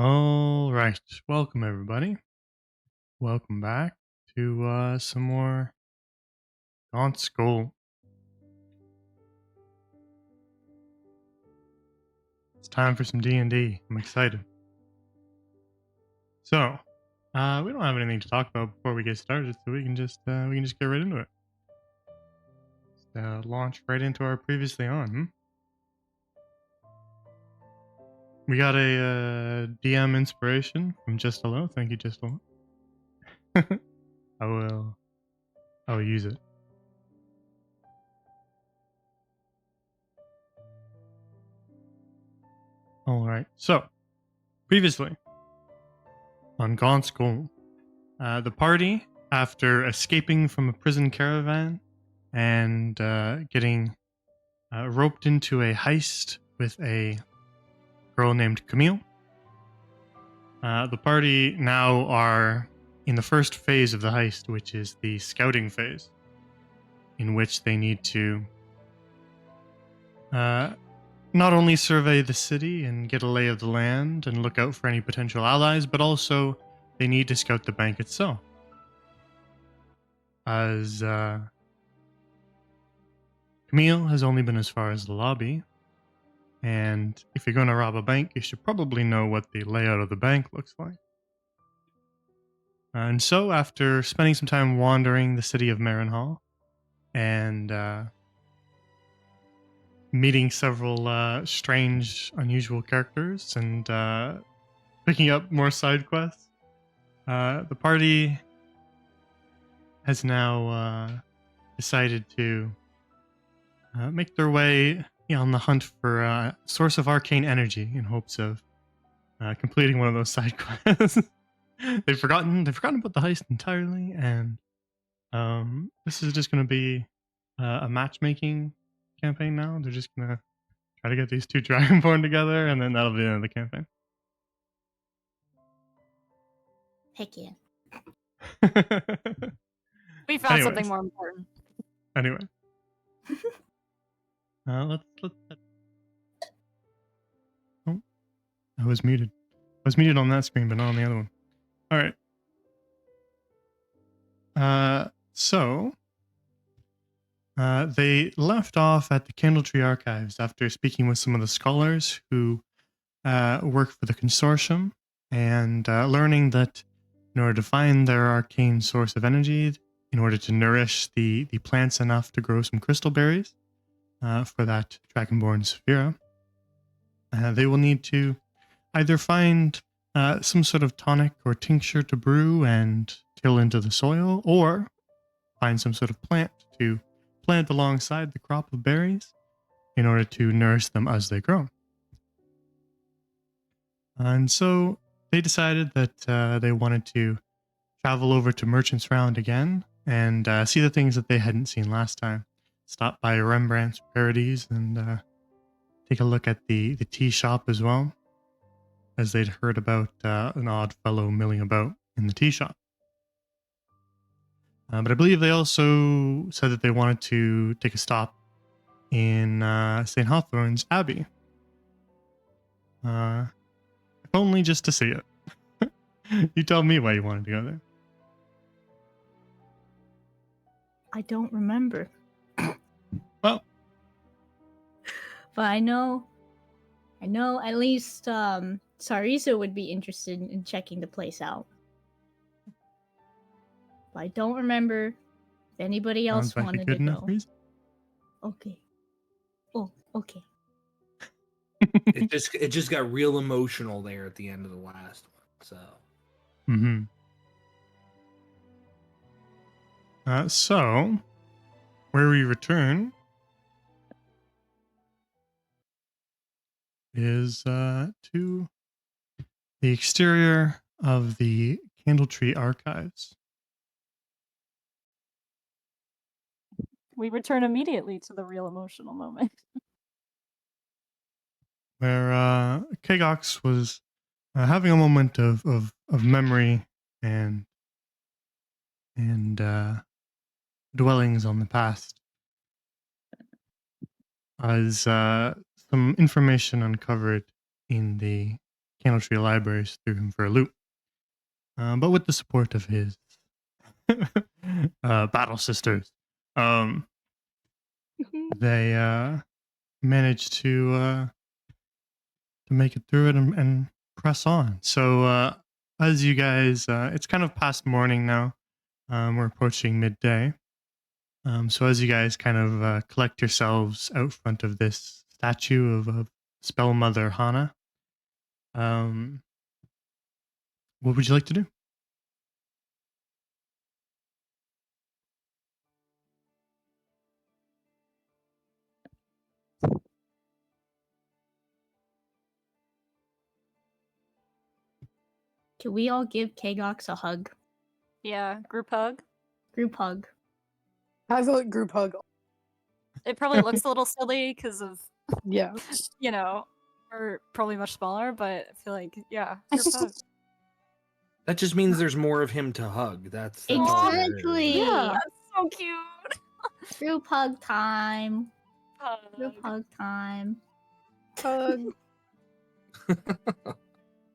All right, welcome everybody. Welcome back to some more Gaunt School. It's time for some D&D. I'm excited. So, we don't have anything to talk about before we get started, so we can just get right into it. Just, launch right into our previously on. We got a DM inspiration from Just Hello. Thank you, Just Hello. I will use it. All right. So, previously on Gaunt School, the party, after escaping from a prison caravan and getting roped into a heist with a girl named Camille, the party now are in the first phase of the heist, which is the scouting phase, in which they need to not only survey the city and get a lay of the land and look out for any potential allies, but also they need to scout the bank itself. As Camille has only been as far as the lobby, and if you're going to rob a bank, you should probably know what the layout of the bank looks like. And so, after spending some time wandering the city of Marenhall and meeting several strange, unusual characters and picking up more side quests, the party has now decided to make their way on the hunt for a source of arcane energy in hopes of completing one of those side quests. they've forgotten about the heist entirely, and this is just going to be a matchmaking campaign now. They're just going to try to get these two Dragonborn together, and then that'll be the end of the campaign. Heck yeah. We found Anyways. something more important. Anyway. Let's. Oh, I was muted. I was muted on that screen, but not on the other one. All right. So they left off at the Candletree Archives after speaking with some of the scholars who work for the consortium and learning that in order to find their arcane source of energy, in order to nourish the plants enough to grow some crystal berries for that Dragonborn Saphira, they will need to either find some sort of tonic or tincture to brew and till into the soil, or find some sort of plant to plant alongside the crop of berries in order to nourish them as they grow. And so they decided that they wanted to travel over to Merchant's Round again and see the things that they hadn't seen last time. Stop by Rembrandt's Parodies and take a look at the tea shop as well, as they'd heard about an odd fellow milling about in the tea shop. But I believe they also said that they wanted to take a stop in St. Hawthorne's Abbey. If only just to see it. You tell me why you wanted to go there. I don't remember. Well, but I know at least Sarisa would be interested in checking the place out. But I don't remember if anybody else like wanted a good to enough go. reason. Okay. Oh, okay. It just got real emotional there at the end of the last one. So. So, where we return is to the exterior of the Candletree Archives. We return immediately to the real emotional moment. Where Kagox was having a moment of memory and dwellings on the past, as some information uncovered in the Candle Tree Libraries threw him for a loop. But with the support of his battle sisters, they managed to make it through it and press on. So as you guys, it's kind of past morning now. We're approaching midday. So as you guys kind of collect yourselves out front of this statue of Spell Mother Hana, what would you like to do? Can we all give Kagox a hug? Yeah, group hug. Group hug. I vote group hug. It probably looks a little silly because of, Yeah. you know, we're probably much smaller, but I feel like, yeah, group hug. That just means there's more of him to hug. That's all that is. Exactly. Yeah, that's so cute. Group hug time. Group Hug. hug time. Hug.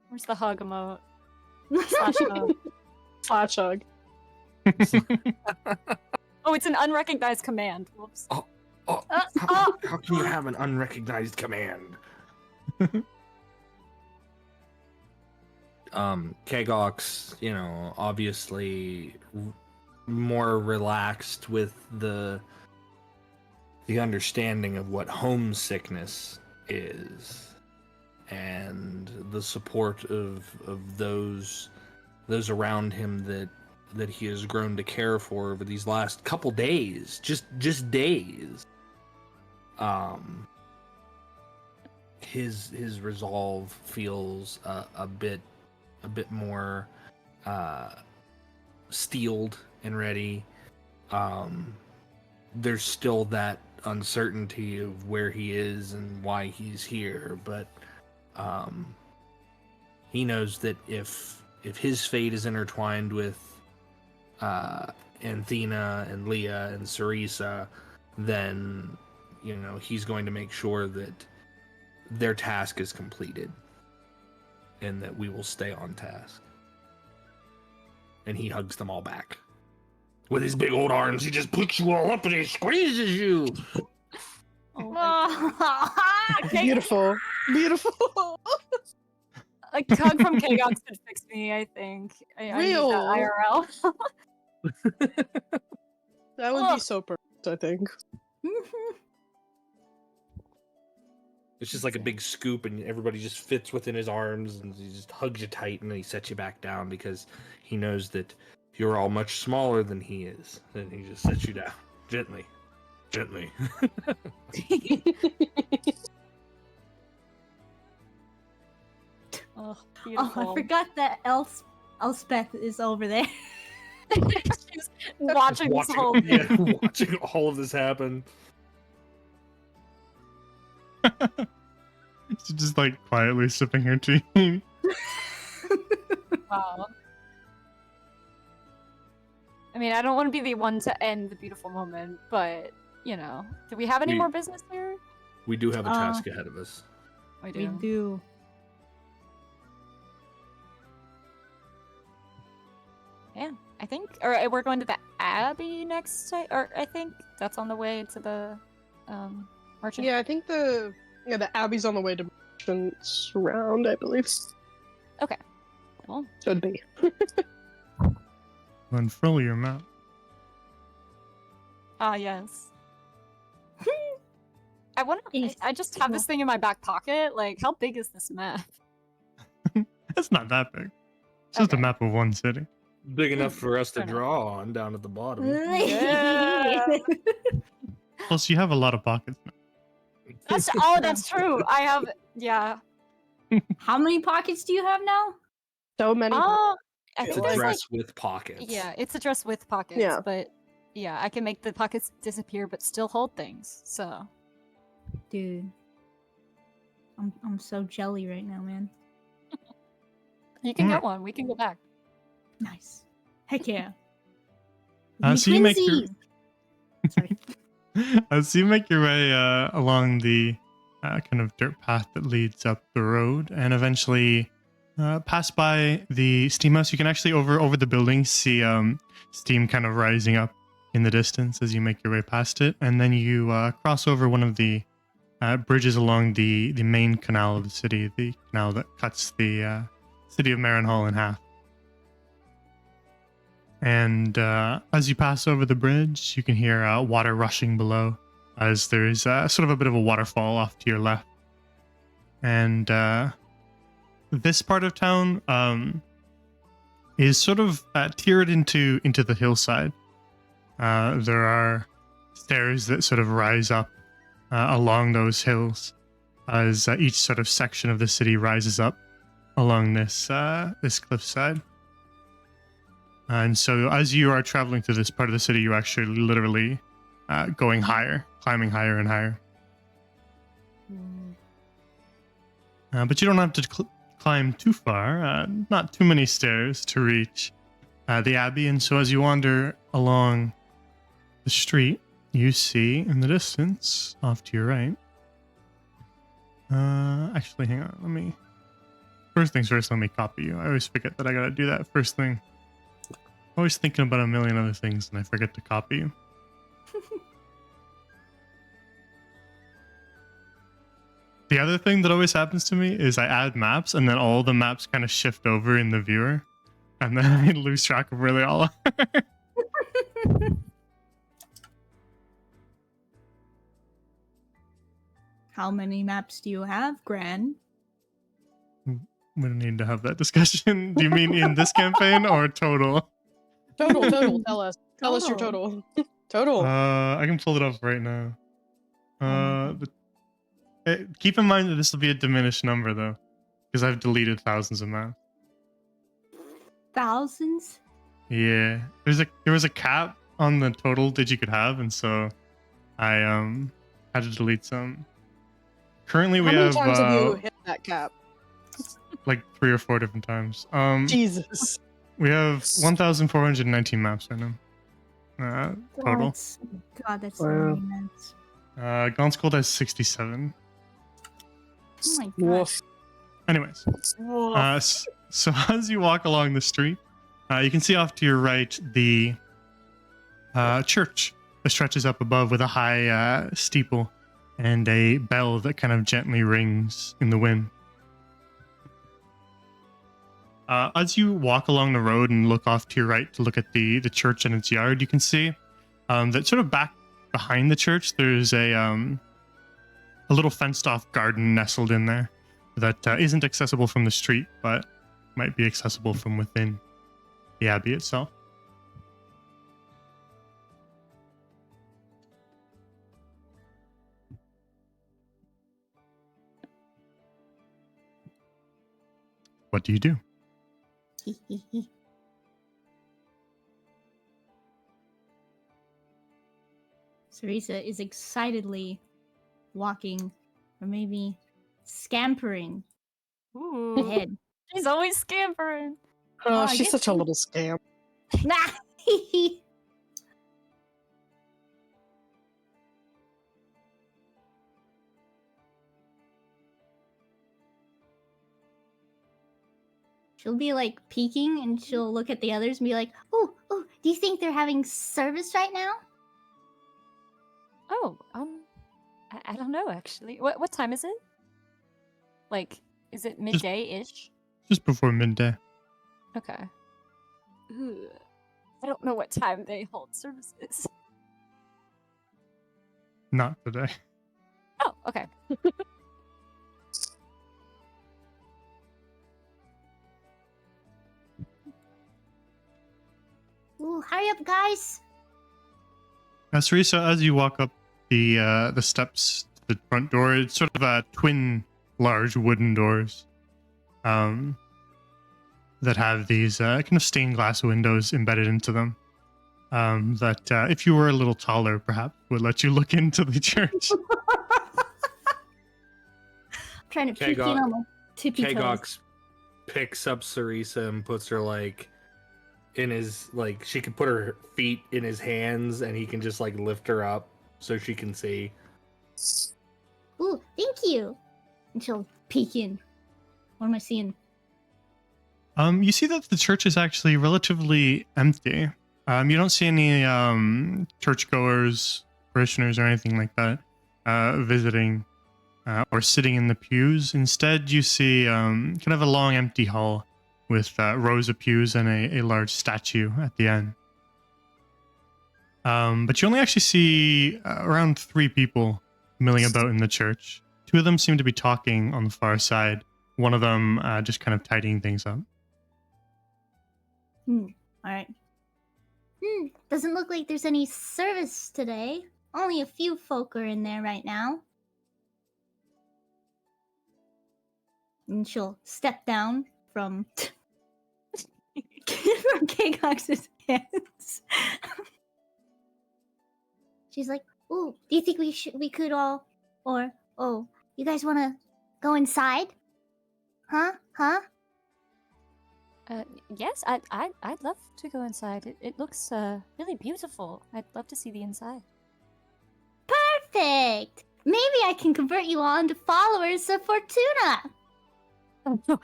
Where's the hug emote? Slash hug. Slash hug. Oh, it's an unrecognized command. Whoops. Oh, how can you have an unrecognized command? Kagox, you know, obviously more relaxed with the understanding of what homesickness is, and the support of those around him that he has grown to care for over these last couple days, just days. His resolve feels a bit more steeled and ready. There's still that uncertainty of where he is and why he's here, but he knows that if his fate is intertwined with Anthena and Leah and Cerisa, then, you know, he's going to make sure that their task is completed and that we will stay on task. And he hugs them all back. With his big old arms, he just picks you all up and he squeezes you. Oh my God. Beautiful. Beautiful. A hug from Kagox could fix me, I think. I need Real. that IRL. That would be so perfect, I think. It's just like a big scoop and everybody just fits within his arms and he just hugs you tight and then he sets you back down because he knows that you're all much smaller than he is. And he just sets you down. Gently. Gently. Oh, Oh, beautiful. I forgot that Elspeth is over there. She's watching this whole thing. Yeah, watching all of this happen. She's just like quietly sipping her tea. Wow. I mean, I don't want to be the one to end the beautiful moment, but, you know. Do we have any We- more business here? We do have a task ahead of us. We We do. Yeah, I think. Or we're going to the Abbey next time. Or I think that's on the way to the merchant. Yeah, I think the Abbey's on the way to Merchant's Round, I believe. Cool. Should be. Unfurl your map. Ah, yes. I wonder. Yes. I just have this thing in my back pocket. Like, how big is this map? It's not that big. It's just a Okay. map of one city. Big enough for us to Fair enough. draw on down at the bottom. Yeah. Plus, you have a lot of pockets now. That's true. I have. Yeah. How many pockets do you have now? So many. Oh, I It's think a there's like. dress with pockets. Yeah, it's a dress with pockets. Yeah. But yeah, I can make the pockets disappear, but still hold things. So. Dude. I'm so jelly right now, man. You can get Alright. one. We can go back. Nice. Heck yeah. So you make your Sorry. so you make your way along the kind of dirt path that leads up the road, and eventually pass by the steam house. You can actually over the building see steam kind of rising up in the distance as you make your way past it, and then you cross over one of the bridges along the main canal of the city, the canal that cuts the city of Marenhall in half. And as you pass over the bridge, you can hear water rushing below, as there's sort of a bit of a waterfall off to your left. And this part of town is sort of tiered into the hillside. There are stairs that sort of rise up along those hills as each sort of section of the city rises up along this cliffside. And so as you are traveling through this part of the city, you're actually literally going higher, climbing higher and higher. But you don't have to climb too far, not too many stairs to reach the Abbey. And so as you wander along the street, you see in the distance, off to your right. Actually, hang on. First things first, let me copy you. I always forget that I gotta do that first thing. Always thinking about a million other things and I forget to copy you. The other thing that always happens to me is I add maps and then all the maps kind of shift over in the viewer. And then I lose track of where they all are. How many maps do you have, Gran? We don't need to have that discussion. Do you mean in this campaign or total? Total. Tell us. Tell us your total. Total. I can pull it up right now. Keep in mind that this will be a diminished number though, because I've deleted thousands of maps. Thousands? Yeah, there was a cap on the total that you could have, and so I had to delete some. Currently, we How many have times have you hit that cap? like 3 or 4 different times. Jesus. We have 1,419 maps right now. Total. God, that's so Wow. many maps. Gaunt's Gold has 67. Oh my god. Woof. Anyways, so as you walk along the street, you can see off to your right the church that stretches up above with a high steeple and a bell that kind of gently rings in the wind. As you walk along the road and look off to your right to look at the church and its yard, you can see that sort of back behind the church, there's a little fenced-off garden nestled in there that isn't accessible from the street, but might be accessible from within the abbey itself. What do you do? Sarisa is excitedly walking, or maybe scampering Ooh. ahead. She's always scampering. Oh, I she's guess such a so. little scam. Nah. She'll be like peeking and she'll look at the others and be like, oh, do you think they're having service right now? Oh, I don't know actually. What time is it? Like, is it midday-ish? Just before midday. Okay. Ugh. I don't know what time they hold services. Not today. Oh, okay. Ooh, hurry up, guys. Sarisa, as you walk up the steps to the front door, it's sort of twin large wooden doors that have these kind of stained glass windows embedded into them that if you were a little taller, perhaps would let you look into the church. I'm trying to peek in on my tippy toes. Kagox picks up Sarisa and puts her like in his she can put her feet in his hands and he can just like lift her up so she can see. Ooh, thank you. And she'll peek in. What am I seeing? You see that the church is actually relatively empty. You don't see any churchgoers, parishioners, or anything like that visiting or sitting in the pews. Instead, you see kind of a long, empty hall with rows of pews and a large statue at the end. But you only actually see around 3 people milling about in the church. 2 of them seem to be talking on the far side. One of them just kind of tidying things up. All right. Doesn't look like there's any service today. Only a few folk are in there right now. And she'll step down from from Kcox's hands. She's like, "Ooh, do you think we could all, or you guys want to go inside? Huh? Yes, I'd love to go inside. It looks really beautiful. I'd love to see the inside. Perfect. Maybe I can convert you all into followers of Fortuna." Oh, no.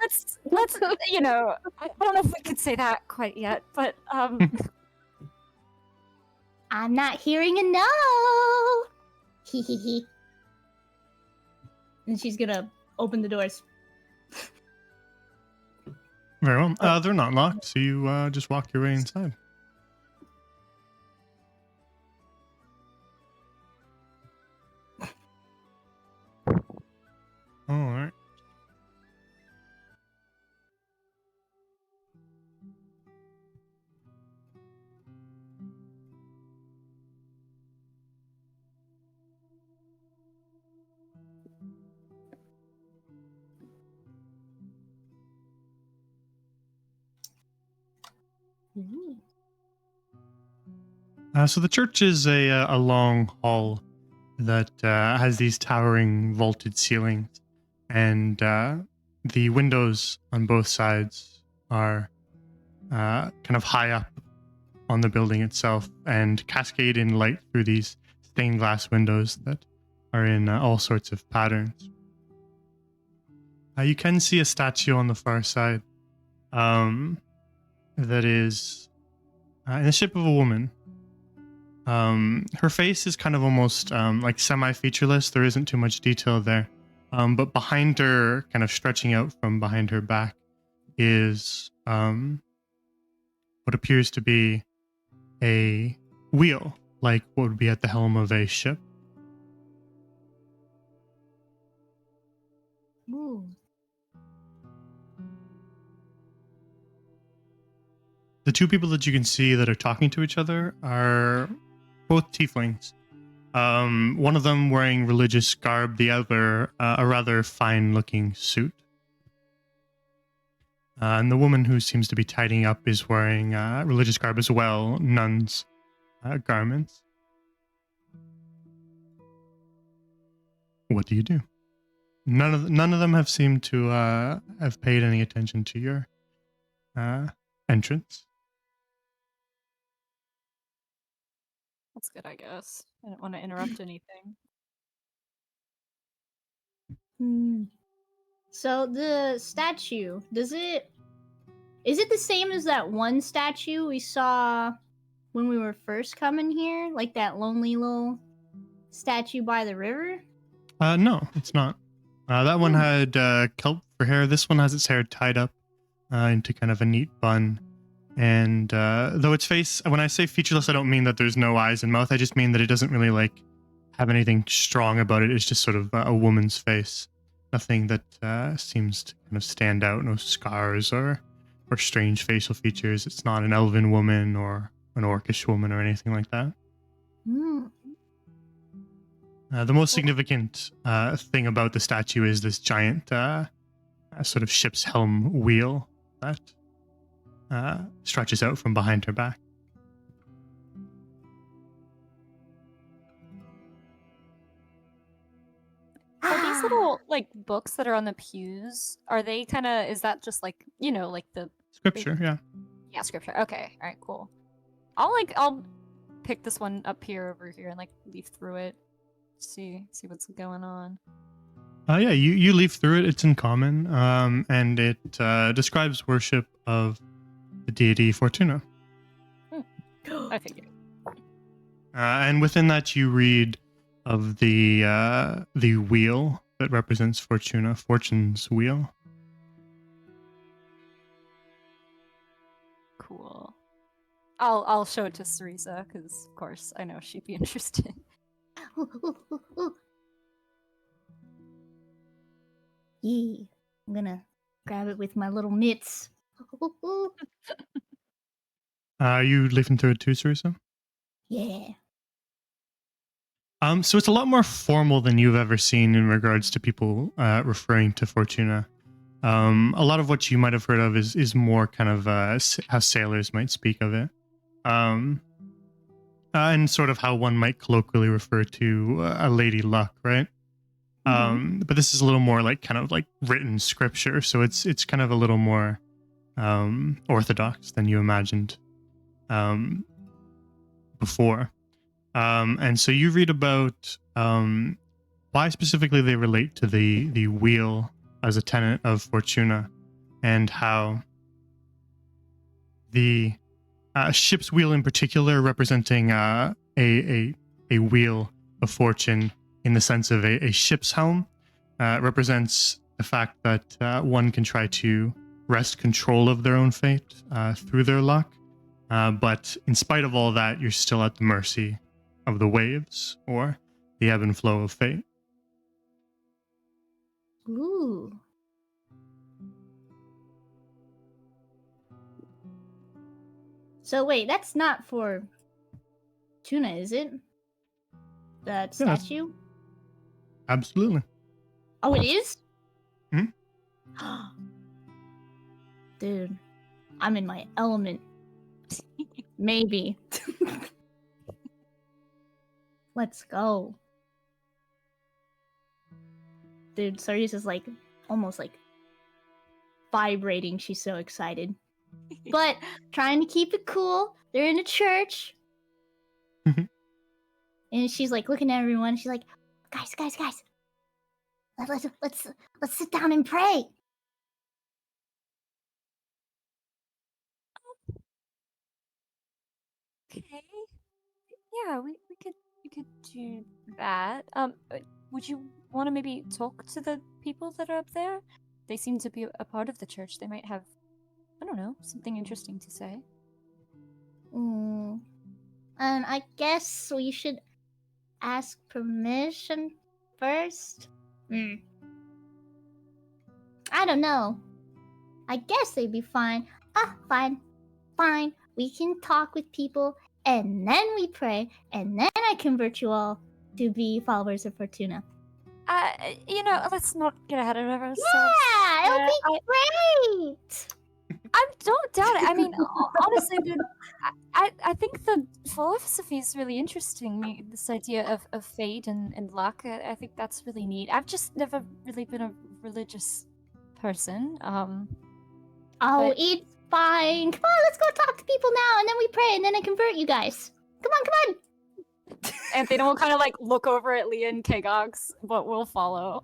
Let's you know, I don't know if we could say that quite yet, but I'm not hearing a no. Hee hee hee. And she's gonna open the doors. Very well. They're not locked, so you just walk your way inside. All right. So the church is a long hall that has these towering vaulted ceilings, and the windows on both sides are kind of high up on the building itself and cascade in light through these stained glass windows that are in all sorts of patterns. You can see a statue on the far side that is in the shape of a woman. Her face is kind of almost like semi-featureless. There isn't too much detail there. But behind her, kind of stretching out from behind her back, is what appears to be a wheel, like what would be at the helm of a ship. Ooh. The 2 people that you can see that are talking to each other are both tieflings. One of them wearing religious garb, the other a rather fine-looking suit. And the woman who seems to be tidying up is wearing religious garb as well, nuns' garments. What do you do? None of them have seemed to have paid any attention to your entrance. that's good, I guess. I don't want to interrupt anything. So the statue, is it the same as that one statue we saw when we were first coming here? Like that lonely little statue by the river? No, it's not. That one had kelp for hair. This one has its hair tied up into kind of a neat bun. And though its face, when I say featureless, I don't mean that there's no eyes and mouth. I just mean that it doesn't really like have anything strong about it. It's just sort of a woman's face. Nothing that seems to kind of stand out. No scars or strange facial features. It's not an elven woman or an orcish woman or anything like that. The most significant thing about the statue is this giant sort of ship's helm wheel that stretches out from behind her back. Are these little like books that are on the pews? Are they kind of? Is that just like like the Scripture? Yeah. Yeah, scripture. Okay, all right, cool. I'll pick this one up here over here and like leaf through it, see what's going on. Yeah, you leaf through it. It's in common, and it describes worship of the deity Fortuna. I figured. And within that, you read of the wheel that represents Fortuna, Fortune's wheel. Cool. I'll show it to Cerisa because, of course, I know she'd be interested. Ooh, ooh, ooh, ooh. Yeah, I'm gonna grab it with my little mitts. Ooh, ooh, ooh. You leafing through it too, Sarisa? Yeah. So it's a lot more formal than you've ever seen in regards to people referring to Fortuna. A lot of what you might have heard of is more kind of how sailors might speak of it, and sort of how one might colloquially refer to a lady luck, right? But this is a little more like kind of like written scripture, so it's kind of a little more orthodox than you imagined before. And so you read about why specifically they relate to the wheel as a tenet of Fortuna, and how the ship's wheel in particular, representing a wheel of fortune in the sense of a ship's helm, represents the fact that one can try to wrest control of their own fate through their luck. But in spite of all that, you're still at the mercy of the waves or the ebb and flow of fate. Ooh. So wait, that's not for Tuna, is it? That Yeah, that's- statue? Absolutely. Oh, it is? Mhm. Dude, I'm in my element. Maybe. Let's go. Dude, Sarius is like almost like vibrating. She's so excited. But trying to keep it cool. They're in a church. Mhm. And she's like looking at everyone. She's like, guys. Let's sit down and pray. Okay. Yeah, we could do that. Would you want to maybe talk to the people that are up there? They seem to be a part of the church. They might have, I don't know, something interesting to say. And I guess we should ask permission first. I don't know. I guess they'd be fine. Fine. We can talk with people, and then we pray, and then I convert you all to be followers of Fortuna. Let's not get ahead of ourselves. Yeah, it'll be great. I don't doubt it. I mean, honestly, dude, I think the philosophy is really interesting. This idea of fate and luck. I think that's really neat. I've just never really been a religious person. Oh, but- it's fine. Come on, let's go talk to people now, and then we pray, and then I convert you guys. Come on. And they will kind of like look over at Leah and Kagox, but we'll follow.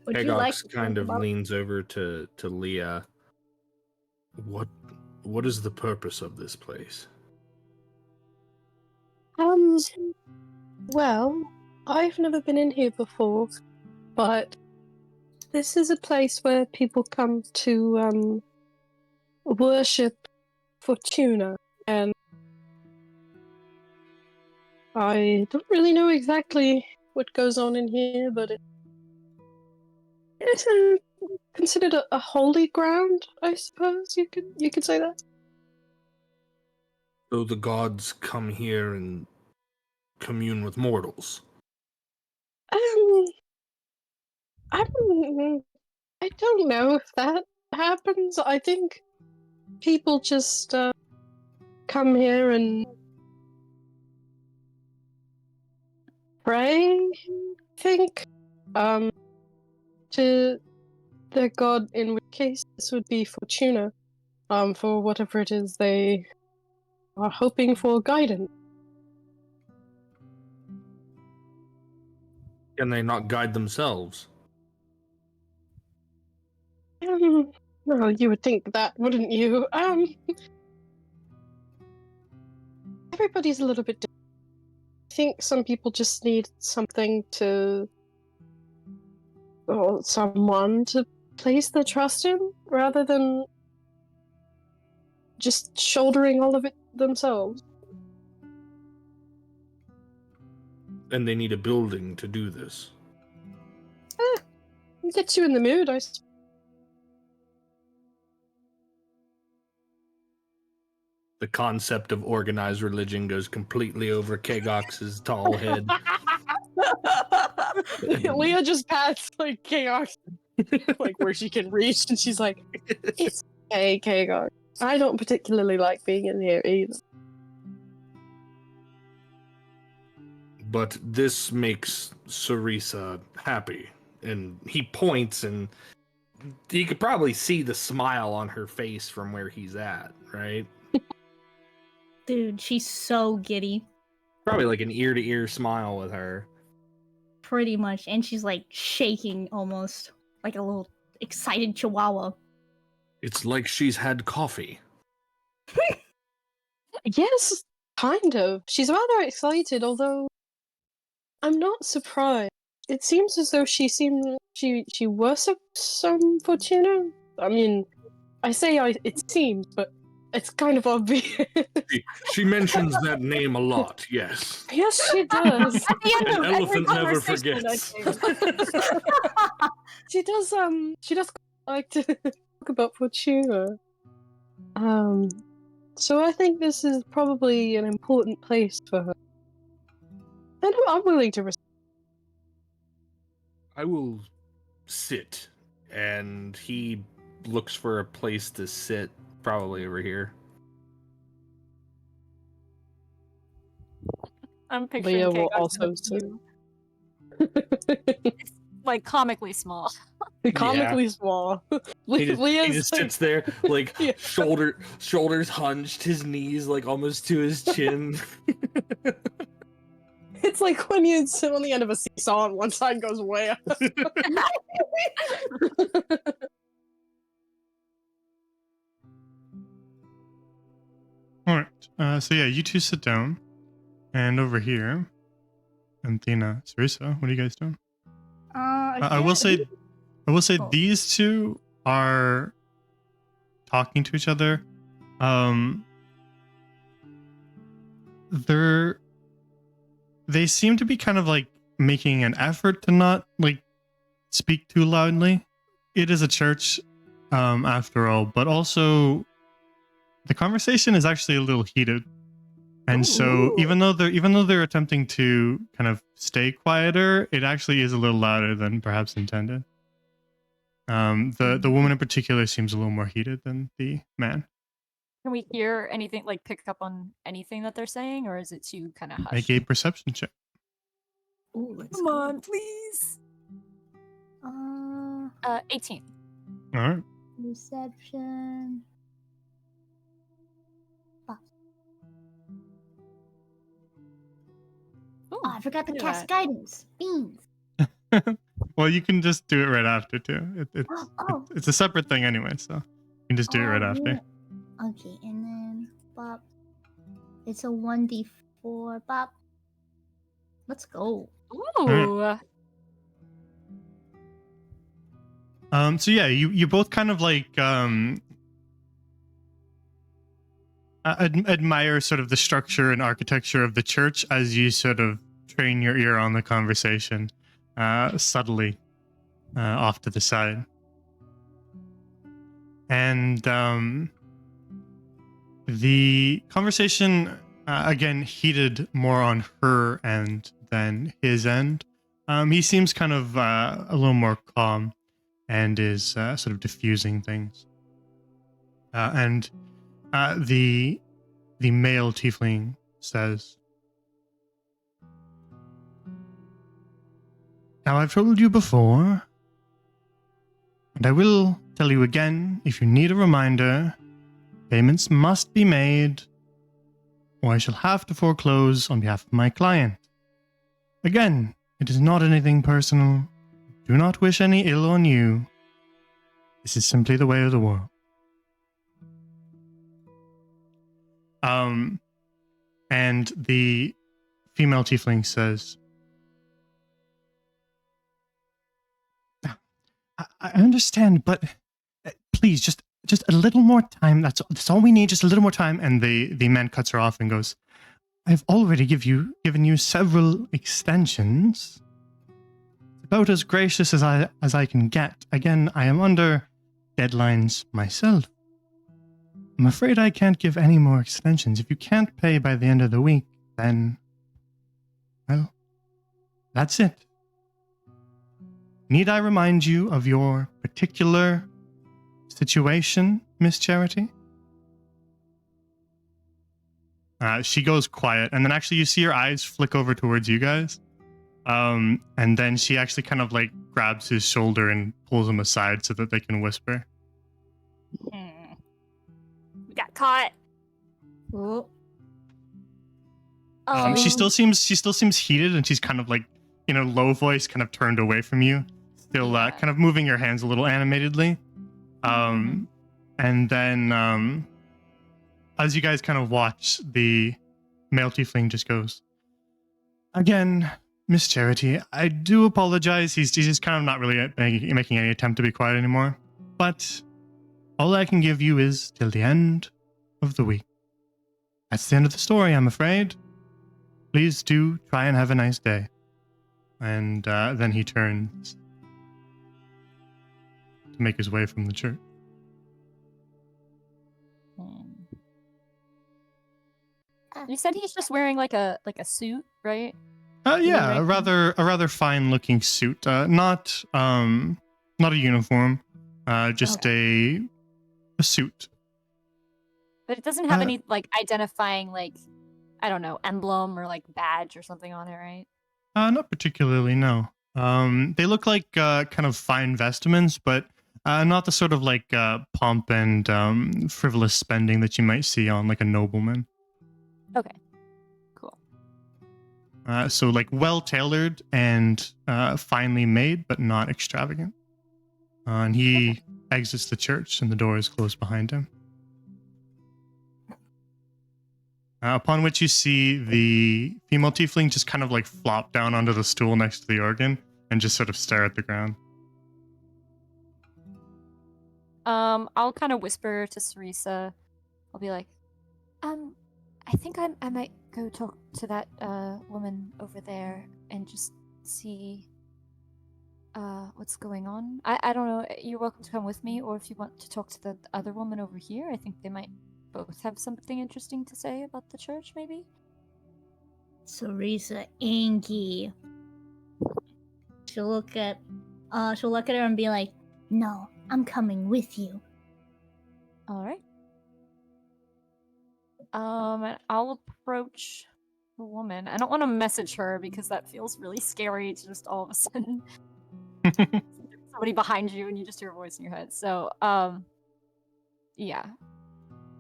Would you like Egox to kind talk of about- leans over to Leah. What is the purpose of this place? Well, I've never been in here before, but this is a place where people come to worship Fortuna, and I don't really know exactly what goes on in here, but it's considered a holy ground, I suppose you could say that. So the gods come here and commune with mortals. Um, I don't know if that happens. I think people just come here and pray. I think to their god. In which case, this would be Fortuna. For whatever it is they are hoping for guidance. Can they not guide themselves? Well, you would think that, wouldn't you? Everybody's a little bit different. I think some people just need something to, or someone to place their trust in, rather than just shouldering all of it themselves. And they need a building to do this. It gets you in the mood, I suppose. The concept of organized religion goes completely over Kagox's tall head. Leah just pats like Chaos, like where she can reach, and she's like, "It's okay, Chaos. I don't particularly like being in here either." But this makes Sarisa happy. And he points, and you could probably see the smile on her face from where he's at, right? Dude, she's so giddy. Probably like an ear-to-ear smile with her. Pretty much. And she's like shaking almost. Like a little excited chihuahua. It's like she's had coffee. Yes, kind of. She's rather excited, although I'm not surprised. It seems as though she worships some Fortuna. I mean, it seems, but it's kind of obvious. She mentions that name a lot, yes. Yes, she does. At the end An of every elephant never conversation, I forgets. think. She does like to talk about Fortuna. So I think this is probably an important place for her. And I'm willing to I will sit, and he looks for a place to sit, probably over here. I'm picturing Leah will Chaos also in a sit. view, like comically small. Comically small. He Leah's just like, sits there, like Yeah. shoulders hunched, his knees like almost to his chin. it's like when you sit on the end of a seesaw and one side goes way up. All right. So yeah, you two sit down, and over here, Anthena, Sarisa, what are you guys doing? I will say Oh. these two are talking to each other. They seem to be kind of like making an effort to not like speak too loudly. It is a church, after all, but also the conversation is actually a little heated. And so even though they're attempting to kind of stay quieter, it actually is a little louder than perhaps intended. The woman in particular seems a little more heated than the man. Can we hear anything, like pick up on anything that they're saying, or is it too kind of hushed? Make a perception check. Ooh, let's Come go. on, please. 18. All right. Reception. Ooh, Oh, I forgot to look at cast that. guidance. Beans. Well, you can just do it right after too. Oh. It's a separate thing anyway, so you can just do it right after. Yeah. Okay, and then bop. It's a 1d4 bop. Let's go. Ooh. So yeah, you both kind of like admire sort of the structure and architecture of the church as you sort of train your ear on the conversation subtly off to the side. And the conversation again heated more on her end than his end. He seems kind of a little more calm and is sort of diffusing things. And the male tiefling says, "Now I've told you before, and I will tell you again if you need a reminder, payments must be made, or I shall have to foreclose on behalf of my client. Again, It is not anything personal. Do not wish any ill on you. This is simply the way of the world. And the female tiefling says, I understand, but please, just a little more time. That's all we need, just a little more time. And the man cuts her off and goes, I've already given you several extensions. About as gracious as I can get. Again, I am under deadlines myself. I'm afraid I can't give any more extensions. If you can't pay by the end of the week, then, well, that's it. Need I remind you of your particular situation, Miss Charity? She goes quiet, and then actually you see her eyes flick over towards you guys. And then she actually kind of like grabs his shoulder and pulls him aside so that they can whisper. We got caught. Oh. She still seems heated, and she's kind of like, low voice, kind of turned away from you, still kind of moving her hands a little animatedly. And then as you guys kind of watch, the male tiefling just goes, again, Miss Charity, I do apologize. He's just kind of not really making any attempt to be quiet anymore. But all I can give you is till the end of the week. That's the end of the story, I'm afraid. Please do try and have a nice day. And then he turns to make his way from the church. You said he's just wearing like a suit, right? Yeah, a rather fine looking suit. Not a uniform. Just a suit. But it doesn't have any like identifying like, I don't know, emblem or like badge or something on it, right? Not particularly, no. They look like kind of fine vestments, but not the sort of like pomp and frivolous spending that you might see on like a nobleman. Okay, cool. So like well tailored and finely made, but not extravagant. And he exits the church, and the door is closed behind him. Upon which you see the female tiefling just kind of like flop down onto the stool next to the organ and just sort of stare at the ground. I'll kind of whisper to Sarisa. I'll be like, I think I might go talk to that woman over there and just see what's going on. I don't know. You're welcome to come with me, or if you want to talk to the other woman over here, I think they might both have something interesting to say about the church, maybe? Sarisa Inky. She'll look at her and be like, No, I'm coming with you. Alright. And I'll approach the woman. I don't want to message her because that feels really scary to just all of a sudden somebody behind you and you just hear a voice in your head. So, yeah.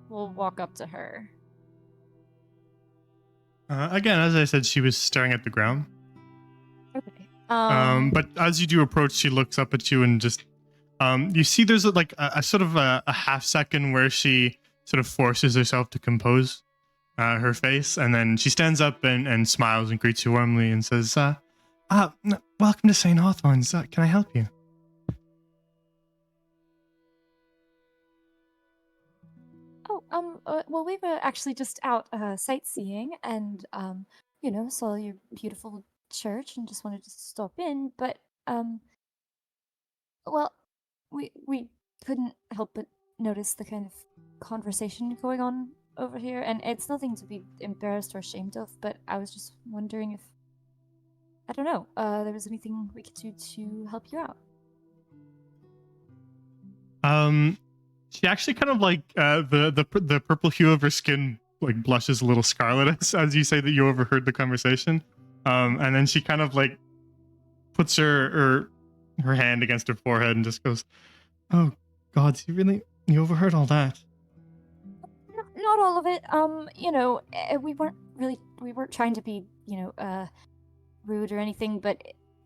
We'll walk up to her. Again, as I said, she was staring at the ground. Okay. But as you do approach, she looks up at you and just, you see there's like a sort of a half second where she sort of forces herself to compose her face, and then she stands up and smiles and greets you warmly and says, welcome to St. Hawthorne's. Can I help you? Well, we were actually just out sightseeing and, saw your beautiful church and just wanted to stop in, but, well, we couldn't help but notice the kind of conversation going on over here, and it's nothing to be embarrassed or ashamed of, but I was just wondering if, I don't know, there was anything we could do to help you out. She actually kind of like the purple hue of her skin like blushes a little scarlet as you say that you overheard the conversation, and then she kind of like puts her hand against her forehead and just goes, "Oh God, you overheard all that?" Not all of it. We weren't trying to be, rude or anything, but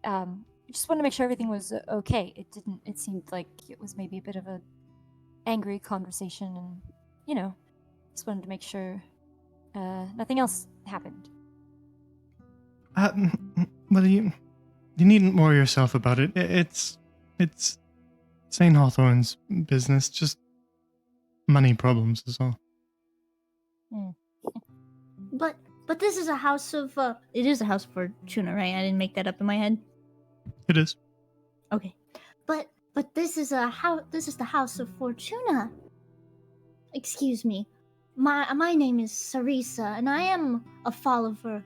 I just wanted to make sure everything was okay. It seemed like it was maybe a bit of a angry conversation, and just wanted to make sure nothing else happened. Well, you needn't worry yourself about it. It's St. Hawthorne's business. Just money problems is all. But this is a house of it is a house for Fortuna, right? I didn't make that up in my head. It is. Okay. But this is the house of Fortuna. Excuse me. My name is Sarisa, and I am a follower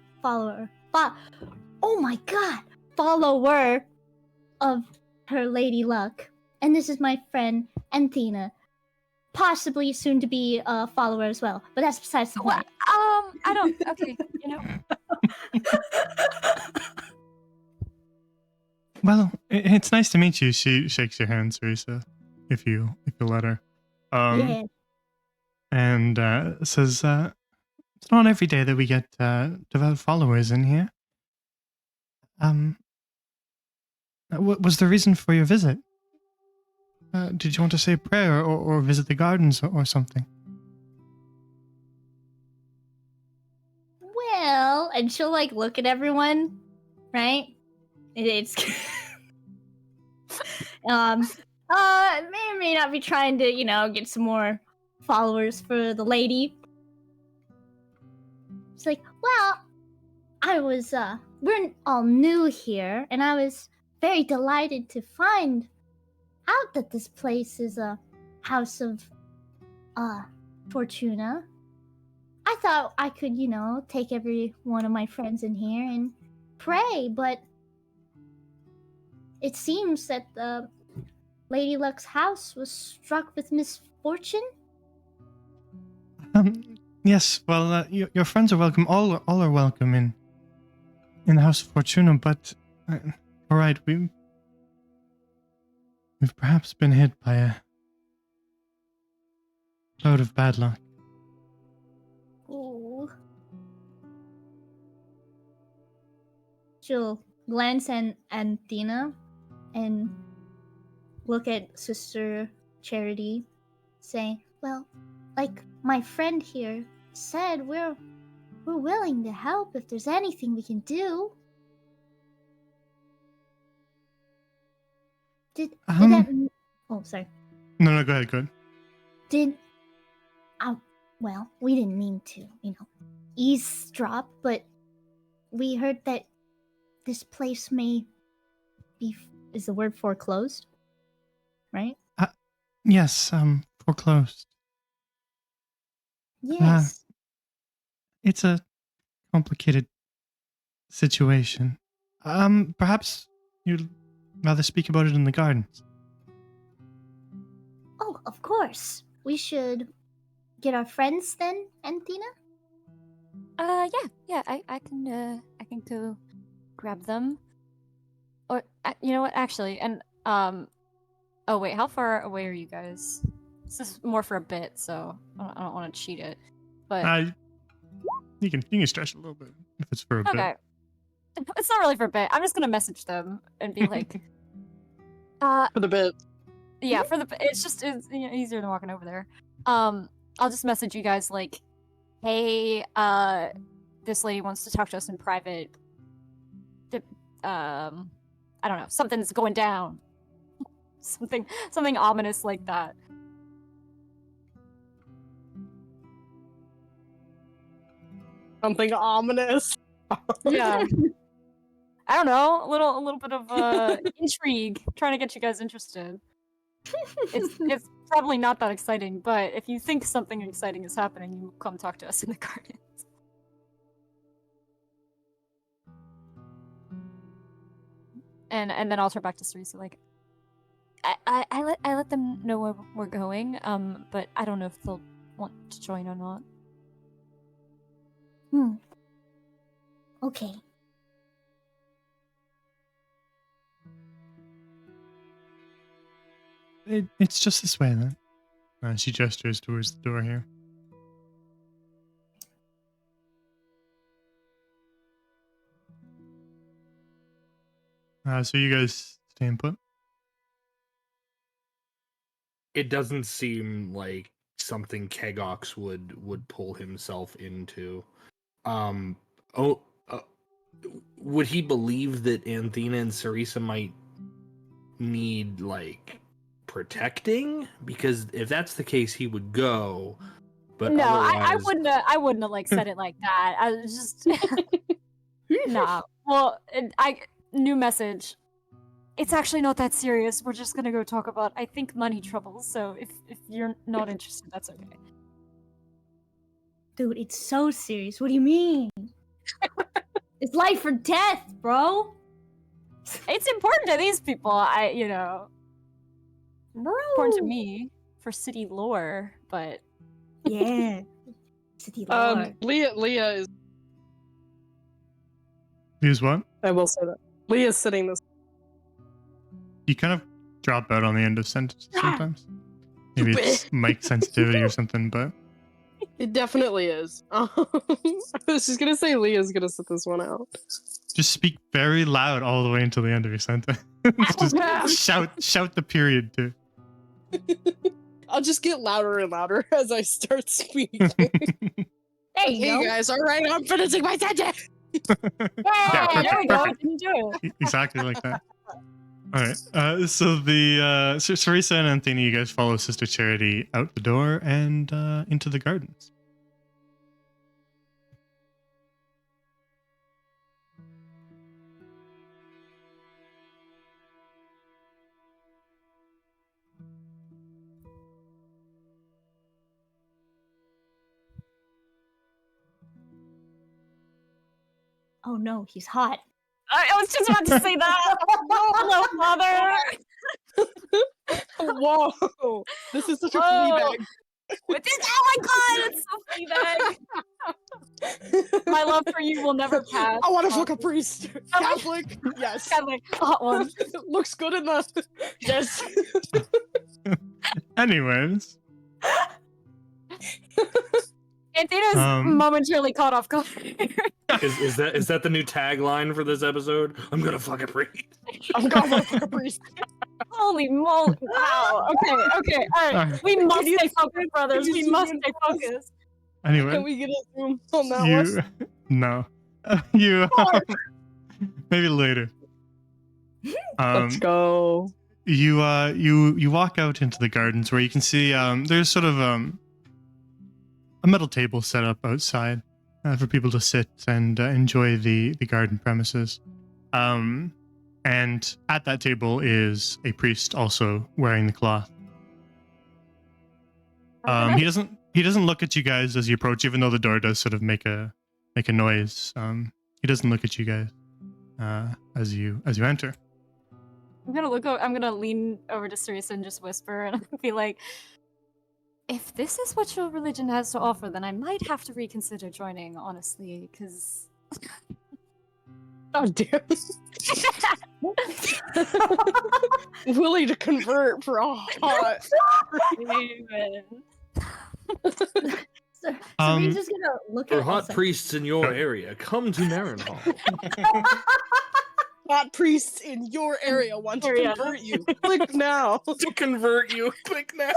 of her Lady Luck. And this is my friend Anthena, possibly soon to be a follower as well. But that's besides the point. I don't. Okay, Well, it's nice to meet you. She shakes your hand, Teresa, if you let her. Yeah. And says, "It's not every day that we get devout followers in here. What was the reason for your visit? Did you want to say a prayer or visit the gardens or something?" Well, and she'll like look at everyone, right? It's may or may not be trying to, get some more followers for the lady. It's like, well, we're all new here, and I was very delighted to find out that this place is a house of Fortuna. I thought I could, take every one of my friends in here and pray, but it seems that the Lady Luck's house was struck with misfortune. Yes. Well, your friends are welcome. All are welcome in the House of Fortuna. But all right, we've perhaps been hit by a load of bad luck. Ooh. She'll glance at Anthena and look at Sister Charity, saying, "Well, like my friend here said, we're willing to help if there's anything we can do." Did that? Oh, sorry. No, go ahead. Well, we didn't mean to, eavesdrop, but we heard that this place may be, is the word foreclosed? Right? Yes, foreclosed. Yes. It's a complicated situation. Perhaps you'd rather speak about it in the gardens. Oh, of course. We should get our friends then, Anthena? Yeah. I can go grab them. Or you know what? Actually, and oh wait, how far away are you guys? This is more for a bit, so I don't want to cheat it. But you can stretch a little bit if it's for a bit. okay, it's not really for a bit. I'm just gonna message them and be like, For the bit. yeah, it's easier than walking over there. I'll just message you guys like, hey, this lady wants to talk to us in private. I don't know, something's going down. Something ominous like that. Something ominous. Yeah. I don't know, a little bit of intrigue, trying to get you guys interested. It's probably not that exciting, but if you think something exciting is happening, you come talk to us in the gardens. And then I'll turn back to Teresa like, I let them know where we're going, but I don't know if they'll want to join or not. Okay. It's just this way then. She gestures towards the door here. So you guys stay put. It doesn't seem like something Kegox would pull himself into. Um. Oh. Would he believe that Anthena and Sarisa might need like protecting? Because if that's the case, he would go. But No, I otherwise, wouldn't. I wouldn't have like said it like that. I was just nah. Well, new message. It's actually not that serious. We're just gonna go talk about, I think, money troubles. So if you're not interested, that's okay. Dude, it's so serious. What do you mean? It's life or death, bro. It's important to these people. Bro. Important to me for city lore, but Yeah. City lore. Leah is. Use what? I will say that Leah's sitting this. You kind of drop out on the end of sentences sometimes. Maybe it's mic sensitivity or something, but It definitely is. I was just gonna say Leah's gonna sit this one out. just speak very loud all the way until the end of your sentence. Just shout the period too. I'll just get louder and louder as I start speaking. There you Hey go. guys, all right, I'm finishing my sentence. yeah, there we go. perfect. Didn't do it. Exactly like that. All right. So Sarisa and Anthony, you guys follow Sister Charity out the door and into the gardens. Oh no, he's hot. I was just about to say that. Hello, father. Whoa, this is such a Whoa. flea bag. Oh my god, it's so Fleabag. My love for you will never pass. I want to fuck a priest. Oh my- Catholic, yes. Catholic, hot one. Looks good enough. Yes. Anyways, Anthena's momentarily caught off guard. is that the new tagline for this episode? I'm gonna fuck a priest. I'm gonna fuck a priest. Holy moly! Wow. Okay. All right. We must stay focused, brothers. can you We zoom must in, stay focused. anyway, Can we get a zoom on that one? no, you maybe later. Let's go. You walk out into the gardens where you can see there's sort of a metal table set up outside for people to sit and enjoy the garden premises. And at that table is a priest also wearing the cloth. He doesn't look at you guys as you approach, even though the door does sort of make a noise. He doesn't look at you guys as you enter. I'm gonna lean over to Cerisa and just whisper, and I'll be like, "If this is what your religion has to offer, then I might have to reconsider joining, honestly, because." Oh damn. Willing to convert for a hot. So Um, we're just gonna look For at hot us like, priests in your area, come to Marenhall. Hot priests in your area want to Area. convert you. Click now. To convert you, click now.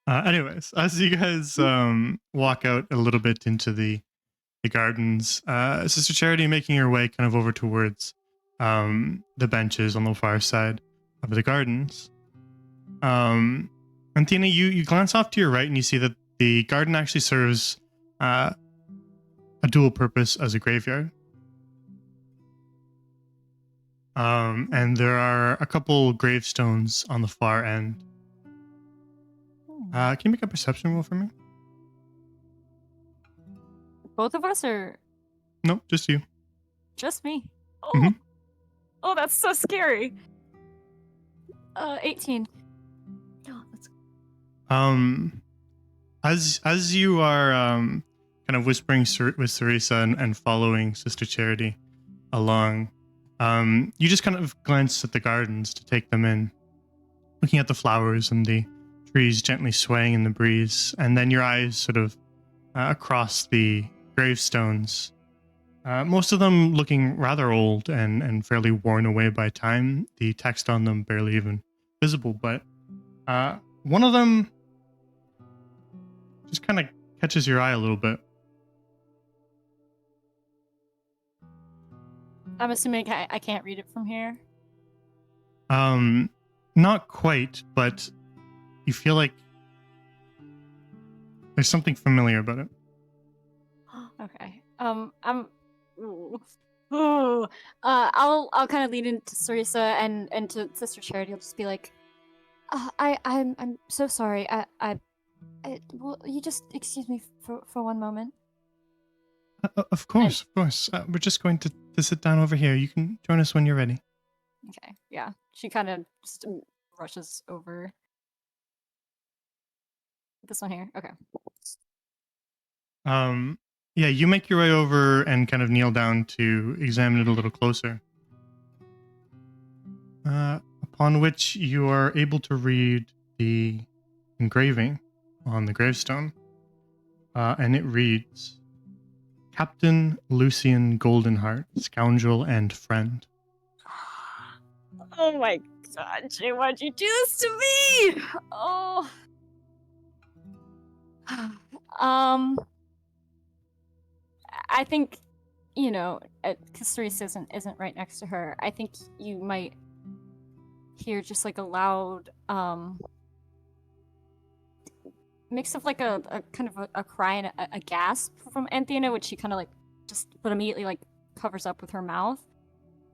Anyways, as you guys walk out a little bit into the gardens, Sister Charity making her way kind of over towards the benches on the far side of the gardens. And Tina, you glance off to your right and you see that the garden actually serves a dual purpose as a graveyard. And there are a couple gravestones on the far end. Can you make a perception roll for me? Both of us, or No, just you. just me? Oh, Mhm. Oh, that's so scary. 18. oh, let's As you are kind of whispering with Cerisa and following Sister Charity along, you just kind of glance at the gardens to take them in, looking at the flowers and the trees gently swaying in the breeze, and then your eyes sort of across the gravestones. Most of them looking rather old and fairly worn away by time. The text on them barely even visible, but one of them just kind of catches your eye a little bit. I'm assuming I can't read it from here. Not quite, but you feel like there's something familiar about it. Okay. I'll kind of lean into Sarisa and to Sister Charity. I'll just be like, I'm so sorry. Will you just excuse me for one moment? Of course, of course. We're just going to sit down over here. You can join us when you're ready. Okay. Yeah. She kind of just rushes over. This one here. Okay. Yeah, you make your way over and kind of kneel down to examine it a little closer. Upon which you are able to read the engraving on the gravestone. And it reads, Captain Lucian Goldenheart, scoundrel and friend. Oh my god, Jay, why'd you do this to me? Oh. I think, you know, because Therese isn't right next to her, I think you might hear just like a loud, mix of like a kind of a cry and a gasp from Anthena, which she kind of like but immediately like covers up with her mouth.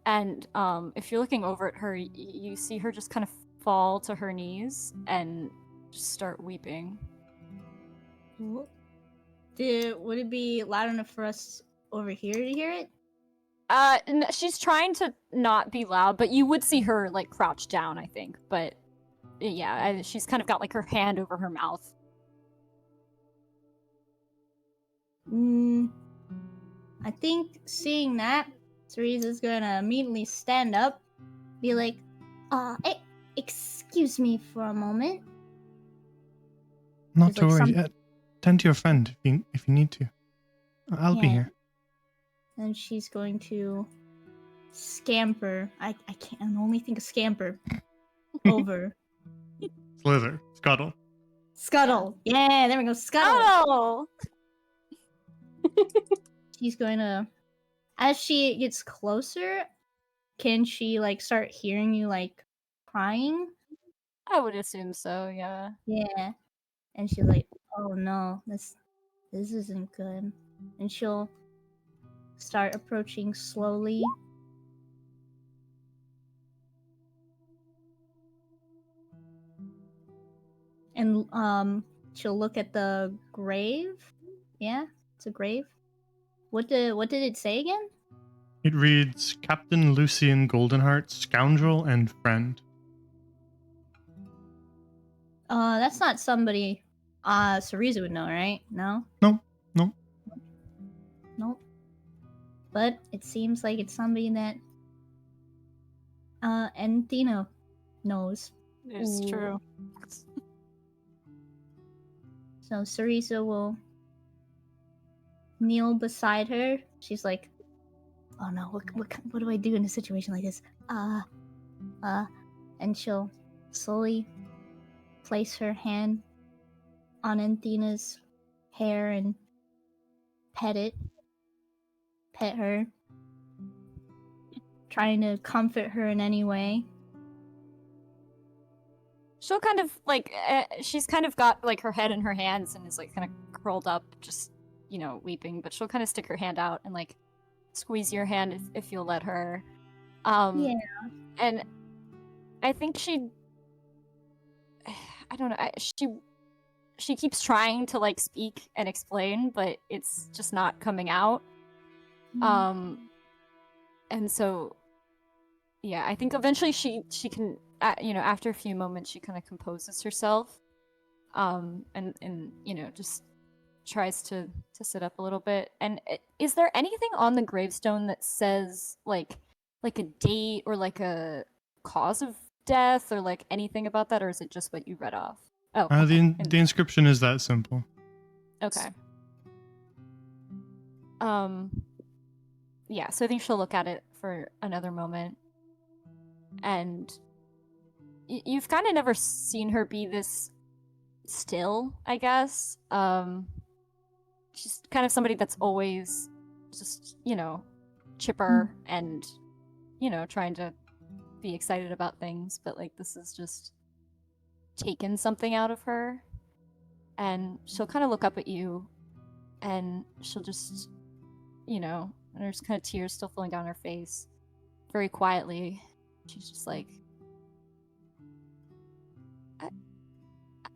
And if you're looking over at her, you see her just kind of fall to her knees and just start weeping. Would it be loud enough for us over here to hear it? She's trying to not be loud, but you would see her like crouch down, I think. But yeah, she's kind of got like her hand over her mouth. I think seeing that, Teresa's gonna immediately stand up, be like, excuse me for a moment. Not There's, to like, worry. Tend to your friend if you need to. I'll be Yeah. here. And she's going to scamper. I can only think of scamper. Over. Slither. Scuttle. Scuttle. Yeah, there we go. Scuttle. Oh! She's going to, as she gets closer, can she like start hearing you like crying? I would assume so, yeah. Yeah. And she's like, oh no, this isn't good. And she'll start approaching slowly. And she'll look at the grave. Yeah, it's a grave. What did it say again? It reads, Captain Lucian Goldenheart, scoundrel and friend. That's not somebody Cereza would know, right? No? No. Nope. But it seems like it's somebody that Anthino knows. It's Ooh. true. So Cereza will kneel beside her. She's like, oh no, what do I do in a situation like this? And she'll slowly place her hand on Anthena's hair and pet her, trying to comfort her in any way. She'll kind of like, she's kind of got like her head in her hands and is like kind of curled up, just, you know, weeping, but she'll kind of stick her hand out and like squeeze your hand if you'll let her. Yeah. And I think I don't know, she keeps trying to like speak and explain, but it's just not coming out. And so, yeah, I think eventually she can, you know, after a few moments, she kind of composes herself, and you know, just tries to sit up a little bit. And is there anything on the gravestone that says like a date or like a cause of death or like anything about that, or is it just what you read off? Oh, okay. The inscription is that simple. Okay. Yeah, so I think she'll look at it for another moment. And you've kind of never seen her be this still, I guess. She's kind of somebody that's always just, chipper and, trying to be excited about things, but like this is just taken something out of her. And she'll kind of look up at you and she'll just, and there's kind of tears still falling down her face. Very quietly, she's just like,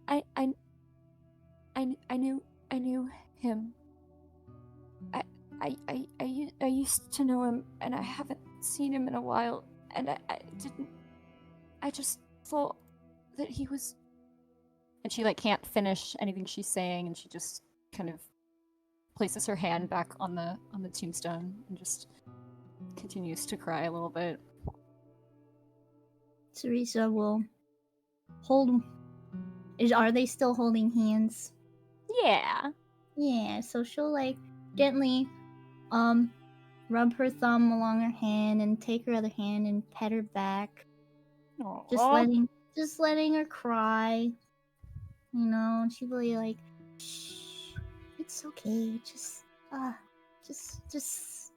I knew him. I used to know him, and I haven't seen him in a while, and I just thought that he was. And she like can't finish anything she's saying, and she just kind of places her hand back on the tombstone and just continues to cry a little bit. Teresa will hold. Are they still holding hands? Yeah. Yeah, so she'll like gently rub her thumb along her hand and take her other hand and pet her back. Aww. Just letting her cry. And she'll be like, shh, it's okay, just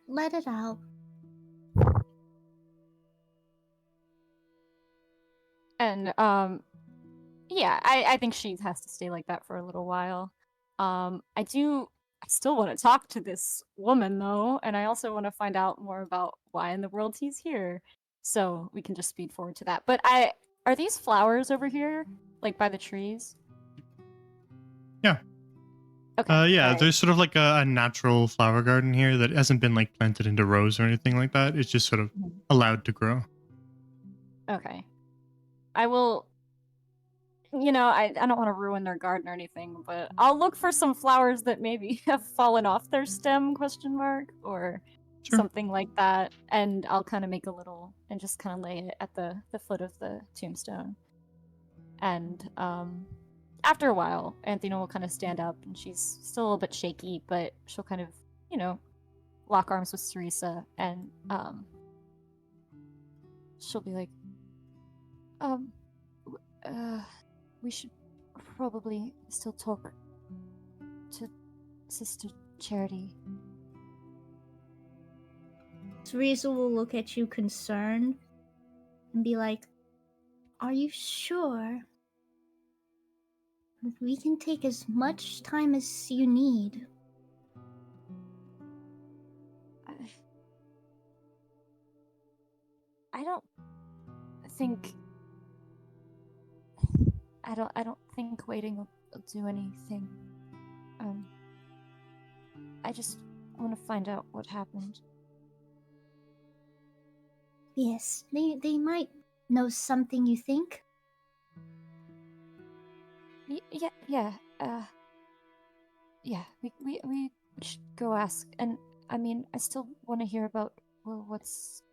let it out. And yeah, I think she has to stay like that for a little while. I still want to talk to this woman though, and I also want to find out more about why in the world he's here. So we can just speed forward to that. But are these flowers over here, like by the trees? Yeah. Okay. Yeah, alright. there's sort of like a natural flower garden here that hasn't been like planted into rows or anything like that. It's just sort of Mhm. allowed to grow. Okay. I will. I don't want to ruin their garden or anything, but I'll look for some flowers that maybe have fallen off their stem, or Sure. something like that, and I'll kind of make a little and just kind of lay it at the foot of the tombstone. And after a while, Anthena will kind of stand up, and she's still a little bit shaky, but she'll kind of, lock arms with Teresa, and she'll be like, we should probably still talk to Sister Charity. Teresa will look at you concerned and be like, are you sure? We can take as much time as you need. I don't think. I don't think waiting will do anything. I just want to find out what happened. Yes, they might know something, you think? Yeah. Yeah. We should go ask. And I mean, I still want to hear about what's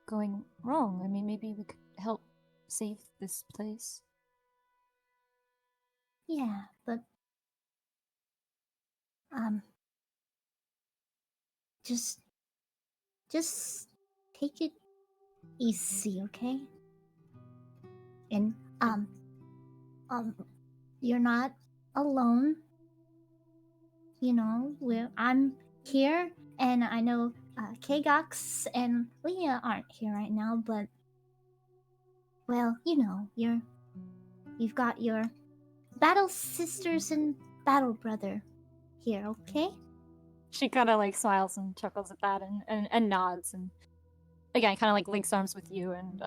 going wrong. I mean, maybe we could help save this place. Yeah, but just take it easy, okay? And you're not alone. I'm here, and I know Kgox and Leah aren't here right now, but well, you've got your battle sisters and battle brother here, okay? She kind of like smiles and chuckles at that and nods, and again kind of like links arms with you, and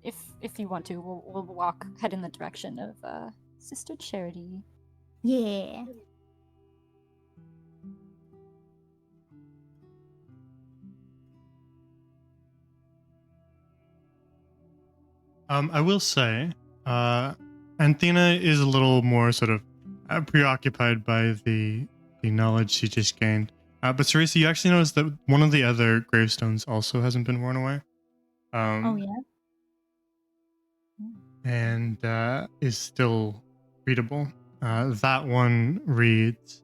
if you want to, we'll head in the direction of Sister Charity. Yeah. I will say, Anthena is a little more sort of preoccupied by the knowledge she just gained. But Teresa, you actually noticed that one of the other gravestones also hasn't been worn away. Oh yeah. And is still readable. That one reads,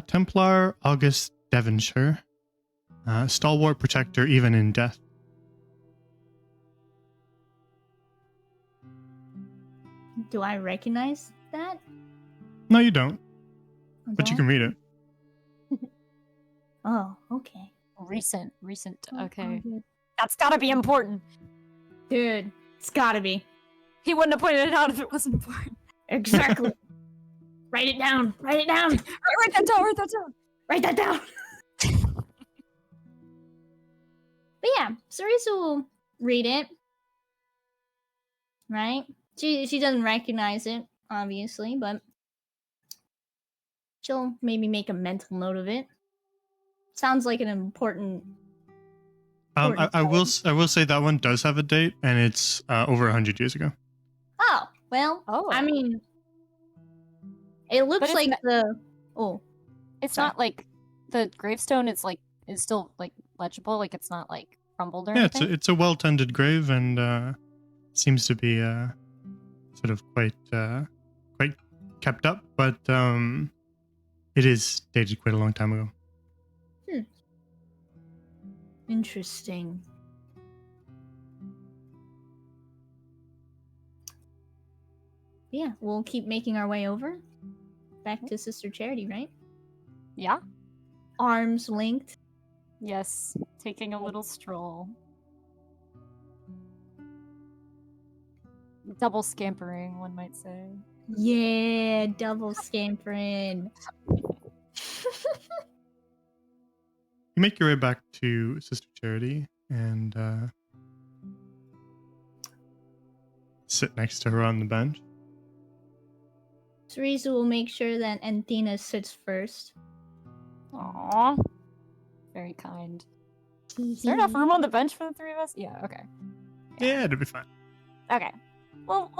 Templar August Devonshire, stalwart protector even in death. Do I recognize that? No, you don't, I but you don't? can read it. Oh, okay. Recent. Okay. August. That's gotta be important. Dude, it's gotta be. He wouldn't have pointed it out if it wasn't important. Exactly. Write it down. Write it down. Write that down. Write that down. Write that down. But yeah, Cerisa will read it. Right? She doesn't recognize it, obviously, but she'll maybe make a mental note of it. Sounds like an important. I will say that one does have a date, and it's over 100 years ago. Oh, well. Oh. I mean, it looks it's like not- the. Oh, It's Sorry. not like the gravestone is still like legible. Like it's not like crumbled or Yeah, anything. it's a well tended grave, and seems to be sort of quite kept up, but it is dated quite a long time ago. interesting. Yeah, we'll keep making our way over. Back to Sister Charity, right? Yeah. Arms linked. Yes. Taking a little stroll. Double scampering, one might say. Yeah, double scampering. You make your way back to Sister Charity and sit next to her on the bench. Cerisa will make sure that Anthena sits first. Aww. Very kind. Is there enough room on the bench for the three of us? Yeah, okay. Yeah, it'll be fine. Okay. Well,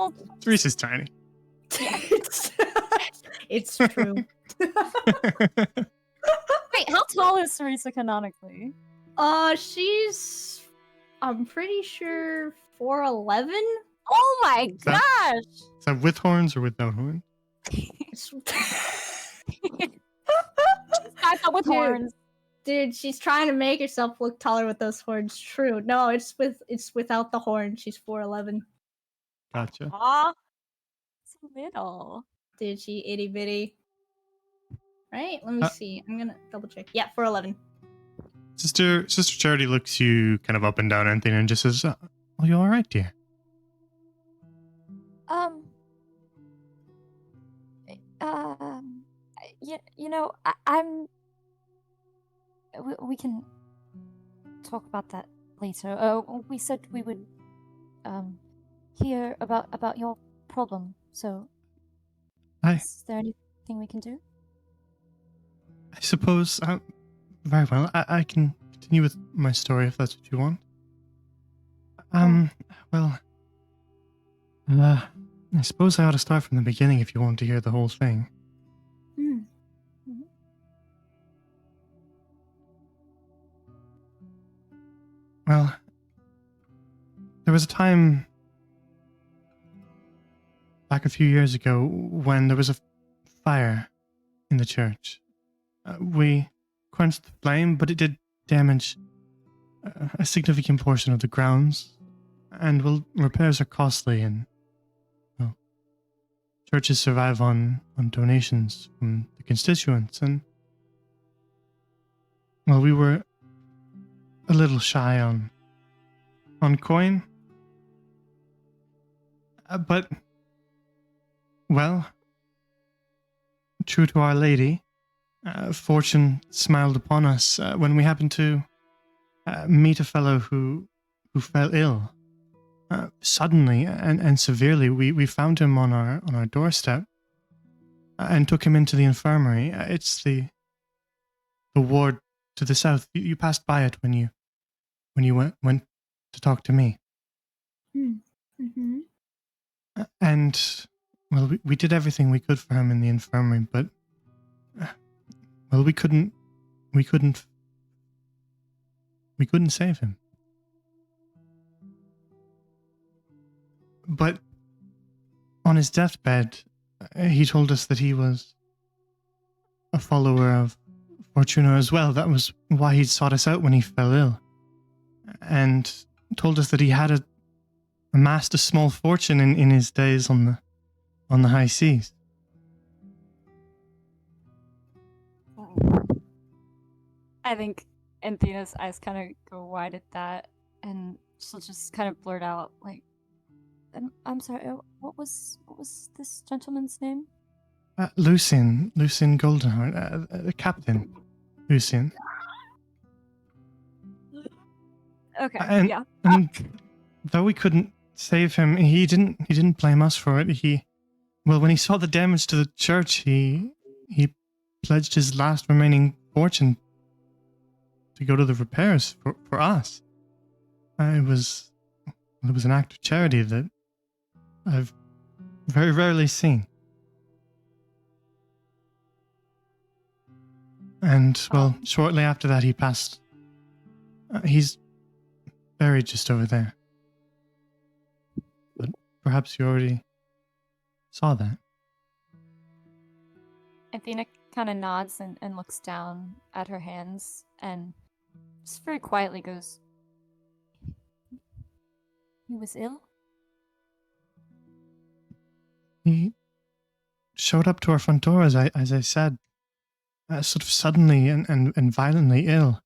Teresa's tiny. It's true. wait, how tall is Teresa canonically? She's I'm pretty sure 4'11". Oh my that- gosh! Is that with horns or without horns? I thought with Dude. horns. Dude, she's trying to make herself look taller with those horns. True. No, it's without the horn. She's 4'11". Gotcha. Aw. So little. Dude, she itty bitty. Right? Let me Uh, see. I'm gonna double check. Yeah, 4'11". Sister Charity looks you kind of up and down, Anthony, and just says, "Are you all right, dear?" You know, I'm. We can talk about that later. We said we would, hear about your problem. So, I is there anything we can do? suppose. Very well. I can continue with my story if that's what you want. Well, I suppose I ought to start from the beginning if you want to hear the whole thing. Hmm. Well, there was a time back a few years ago when there was a fire in the church. We quenched the flame, but it did damage a significant portion of the grounds, and well, repairs are costly, and well, churches survive on donations from the constituents, and well, we were a little shy on coin, but well, true to Our Lady, fortune smiled upon us when we happened to meet a fellow who fell ill suddenly and severely. We found him on our doorstep and took him into the infirmary. It's the ward to the south. You passed by it when you went to talk to me. Mm-hmm. And well, we did everything we could for him in the infirmary, but well, we couldn't save him. But on his deathbed, he told us that he was a a follower of Fortuna as well. That was why he sought us out when he fell ill, and told us that he had amassed a small fortune in his days on the high seas. I think Anthena's eyes kind of go wide at that, and she'll just kind of blurt out, like, I'm sorry, what was this gentleman's name? Lucian Goldenheart, the captain, Lucian. Okay, And, yeah. and though we couldn't save him, he didn't blame us for it. When he saw the damage to the church, he pledged his last remaining fortune to go to the repairs for us. It was an act of charity that I've very rarely seen. And, shortly after that, he passed. He's buried just over there. But perhaps you already saw that. Athena kind of nods and looks down at her hands and just very quietly goes, he was ill? He showed up to our front door, as I said, sort of suddenly and violently ill.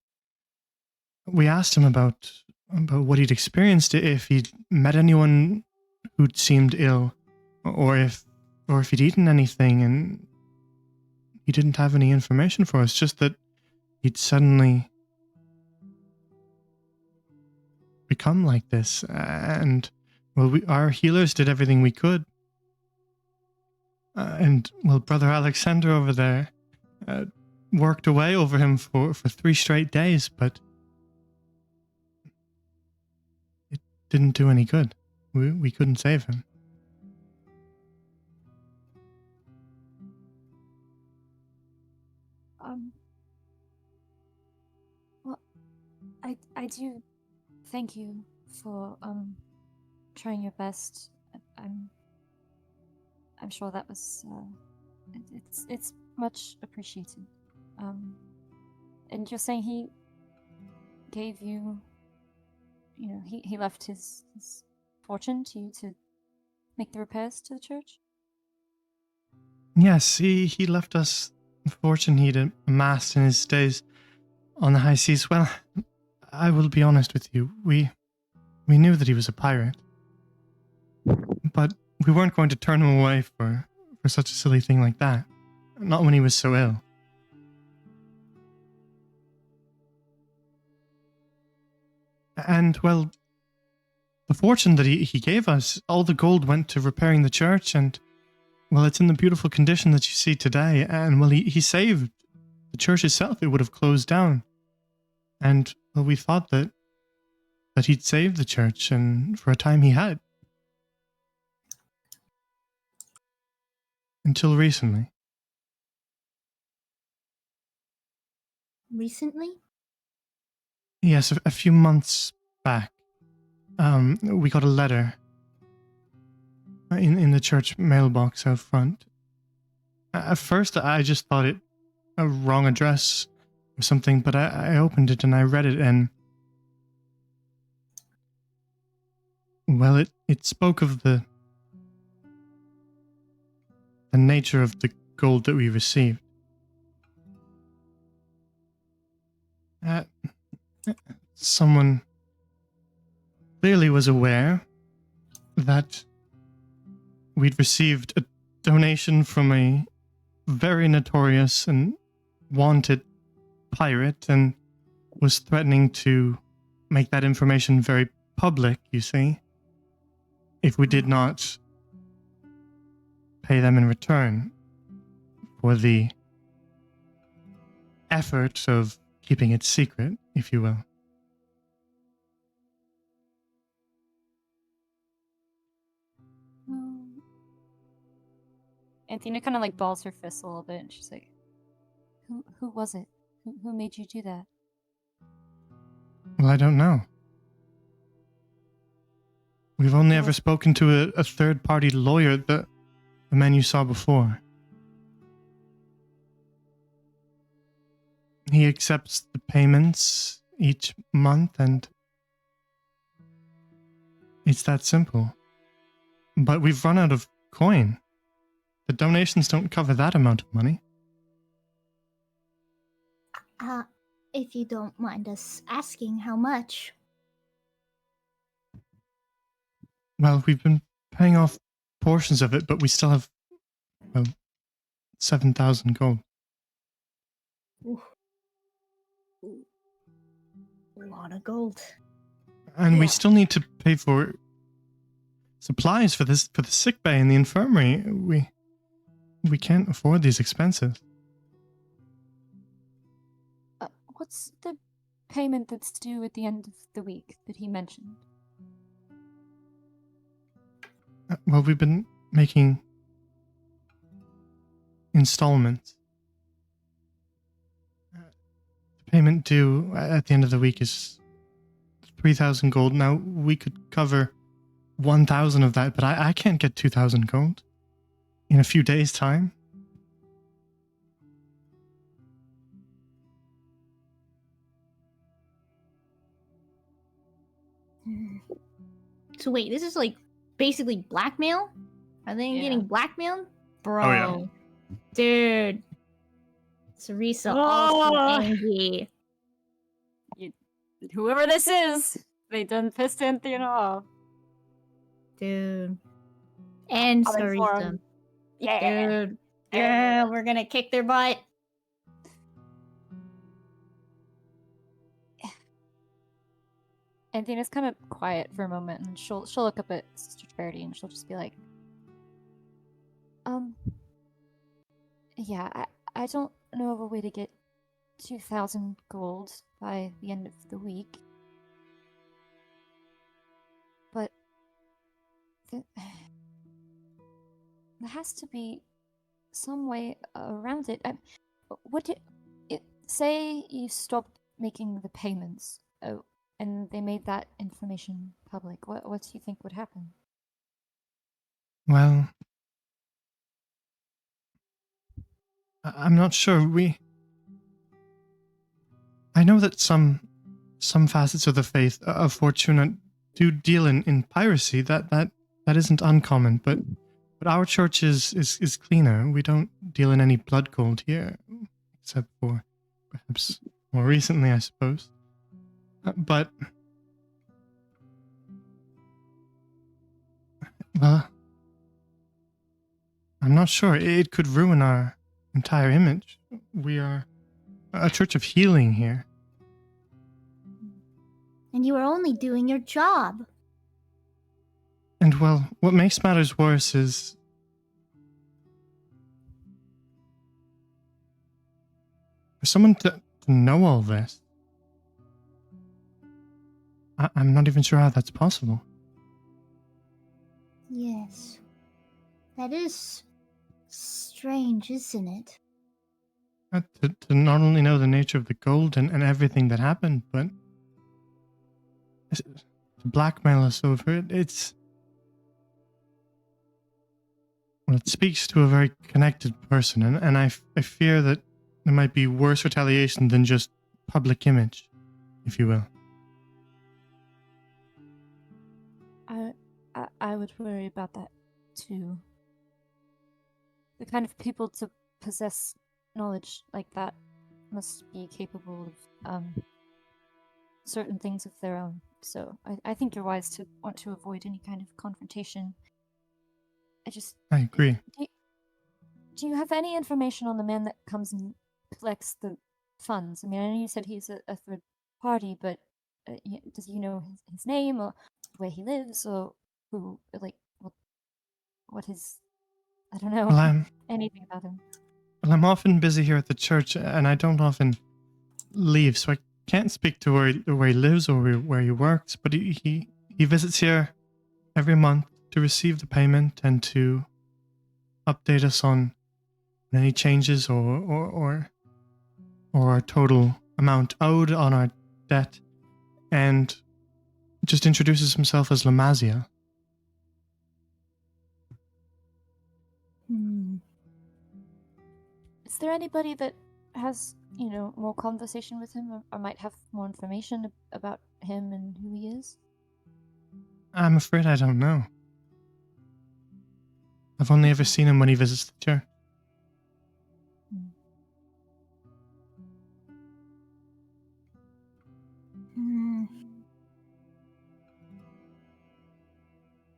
We asked him about what he'd experienced, if he'd met anyone who'd seemed ill, or if he'd eaten anything, and he didn't have any information for us, just that he'd suddenly become like this. And, our healers did everything we could. Brother Alexander over there worked away over him for 3 straight days, but it didn't do any good. We couldn't save him. Well, I do thank you for trying your best. I'm sure that was it's much appreciated. And you're saying he gave you, he left his fortune to you to make the repairs to the church? Yes, he left us the fortune he'd amassed in his days on the high seas. Well, I will be honest with you. We knew that he was a pirate, but we weren't going to turn him away for such a silly thing like that. Not when he was so ill. And, the fortune that he gave us, all the gold went to repairing the church, and, it's in the beautiful condition that you see today. And, he saved the church itself. It would have closed down. And, we thought that he'd saved the church, and for a time he had. Until recently. Recently? Yes, a few months back. We got a letter in the church mailbox out front. At first, I just thought it a wrong address or something, but I opened it and I read it, and it spoke of the nature of the gold that we received. Someone clearly was aware that we'd received a donation from a very notorious and wanted pirate, and was threatening to make that information very public, you see, if we did not pay them in return for the effort of keeping it secret, if you will. Anthena kind of balls her fist a little bit, and she's like, "Who was it? Who made you do that?" Well, I don't know. We've only ever spoken to a third-party lawyer, the man you saw before. he accepts the payments each month, and it's that simple. But we've run out of coin. The donations don't cover that amount of money. If you don't mind us asking how much. Well, we've been paying off portions of it, but we still have, well, 7,000 gold. Ooh. Ooh. A lot of gold. And we Yeah. still need to pay for supplies for the sick bay and the infirmary. We can't afford these expenses. What's the payment that's due at the end of the week that he mentioned? Well, we've been making installments. The payment due at the end of the week is 3,000 gold. Now, we could cover 1,000 of that, but I can't get 2,000 gold in a few days' time. So wait, this is like basically blackmail? Are they Yeah. getting blackmailed? Bro. Oh, yeah. Dude. Sarisa also angry. Whoever this is, they done pissed Anthony off. Dude. And I'll inform. Sarisa. Yeah. Dude. Yeah, we're gonna kick their butt. Anthena's kind of quiet for a moment, and she'll look up at Sister Charity, and she'll just be like, yeah, I don't know of a way to get 2,000 gold by the end of the week, but there has to be some way around it. Say you stopped making the payments, and they made that information public. What do you think would happen? Well, I'm not sure. I know that some facets of the faith of Fortuna do deal in piracy. That isn't uncommon, but our church is cleaner. We don't deal in any blood gold here, except for perhaps more recently, I suppose. But well, I'm not sure. It could ruin our entire image. We are a church of healing here. And you are only doing your job. And well, what makes matters worse is for someone to know all this. I'm not even sure how that's possible. Yes. That is strange, isn't it? To not only know the nature of the gold and everything that happened, but to blackmail us over it, it speaks to a very connected person, and I fear that there might be worse retaliation than just public image, if you will. I would worry about that too. The kind of people to possess knowledge like that must be capable of certain things of their own. So I think you're wise to want to avoid any kind of confrontation. I agree. Do you have any information on the man that comes and collects the funds? I mean, I know you said he's a third party, but does he know his name or where he lives or who, like, what his, I don't know, Well, anything about him? Well, I'm often busy here at the church, and I don't often leave, so I can't speak to where he lives or where he works. But he visits here every month to receive the payment and to update us on any changes or our total amount owed on our debt, and just introduces himself as Lamazia. Is there anybody that has, more conversation with him, or might have more information about him and who he is? I'm afraid I don't know. I've only ever seen him when he visits the church. Hmm.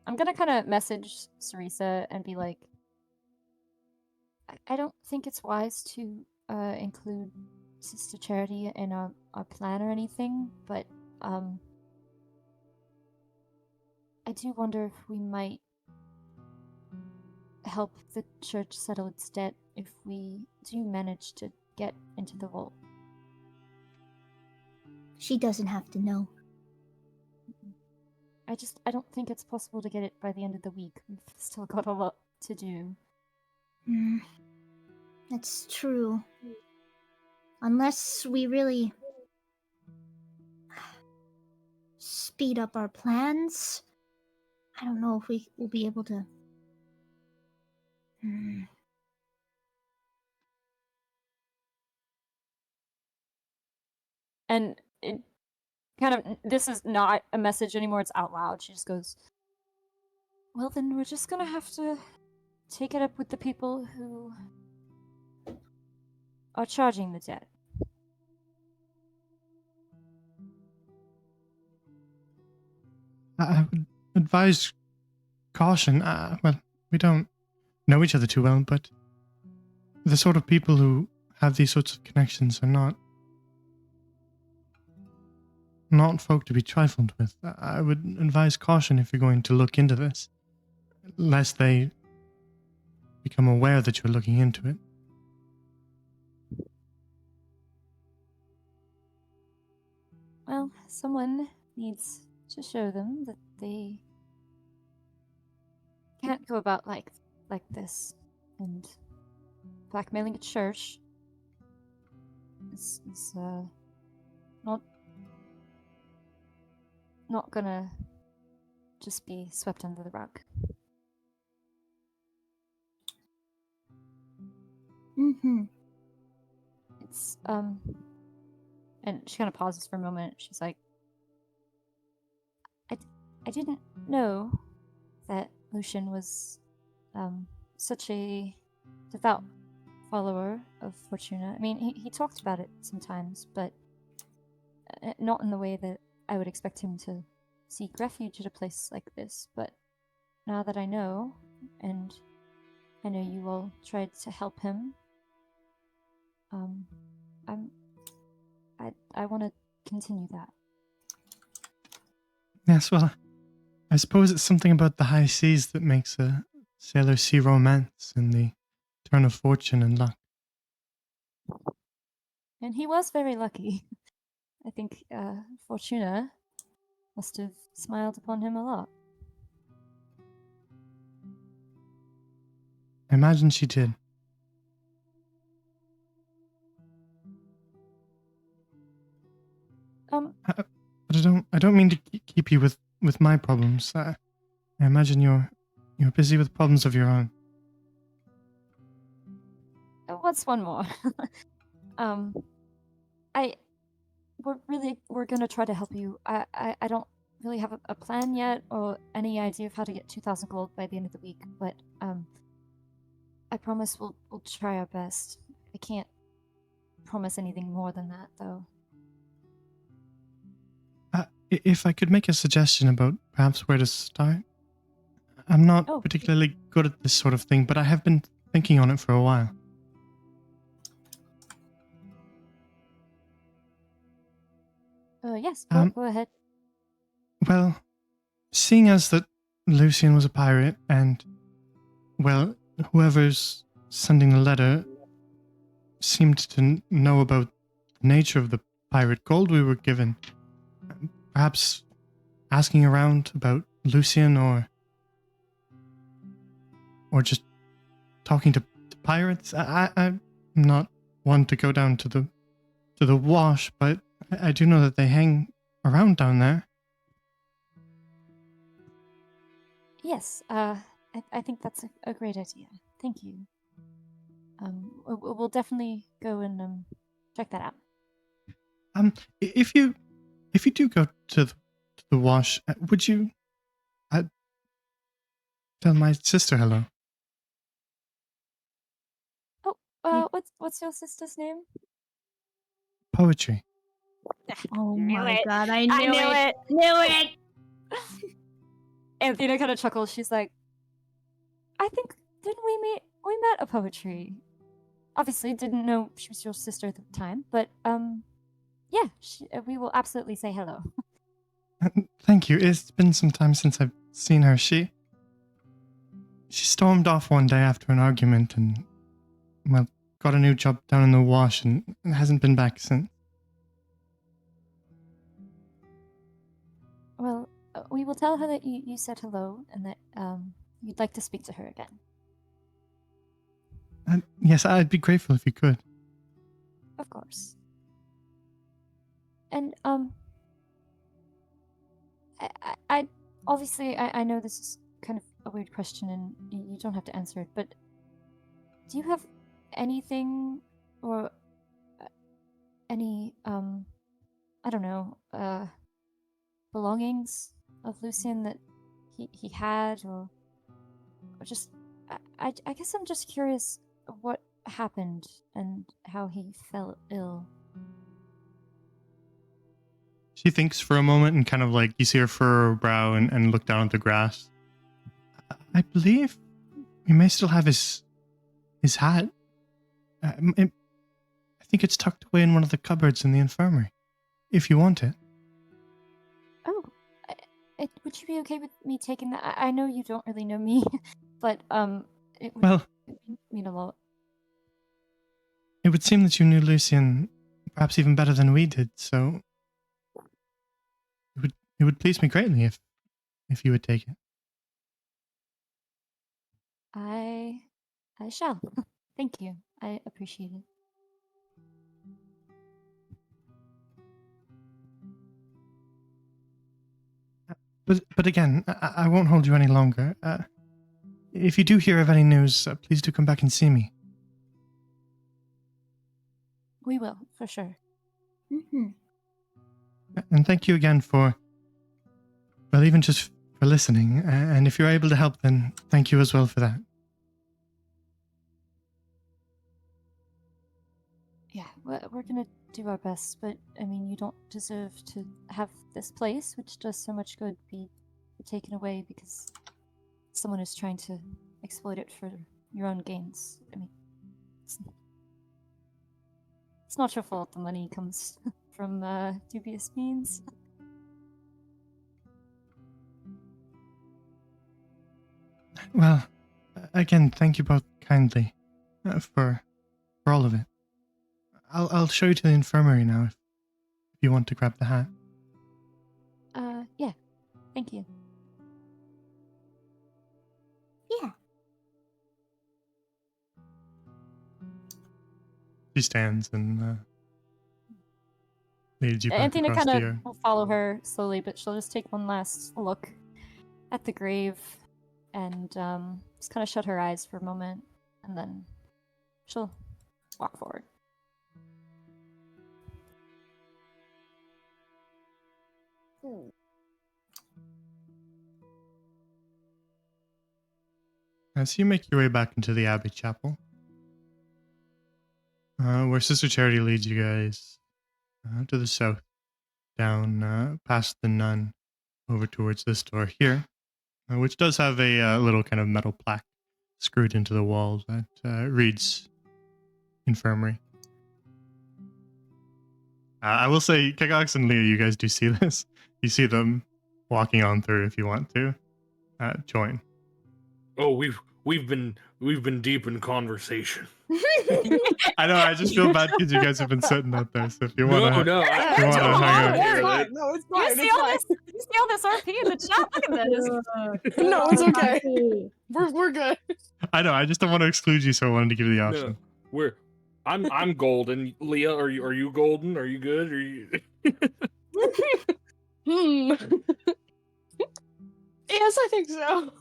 I'm gonna kind of message Sarisa and be like, I don't think it's wise to include Sister Charity in our plan or anything, but I do wonder if we might help the church settle its debt if we do manage to get into the vault. She doesn't have to know. I don't think it's possible to get it by the end of the week. We've still got a lot to do. Hmm. That's true. Unless we really speed up our plans, I don't know if we will be able to. Hmm. And it this is not a message anymore, it's out loud. She just goes, well, then we're just gonna have to take it up with the people who are charging the debt. I would advise caution. Well, we don't know each other too well, but the sort of people who have these sorts of connections are not folk to be trifled with. I would advise caution if you're going to look into this, lest they become aware that you're looking into it. Well, someone needs to show them that they can't go about like this and blackmailing a church is not gonna just be swept under the rug. Mm-hmm. It's and she kind of pauses for a moment. She's like, I didn't know that Lucian was such a devout follower of Fortuna. I mean, he talked about it sometimes, but not in the way that I would expect him to seek refuge at a place like this. But now that I know, and I know you all tried to help him, I want to continue that. Yes, well, I suppose it's something about the high seas that makes a sailor see romance in the turn of fortune and luck. And he was very lucky. I think Fortuna must have smiled upon him a lot. I imagine she did. But I don't mean to keep you with my problems. I imagine you're busy with problems of your own. What's one more? We're gonna try to help you. I don't really have a plan yet or any idea of how to get 2,000 gold by the end of the week, but I promise we'll try our best. I can't promise anything more than that, though. If I could make a suggestion about perhaps where to start. I'm not particularly good at this sort of thing, but I have been thinking on it for a while. Yes, go ahead. Well, seeing as that Lucian was a pirate and, well, whoever's sending the letter seemed to know about the nature of the pirate gold we were given, perhaps asking around about Lucian or just talking to pirates. I'm not one to go down to the wash, but I do know that they hang around down there. Yes, I think that's a great idea. Thank you. we'll definitely go and check that out. If you do go to the wash, would you tell my sister hello? Oh, what's your sister's name? Poetry. Oh Knew my it. god, I I knew knew it. it. Knew it. Anthena kind of chuckles. She's like, I think didn't we met a poetry. Obviously, didn't know she was your sister at the time, but yeah, we will absolutely say hello. Thank you. It's been some time since I've seen her. She stormed off one day after an argument and, well, got a new job down in the wash and hasn't been back since. Well, we will tell her that you said hello and that you'd like to speak to her again. Yes, I'd be grateful if you could. Of course. And I obviously I know this is kind of a weird question and you don't have to answer it, but do you have anything or any I don't know belongings of Lucian that he had or just I guess I'm just curious what happened and how he fell ill. She thinks for a moment and kind of like you see her furrow her brow and look down at the grass. I believe we may still have his hat. I think it's tucked away in one of the cupboards in the infirmary. If you want it. Oh, would you be okay with me taking that? I know you don't really know me, but it would mean a lot. It would seem that you knew Lucian perhaps even better than we did, so it would please me greatly if you would take it. I shall. Thank you. I appreciate it. But again, I won't hold you any longer. If you do hear of any news, please do come back and see me. We will, for sure. Mm-hmm. And thank you again for, well, even just for listening. And if you're able to help, then thank you as well for that. Yeah, we're gonna do our best, but I mean, you don't deserve to have this place, which does so much good, be taken away because someone is trying to exploit it for your own gains. I mean, it's not your fault the money comes from dubious means. Well, again, thank you both kindly for all of it. I'll show you to the infirmary now if you want to grab the hat. Yeah. Thank you. Yeah. She stands and leads you back Anthena across the kind yard. of will follow her slowly, but she'll just take one last look at the grave and just kind of shut her eyes for a moment, and then she'll walk forward. As you make your way back into the Abbey Chapel, where Sister Charity leads you guys to the south, down past the nun, over towards this door here, which does have a little kind of metal plaque screwed into the wall that reads infirmary. I will say, Kikox and Leah, you guys do see this. You see them walking on through if you want to join. Oh, we've been deep in conversation. I know. I just feel bad because you guys have been sitting out there. So if you want to, No, if you want to hang out. No, it's You fine. see all this? You see all this RP in the chat? Look at this. No, it's okay. We're good. I know. I just don't want to exclude you, so I wanted to give you the option. No, I'm golden. Leah, are you golden? Are you good? Are you? Yes, I think so.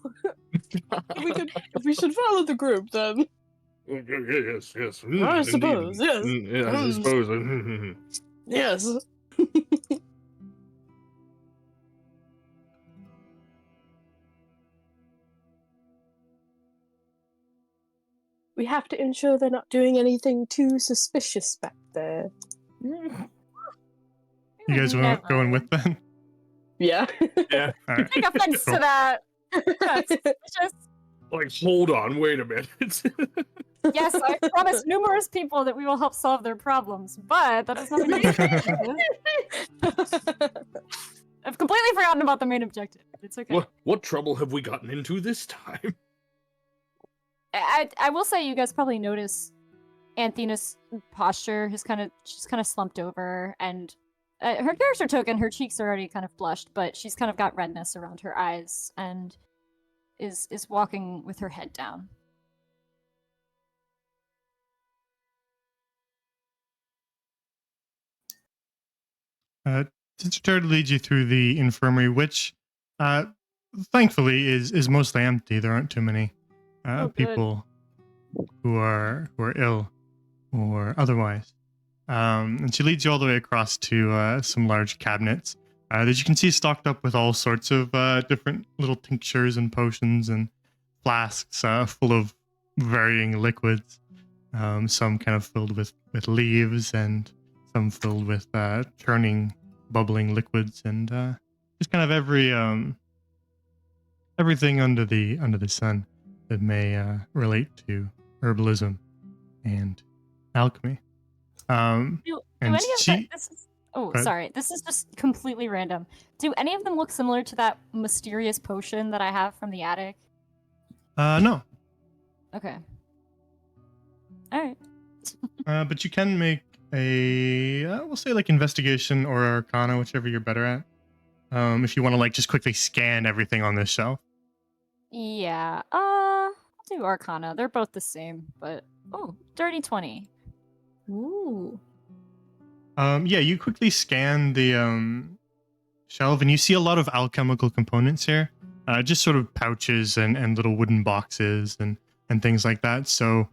We should follow the group then. Yes, yes. I suppose, yes. Yes, I suppose. Yes. We have to ensure they're not doing anything too suspicious back there. You guys won't go in with them? Yeah. Yeah. All right. Take offense Cool. to that. That's suspicious. Like, hold on, wait a minute. Yes, I promised numerous people that we will help solve their problems, but that does not mean I've completely forgotten about the main objective. It's okay. What trouble have we gotten into this time? I will say you guys probably notice Anthena's posture is she's kind of slumped over, and her character token, her cheeks are already kind of blushed, but she's kind of got redness around her eyes and is walking with her head down. Sister Turd leads you through the infirmary, which thankfully is mostly empty. There aren't too many people who are ill or otherwise. And she leads you all the way across to some large cabinets that you can see stocked up with all sorts of different little tinctures and potions and flasks full of varying liquids. Some kind of filled with leaves and some filled with churning, bubbling liquids, and just kind of everything under the sun that may relate to herbalism and alchemy. Do And any of she, this is, oh, ahead. sorry. This is just completely random. Do any of them look similar to that mysterious potion that I have from the attic? No, Okay. Alright. but you can make a we'll say like investigation or arcana, whichever you're better at. If you want to like just quickly scan everything on this shelf. Yeah. I'll do Arcana. They're both the same, but dirty 20. Ooh. Yeah, you quickly scan the shelf and you see a lot of alchemical components here. Just sort of pouches and little wooden boxes and things like that. So,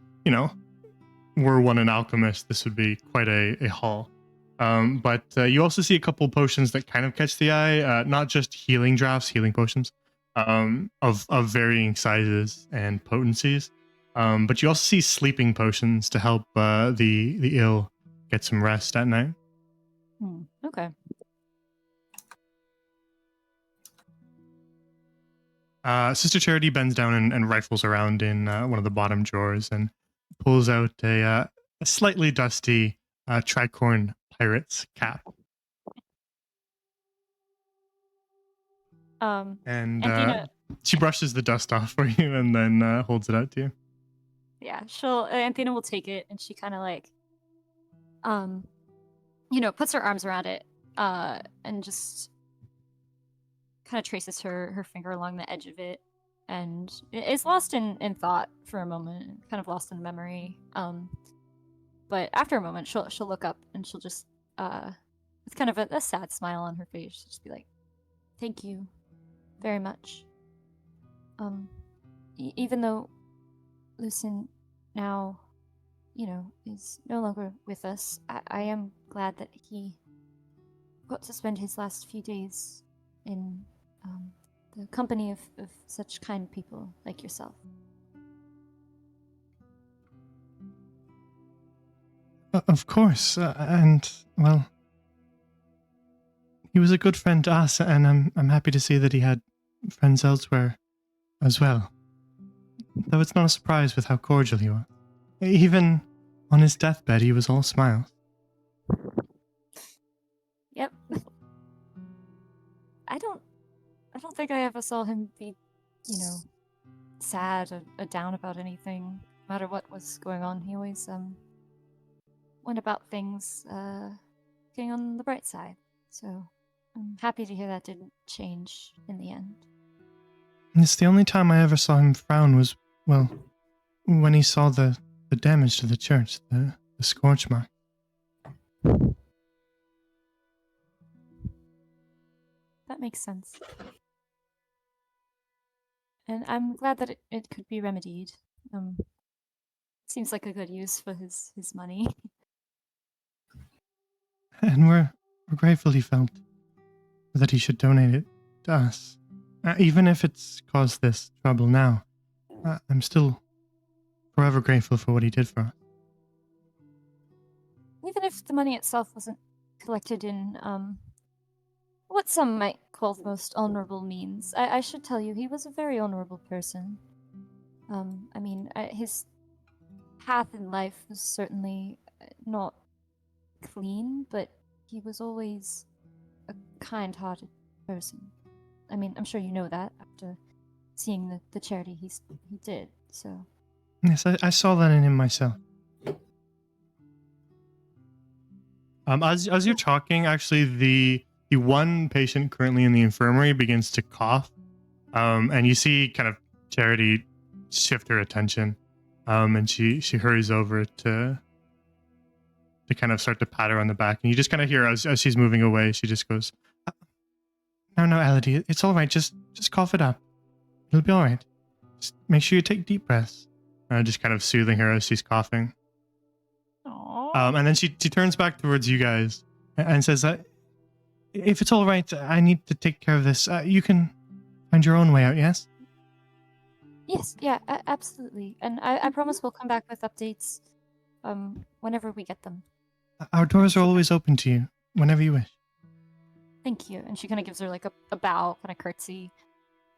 were one an alchemist, this would be quite a haul. But you also see a couple potions that kind of catch the eye, not just healing drafts, healing potions, of varying sizes and potencies. But you also see sleeping potions to help the ill get some rest at night. Okay. Sister Charity bends down and rifles around in one of the bottom drawers and pulls out a slightly dusty tricorn pirate's cap. And Anthena, she brushes the dust off for you and then holds it out to you. yeah, Anthena will take it and she kind of like, puts her arms around it, and just kind of traces her finger along the edge of it, and is lost in thought for a moment, kind of lost in memory. But after a moment, she'll look up and she'll just, with kind of a sad smile on her face, she'll just be like, "Thank you, very much. Even though Lucin now, is no longer with us, I am glad that he got to spend his last few days in the company of such kind people like yourself." Of course, and well, he was a good friend to us, and I'm happy to see that he had friends elsewhere as well. Though it's not a surprise with how cordial he was. Even on his deathbed, he was all smiles. Yep. I don't think I ever saw him be, sad or down about anything, no matter what was going on. He always went about things getting on the bright side. So I'm happy to hear that didn't change in the end. It's the only time I ever saw him frown was, well, when he saw the damage to the church, the scorch mark. That makes sense. And I'm glad that it could be remedied. Seems like a good use for his money. And we're grateful he felt that he should donate it to us. Even if it's caused this trouble now, I'm still forever grateful for what he did for us. Even if the money itself wasn't collected in what some might call the most honorable means, I should tell you he was a very honorable person. I mean, his path in life was certainly not clean, but he was always a kind-hearted person. I mean, I'm sure you know that after seeing the charity he did. So Yes, I saw that in him myself. As you're talking, actually, the one patient currently in the infirmary begins to cough, and you see kind of Charity shift her attention, and she hurries over to kind of start to pat her on the back, and you just kind of hear as she's moving away, she just goes, "No, Elodie, it's all right. Just cough it up. It'll be all right. Just make sure you take deep breaths." Just kind of soothing her as she's coughing. Aww. And then she turns back towards you guys and says, "If it's all right, I need to take care of this. You can find your own way out, yes?" Yes, yeah, absolutely. And I promise we'll come back with updates whenever we get them. Our doors are always open to you, whenever you wish. Thank you. And she kind of gives her like a bow, kind of curtsy,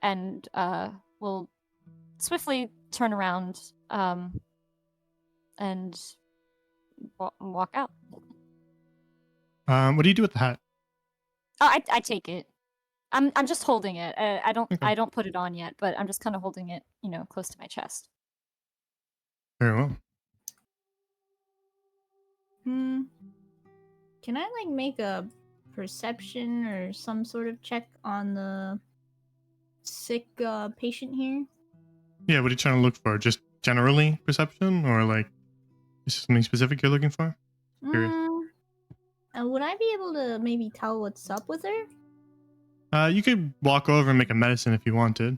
and will swiftly turn around and walk out. What do you do with the hat? Oh, I take it. I'm just holding it. I don't Okay. I don't put it on yet, but I'm just kind of holding it, close to my chest. Very well. Can I like make a perception or some sort of check on the sick patient here? Yeah, what are you trying to look for? Just generally perception, or like is there something specific you're looking for? Curious. Would I be able to maybe tell what's up with her? You could walk over and make a medicine if you wanted.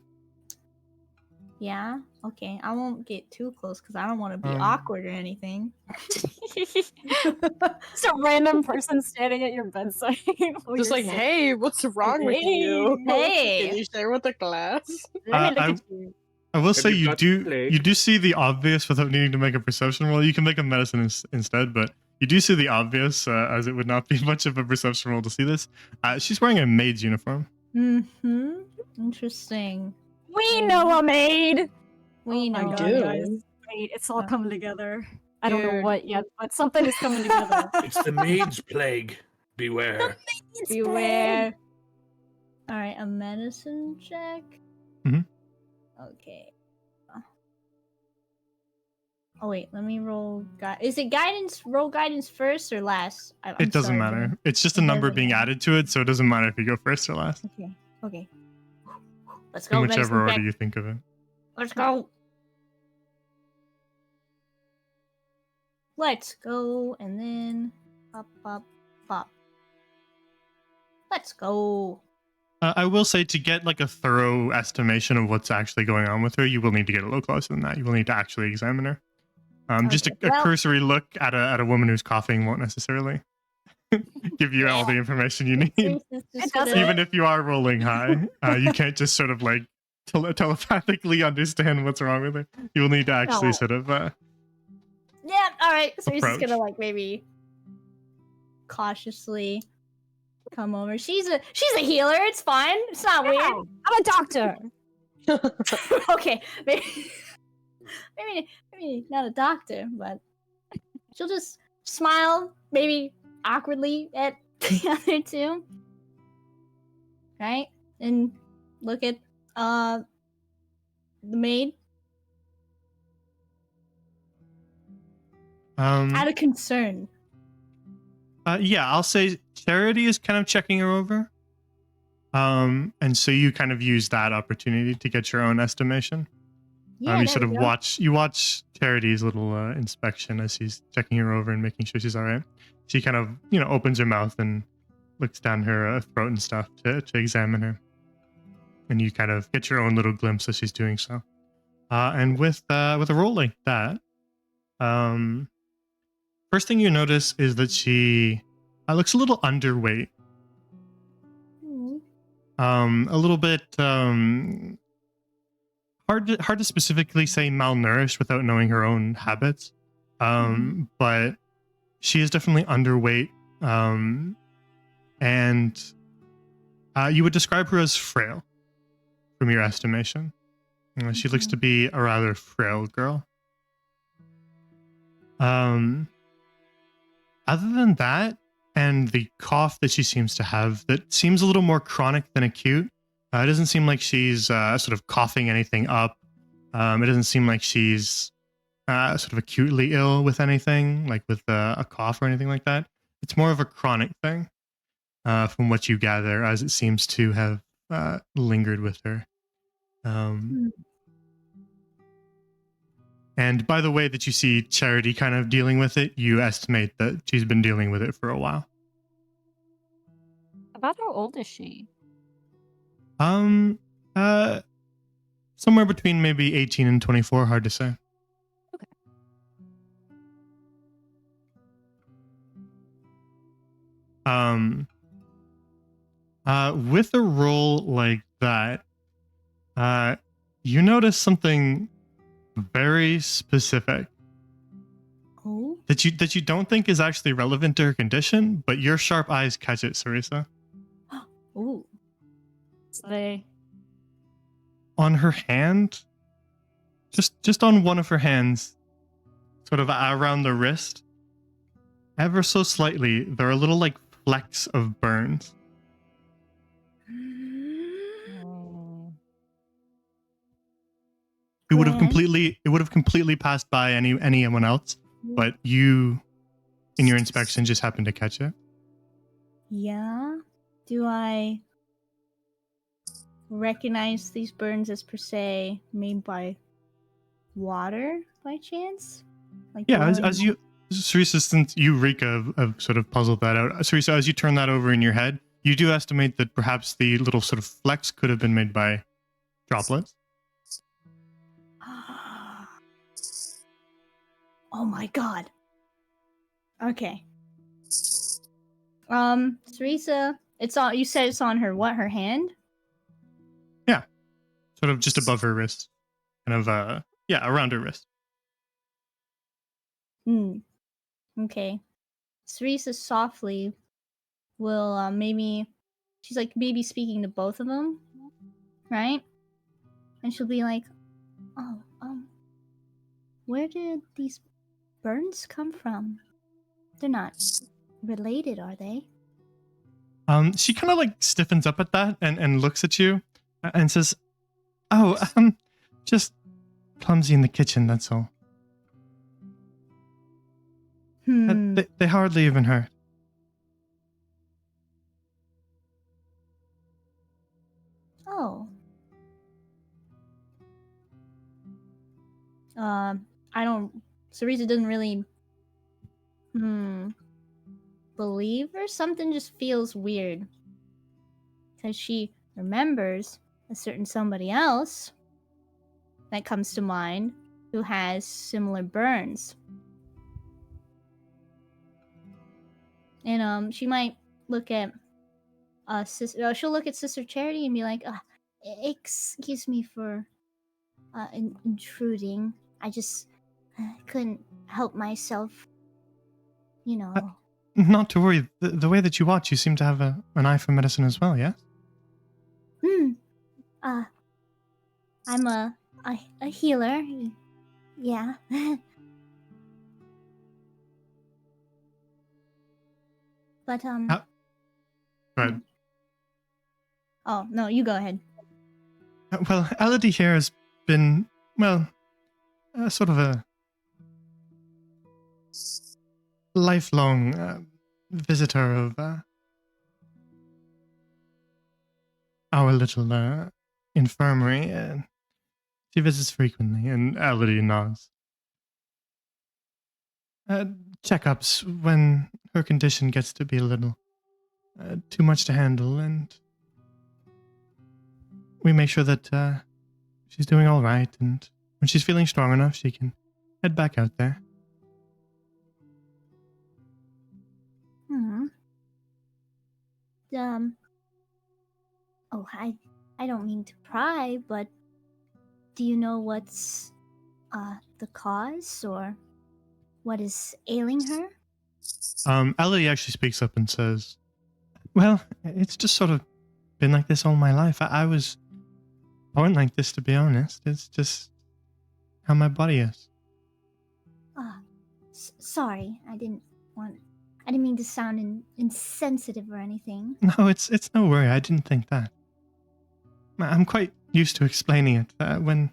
Yeah. Okay. I won't get too close because I don't want to be Um, awkward or anything. Just a random person standing at your bedside. while Just you're like, sick. hey, what's wrong with you? Hey. Can you share with the class? Let me look at you. I will say you you got do the plague? you do see the obvious without needing to make a perception roll. You can make a medicine instead, but you do see the obvious, as it would not be much of a perception roll to see this. She's wearing a maid's uniform. Mm-hmm. Interesting. We know a maid. We Oh my know. God, do. guys. Wait, it's all coming together. I don't know Dude. what yet, but something is coming together. It's the maid's plague. Beware. Beware. All right, a medicine check. Mhm. Okay. Oh wait, let me roll. Is it guidance? Roll guidance first or last? I'm It doesn't sorry, matter. Dan. It's just a It number doesn't being matter. added to it, so it doesn't matter if you go first or last. Okay. Okay. Let's In go. whichever medicine order check. you think of it. Let's go. Let's go, and then pop, pop, pop. Let's go. I will say to get like a thorough estimation of what's actually going on with her, you will need to get a little closer than that. You will need to actually examine her. Just a Okay, well- cursory look at a woman who's coughing won't necessarily give you all the information you need. It's just doesn't. gonna- Even if you are rolling high, you can't just sort of like telepathically understand what's wrong with her. You will need to actually No. sort of Yeah. All right. So he's just Approach. gonna like maybe cautiously come over. She's a healer. It's fine. It's not Yeah, weird. I'm a doctor. Okay. Maybe not a doctor, but she'll just smile, maybe awkwardly at the other two. Right? And look at the maid out of concern. Yeah, I'll say Charity is kind of checking her over. And so you kind of use that opportunity to get your own estimation. Yeah, You there sort of we go. watch Charity's little inspection as she's checking her over and making sure she's all right. She kind of, opens her mouth and looks down her throat and stuff to examine her. And you kind of get your own little glimpse as she's doing so. And with a roll like that, First thing you notice is that she looks a little underweight. Hmm. A little bit hard to specifically say malnourished without knowing her own habits. But she is definitely underweight. And you would describe her as frail from your estimation. She looks to be a rather frail girl. Other than that, and the cough that she seems to have, that seems a little more chronic than acute. It doesn't seem like she's sort of coughing anything up. It doesn't seem like she's sort of acutely ill with anything, like with a cough or anything like that. It's more of a chronic thing, from what you gather, as it seems to have lingered with her. And by the way that you see Charity kind of dealing with it, you estimate that she's been dealing with it for a while. About how old is she? Um, somewhere between maybe 18 and 24, hard to say. Okay. With a roll like that, you notice something very specific Oh. that you don't think is actually relevant to her condition, but your sharp eyes catch it, Sarisa. Ooh. So they. On her hand, just on one of her hands, sort of around the wrist, ever so slightly, there are little like flecks of burns. It would have completely passed by anyone else, but you, in your inspection, just happened to catch it. Yeah. Do I recognize these burns as per se made by water by chance? Like Yeah, boiling as you, Sarisa, since you, Rika, have sort of puzzled that out. Sarisa, as you turn that over in your head, you do estimate that perhaps the little sort of flecks could have been made by droplets. Oh my god. Okay. Teresa, it's on. You said it's on her. What? Her hand? Yeah, sort of just above her wrist, kind of around her wrist. Hmm. Okay. Teresa softly will maybe. She's like maybe speaking to both of them, right? And she'll be like, "Oh, where did these burns come from? They're not related, are they?" She kind of like stiffens up at that and looks at you and says, "Oh, just clumsy in the kitchen, that's all. They hardly even hurt." Oh. I don't. Cereza doesn't really. Believe her. Something just feels weird. Because she remembers a certain somebody else that comes to mind who has similar burns. And she might look at she'll look at Sister Charity and be like, excuse me for intruding. I just couldn't help myself. You know. Not to worry. The way that you watch, you seem to have an eye for medicine as well, yeah? I'm a healer. Yeah. But Go ahead. Oh no, you go ahead. Well, Elodie here has been, well, sort of a lifelong visitor of our little infirmary. She visits frequently, and Elodie nods. Checkups when her condition gets to be a little too much to handle, and we make sure that she's doing all right, and when she's feeling strong enough, she can head back out there. Oh, I don't mean to pry, but do you know what's the cause or what is ailing her? Ellie actually speaks up and says, "Well, it's just sort of been like this all my life. I was born like this, to be honest. It's just how my body is." Sorry, I didn't mean to sound insensitive or anything. No, it's no worry. I didn't think that. I'm quite used to explaining it. When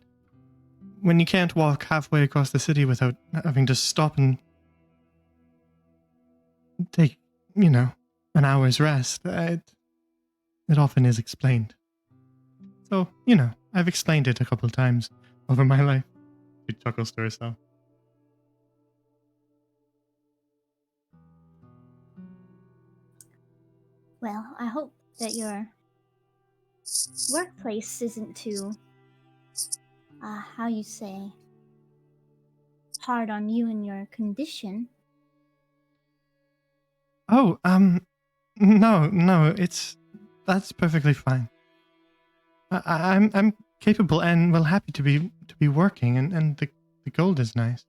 you can't walk halfway across the city without having to stop and take, an hour's rest, it often is explained. So, I've explained it a couple of times over my life. She chuckles to herself. Well, I hope that your workplace isn't too, how you say, hard on you and your condition. Oh, no, that's perfectly fine. I'm capable and happy to be working, and the gold is nice.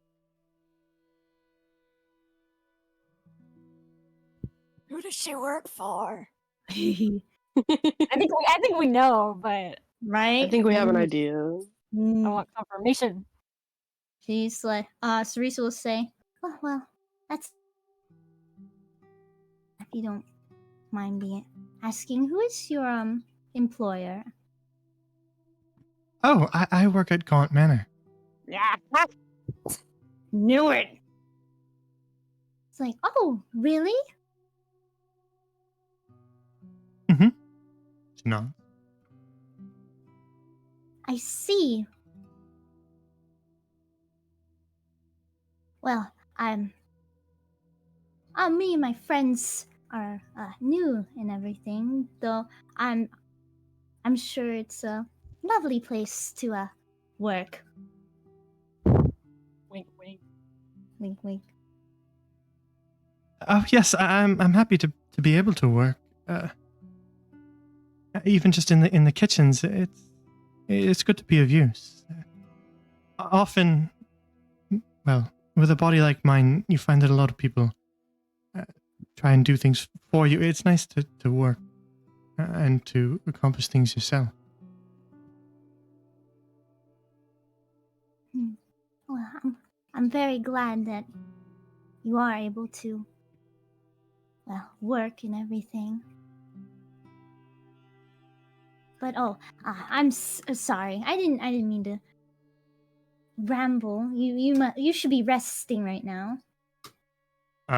Who does she work for? right? I think we know, but I think we have an idea. I Mm, want confirmation. She's like, Sarisa will say, "Oh, well, that's if you don't mind me asking, who is your employer?" Oh, I work at Gaunt Manor. Yeah. knew it. It's like, "Oh, really?" She nods. I see. Well, me and my friends are new and everything, though I'm sure it's a lovely place to work. Wink, wink. Wink, wink. Oh yes, I'm happy to be able to work. Even just in the kitchens, it's good to be of use. Often, well, with a body like mine, you find that a lot of people try and do things for you. It's nice to work and to accomplish things yourself. Well, I'm very glad that you are able to, well, work and everything. But I'm sorry. I didn't mean to ramble. You should be resting right now.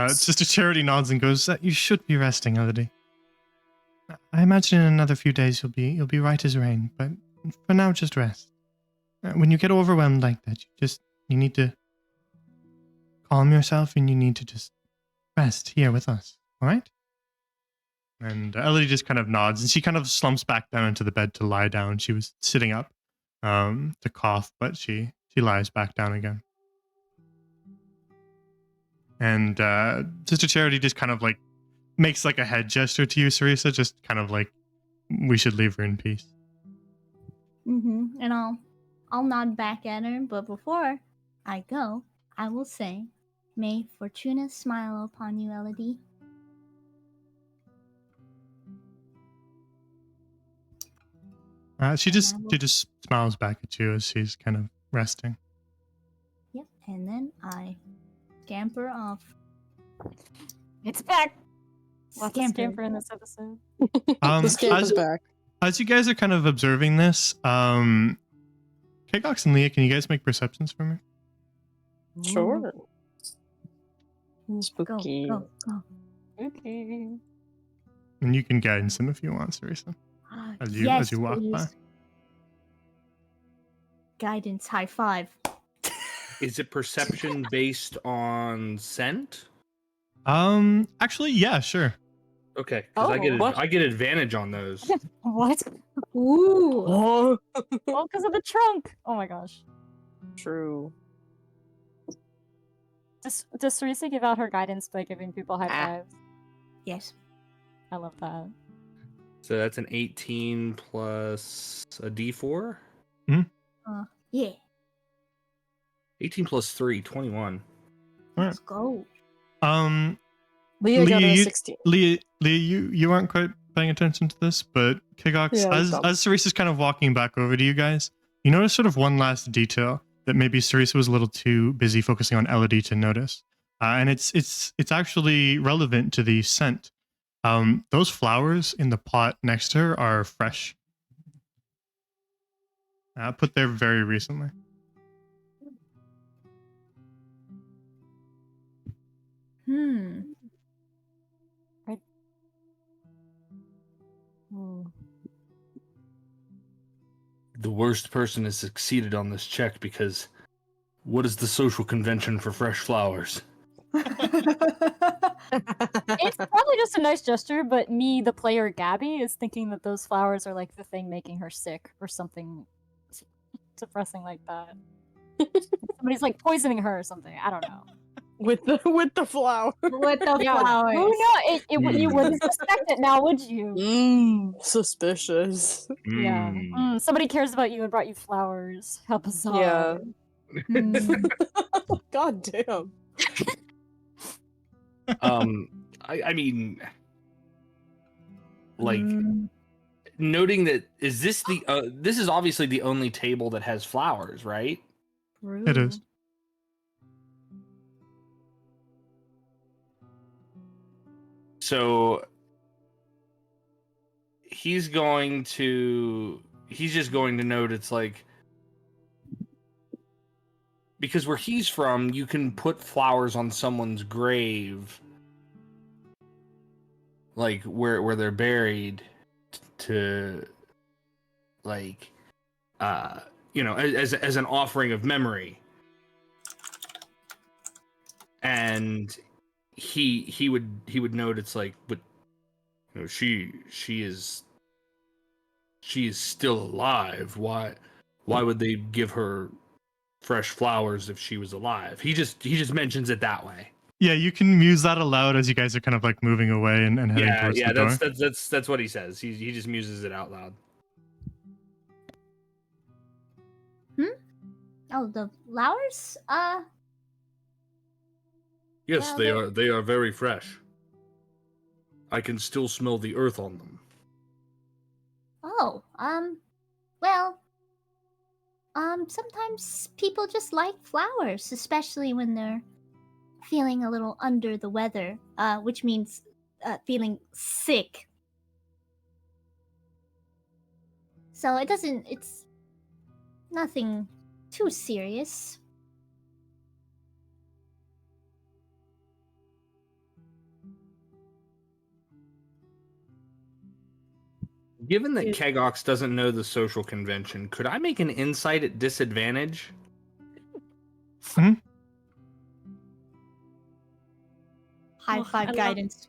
Sister Charity nods and goes, "You should be resting, Elodie. I imagine in another few days you'll be right as rain. But for now, just rest. When you get overwhelmed like that, you need to calm yourself and you need to just rest here with us. All right?" And Elodie just kind of nods and she kind of slumps back down into the bed to lie down. She was sitting up to cough, but she lies back down again. And Sister Charity just kind of like makes like a head gesture to you, Sarisa, just kind of like we should leave her in peace. And I'll nod back at her, but before I go, I will say, "May Fortuna smile upon you, Elodie." She just smiles back at you as she's kind of resting. Yep, and then I scamper off. It's back. Lots of scamper in this episode. The scamper's back. As you guys are kind of observing this, Kegox and Leah, can you guys make perceptions for me? Sure. Go, Spooky. go, go. Okay. And you can guidance them if you want, Sarisa. As you walk please. by. Guidance, high five. Is it perception based on scent? Actually, yeah, sure. Okay, because what? I get advantage on those. What? Ooh. Oh, Oh, because of the trunk. Oh my gosh. true. Does Sarisa give out her guidance by giving people high fives? Yes. I love that. So that's an 18 plus a D4. Yeah. 18 plus 3, 21. Let's go. Leah got Leah, a you, 16. Leah, you aren't quite paying attention to this, but Kigox, Yeah, I'm as dumb. Cerise is kind of walking back over to you guys, you notice sort of one last detail that maybe Cerise was a little too busy focusing on Elodie to notice, and it's actually relevant to the scent. Those flowers in the pot next to her are fresh, put there very recently. Hmm. The worst person has succeeded on this check because what is the social convention for fresh flowers? It's probably just a nice gesture, but me, the player Gabby, is thinking that those flowers are like the thing making her sick or something depressing like that. Somebody's like poisoning her or something. I don't know. with the flower. With the Yeah, flowers. who knows? You wouldn't suspect it now, would you? Suspicious. Yeah. Somebody cares about you and brought you flowers. How bizarre. Yeah. Hmm. God damn. I mean, like, Hmm. noting that is this this is obviously the only table that has flowers, right? It is. So he's just going to note it's like, because where he's from, you can put flowers on someone's grave, like where they're buried, to like as an offering of memory. And he would note it's like, but you know, she is still alive. Why would they give her fresh flowers if she was alive? He just mentions it that way. Yeah, you can muse that aloud as you guys are kind of like moving away and heading towards the door. That's what he says. He just muses it out loud. Oh, the flowers? Yes, Well, they are very fresh. I can still smell the earth on them. Oh, well, sometimes people just like flowers, especially when they're feeling a little under the weather, which means feeling sick. So it's nothing too serious. Given that Kegox doesn't know the social convention, could I make an insight at disadvantage? High Oh, five I love- guidance.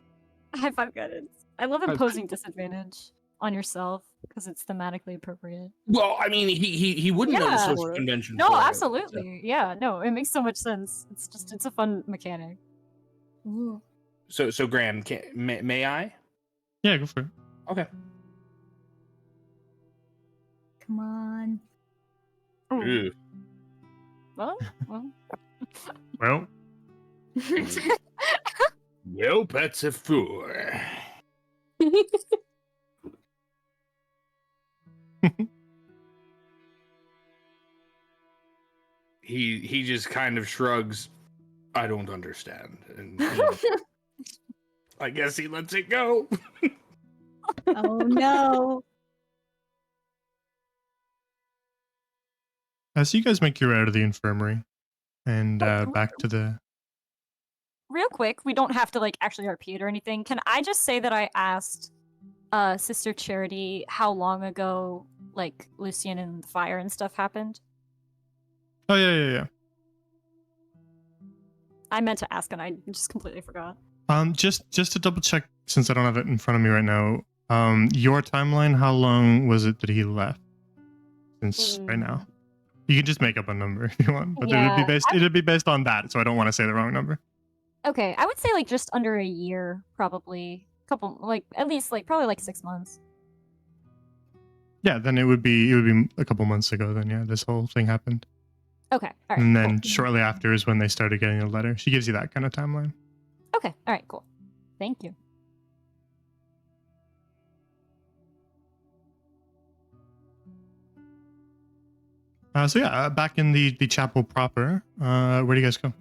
High five guidance. I love five. imposing disadvantage on yourself because it's thematically appropriate. Well, I mean, he wouldn't know the Yeah. social convention. No, for it, absolutely. Yeah, no, it makes so much sense. It's a fun mechanic. Ooh. So Graham, may I? Yeah, go for it. Okay. Come on. Ooh. Well. Well, Well, that's a 4. He just kind of shrugs. I don't understand, and I guess he lets it go. Oh no. as you guys make your way out of the infirmary and Oh, back to the Real quick, we don't have to like actually repeat or anything. Can I just say that I asked Sister Charity how long ago like Lucian and the fire and stuff happened? Oh yeah. I meant to ask and I just completely forgot. Just to double check, since I don't have it in front of me right now, your timeline, how long was it that he left? Since right now, you can just make up a number if you want, but Yeah, it'd be based on that, so I don't want to say the wrong number. Okay, I would say like just under a year, probably. Couple, like at least like probably like 6 months. Yeah, then it would be a couple months ago. Then yeah, this whole thing happened, Okay, all right. and cool. then shortly after is when they started getting the letter. She gives you that kind of timeline. Okay, all right, cool. Thank you. So yeah, back in the chapel proper. Where do you guys go?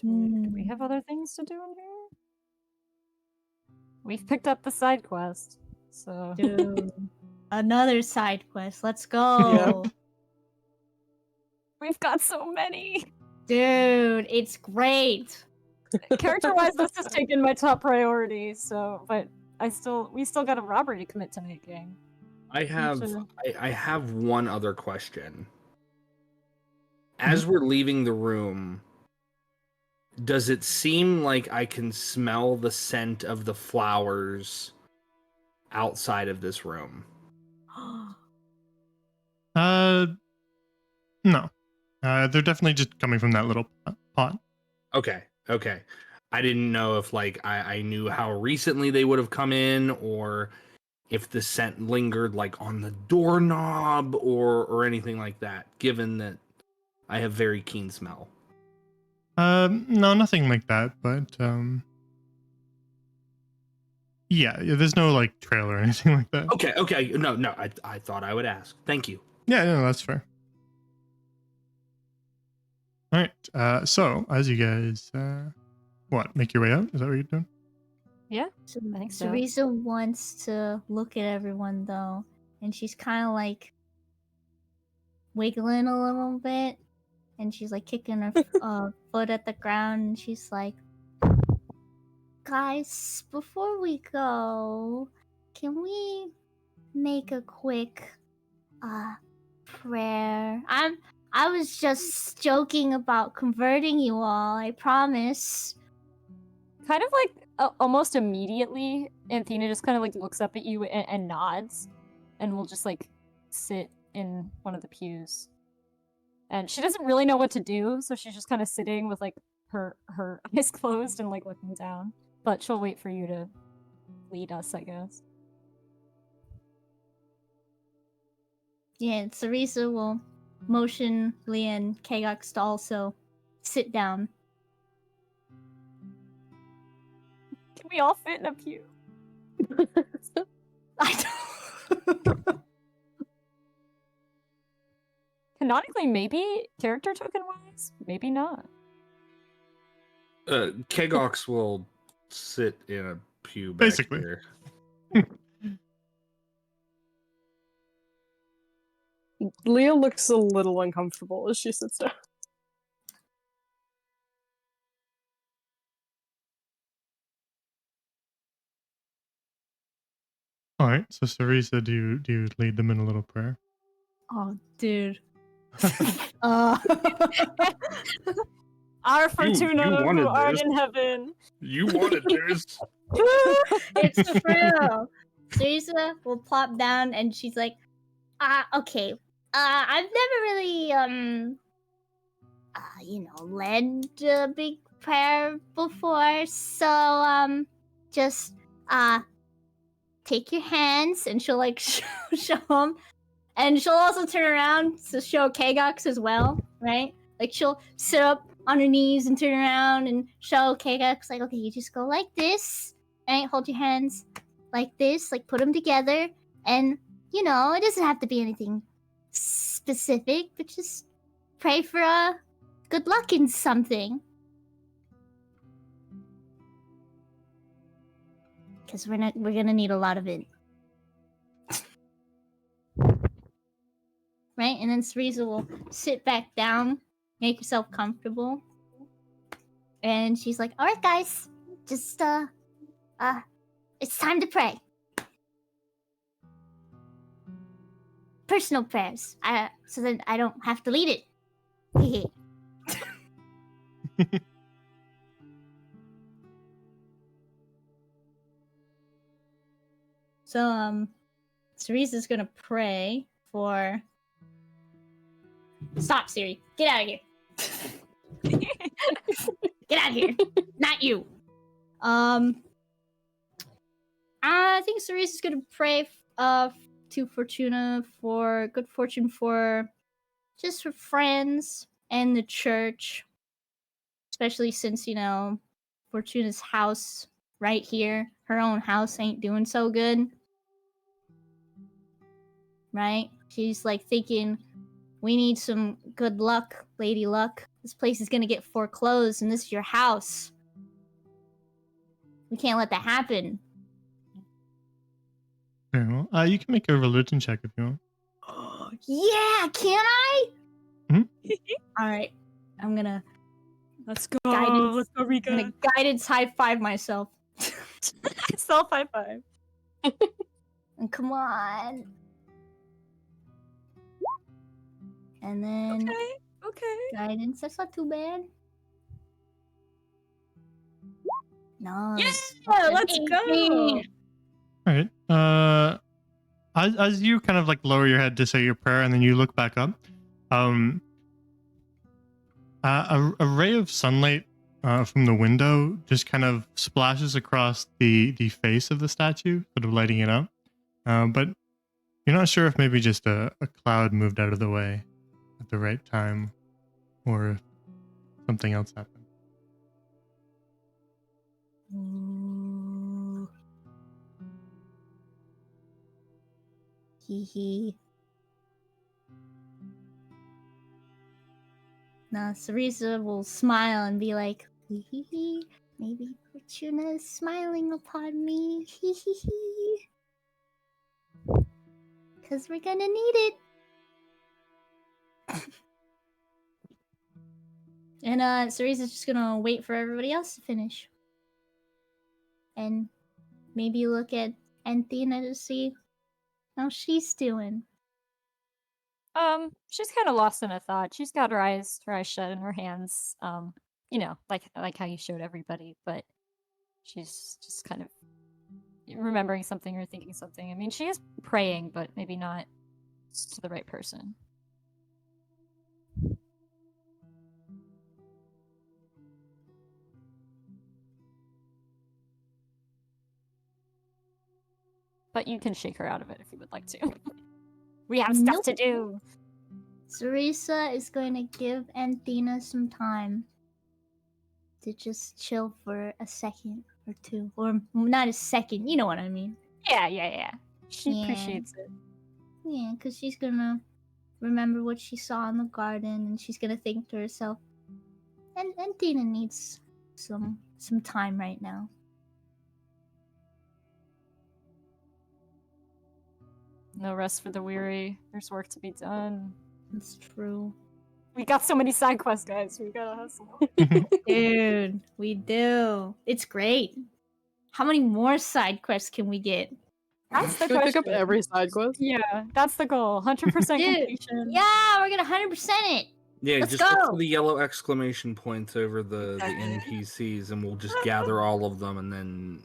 Do we have other things to do in here? We've picked up the side quest, so Dude, another side quest. Let's go. we've got so many. Dude, it's great. Character-wise, this has taken my top priority. So, but we still got a robbery to commit to making. I have Sure. I have one other question. As we're leaving the room, does it seem like I can smell the scent of the flowers outside of this room? No. They're definitely just coming from that little pot. Okay. I didn't know if like I knew how recently they would have come in, or if the scent lingered like on the doorknob or anything like that, given that I have very keen smell. No, nothing like that. But yeah, there's no like trail or anything like that. Okay. No, I thought I would ask. Thank you. Yeah, no, that's fair. All right. So as you guys, make your way out? Is that what you're doing? Yeah, So, I think so. Teresa wants to look at everyone though, and she's kind of like wiggling a little bit, and she's like kicking her foot at the ground, and she's like, "Guys, before we go, can we make a quick prayer? I was just joking about converting you all, I promise." Kind of like almost immediately, Anthena just kind of like looks up at you and nods, and will just like sit in one of the pews. And she doesn't really know what to do, so she's just kind of sitting with like her eyes closed and like looking down. But she'll wait for you to lead us, I guess. Yeah, Teresa will motion Leah and Kagok to also sit down. Can we all fit in a pew? I don't... Canonically, maybe character token wise, maybe not. Kegox will sit in a pew back Basically. here. Leah looks a little uncomfortable as she sits down. All right. So Cerisa, do you lead them in a little prayer? Oh, dude. Our Fortuna, you wanted who art this. in heaven. You wanted this. It's true. Teresa will plop down and she's like, okay. I've never really, led a big prayer before. So, just, take your hands, and she'll, like, show them. And she'll also turn around to show Kagox as well, right? Like, she'll sit up on her knees and turn around and show Kagox, like, okay, you just go like this, right? Hold your hands like this, like, put them together. And, it doesn't have to be anything specific, but just pray for good luck in something. Because we're gonna need a lot of it. Right? And then Cerisa will sit back down, make herself comfortable. And she's like, alright guys, just it's time to pray. Personal prayers. So that I don't have to lead it. Hehe. So, Cerisa's gonna pray for... Stop, Siri. Get out of here. Get out of here. Not you. I think Cerise is gonna pray to Fortuna for good fortune for just for friends and the church, especially since Fortuna's house right here, her own house ain't doing so good, right? She's like thinking, we need some good luck, Lady Luck. This place is gonna get foreclosed, and this is your house. We can't let that happen. Very well. You can make a religion check if you want. Yeah, can I? Mhm. All right, I'm gonna Let's go. Guidance. Let's go, I'm Rika. gonna guidance high five myself. Self high five. And come on. And then Okay. guidance. That's not too bad. Nice. Yeah, let's go. 18. All right. As you kind of like lower your head to say your prayer, and then you look back up, a ray of sunlight from the window just kind of splashes across the face of the statue, sort of lighting it up. But you're not sure if maybe just a cloud moved out of the way at the right time, or if something else happened. Ooh. Hee hee. Now Cereza will smile and be like, hee hee hee. Maybe Fortuna is smiling upon me. Hee hee hee. Cause we're gonna need it. And Cereza's just gonna wait for everybody else to finish. And maybe look at Anthena to see how she's doing. She's kind of lost in a thought. She's got her eyes shut and her hands, like how you showed everybody, but she's just kind of remembering something or thinking something. I mean, she is praying, but maybe not to the right person. But you can shake her out of it if you would like to. We have stuff to do. Cereza is going to give Anthena some time to just chill for a second or two. Or not a second, you know what I mean. Yeah. She Yeah. appreciates it. Yeah, because she's gonna remember what she saw in the garden, and she's gonna think to herself, and Tina needs some time right now. No rest for the weary. There's work to be done. It's true. We got so many side quests, guys. We gotta hustle. Dude, we do. It's great. How many more side quests can we get? That's the Should we pick up question. every side quest? Yeah, that's the goal. 100% Dude, completion. yeah, we're gonna 100% it. Yeah, Let's just look go. for the yellow exclamation points over the Exactly. NPCs, and we'll just gather all of them, and then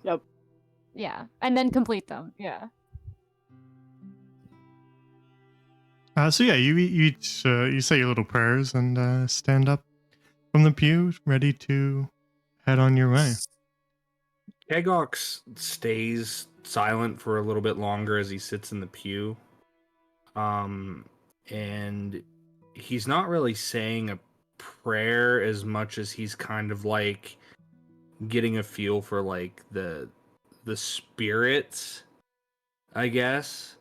Yeah, and then complete them. Yeah. So yeah, you each you say your little prayers and stand up from the pew, ready to head on your way. Kegox stays silent for a little bit longer as he sits in the pew. And he's not really saying a prayer as much as he's kind of like getting a feel for like the spirits, I guess.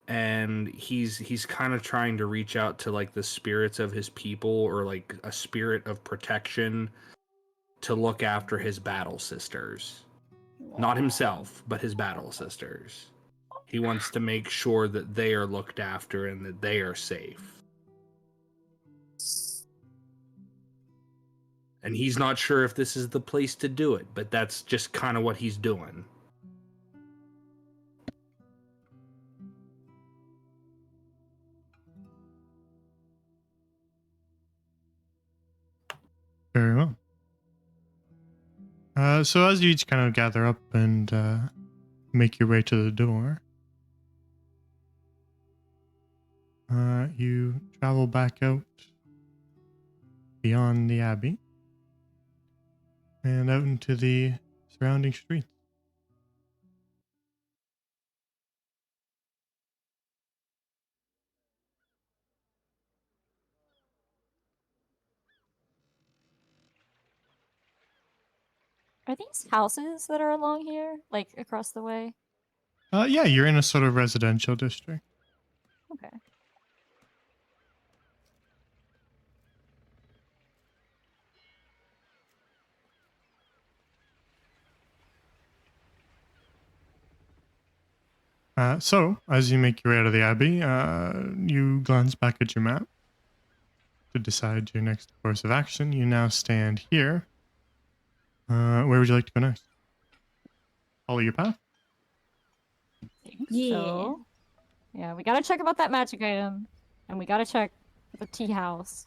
And he's kind of trying to reach out to like the spirits of his people, or like a spirit of protection to look after his battle sisters. Not himself, but his battle sisters. He wants to make sure that they are looked after and that they are safe. And he's not sure if this is the place to do it, but that's just kind of what he's doing. Very well. So as you each kind of gather up and make your way to the door, you travel back out beyond the abbey and out into the surrounding streets. Are these houses that are along here, like across the way? Yeah, you're in a sort of residential district. Okay. So, as you make your way out of the abbey, you glance back at your map to decide your next course of action. You now stand here. Where would you like to go next? Follow your path? Think Yeah. so. Yeah, we gotta check about that magic item, and we gotta check the tea house.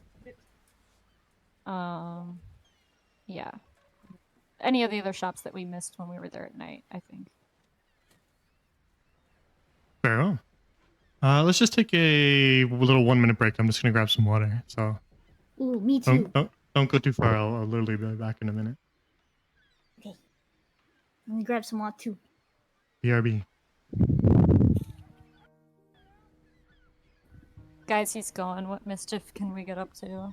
Yeah. Any of the other shops that we missed when we were there at night, I think. Very well. Let's just take a little 1-minute break. I'm just gonna grab some water. So Ooh, me too. don't go too far. I'll literally be back in a minute. Let me grab some water too. BRB. Guys, he's gone. What mischief can we get up to?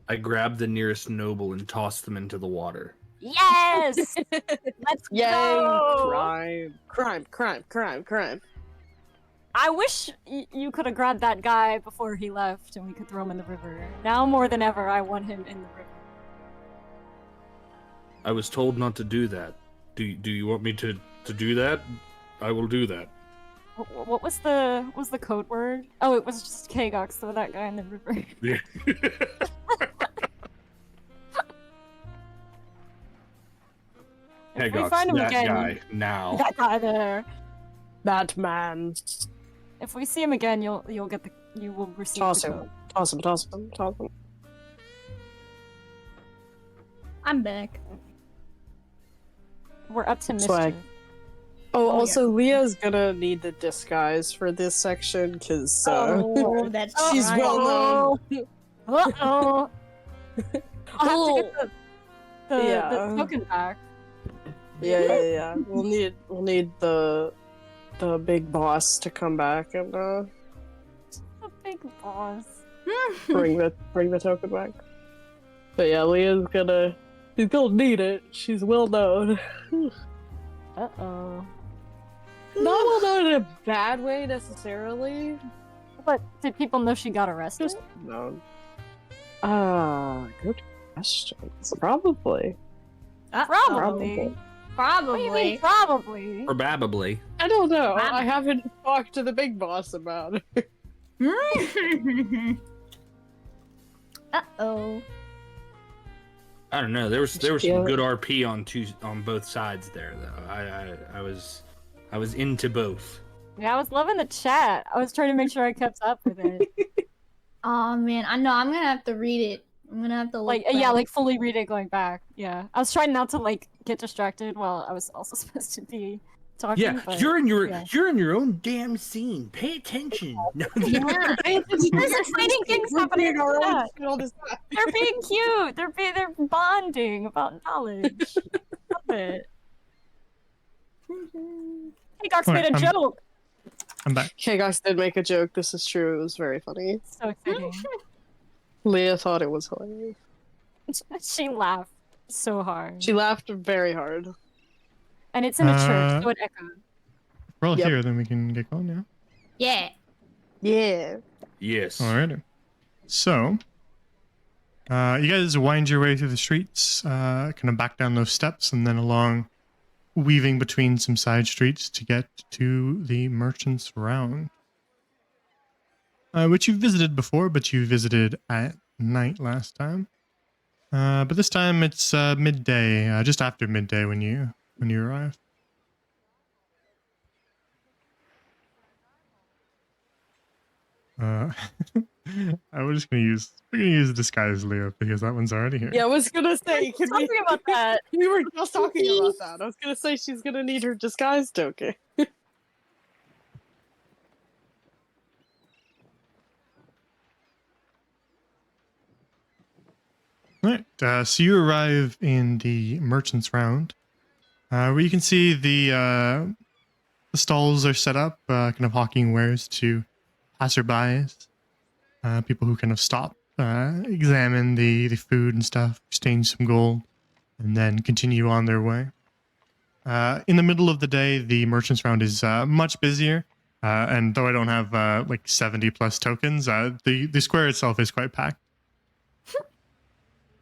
I grabbed the nearest noble and tossed them into the water. Yes! Let's Yay! go! Crime. I wish you could have grabbed that guy before he left and we could throw him in the river. Now more than ever, I want him in the river. I was told not to do that. Do you want me to do that? I will do that. What was the code word? Oh, it was just Kagox, throw that guy in the river. Yeah. Hey, If we Gox, find him that again, guy now. that guy there. That man. If we see him again, you will receive Toss the him. code. Toss him. I'm back. We're up to mischief. Swag. Oh, yeah. also, Leah's gonna need the disguise for this section, because Oh, that's she's right. well known. Uh-oh! I'll have to get the Yeah. token back. Yeah. We'll need the big boss to come back and The big boss. bring the token back. But yeah, she's gonna need it. She's well known. Uh-oh. Not well known in a bad way necessarily. But did people know she got arrested? Just known. Good question. Probably. Probably. What do you mean Probably. probably? Probably. I don't know. I haven't talked to the big boss about it. Uh-oh. I don't know. There was Yeah. some good RP on both sides there though. I was into both. Yeah, I was loving the chat. I was trying to make sure I kept up with it. Oh man, I know. I'm gonna have to read it. I'm gonna have to look back. Fully read it going back. Yeah, I was trying not to get distracted while I was also supposed to be talking. Yeah, but, you're in your yeah. you're in your own damn scene. Pay attention. No, Yeah. There's exciting things happening in the chat. all this They're being cute. They're bonding about knowledge. Love it. Hey, Gox made a Alright, joke. I'm back. Kagox did make a joke. This is true. It was very funny. So exciting. Leah thought it was hilarious. She laughed so hard. She laughed very hard. And it's in a church, so it echoed. If we're all Yep. here, then we can get going now. Yeah. Yeah. yes. Alrighty. So, you guys wind your way through the streets, kind of back down those steps, and then along, weaving between some side streets to get to the Merchant's Round, which you've visited before, but you visited at night last time. But this time it's midday, just after midday when you arrive. We're gonna use disguise Leo because that one's already here. Yeah, I was gonna say, can we Talking about that. we were just talking about that. I was gonna say she's gonna need her disguise token. Alright, so you arrive in the Merchant's Round, where you can see the stalls are set up, kind of hawking wares to passerbys, people who kind of stop, examine the food and stuff, exchange some gold. and then continue on their way. In the middle of the day, the merchant's round is much busier. And though I don't have like 70 plus tokens, the square itself is quite packed.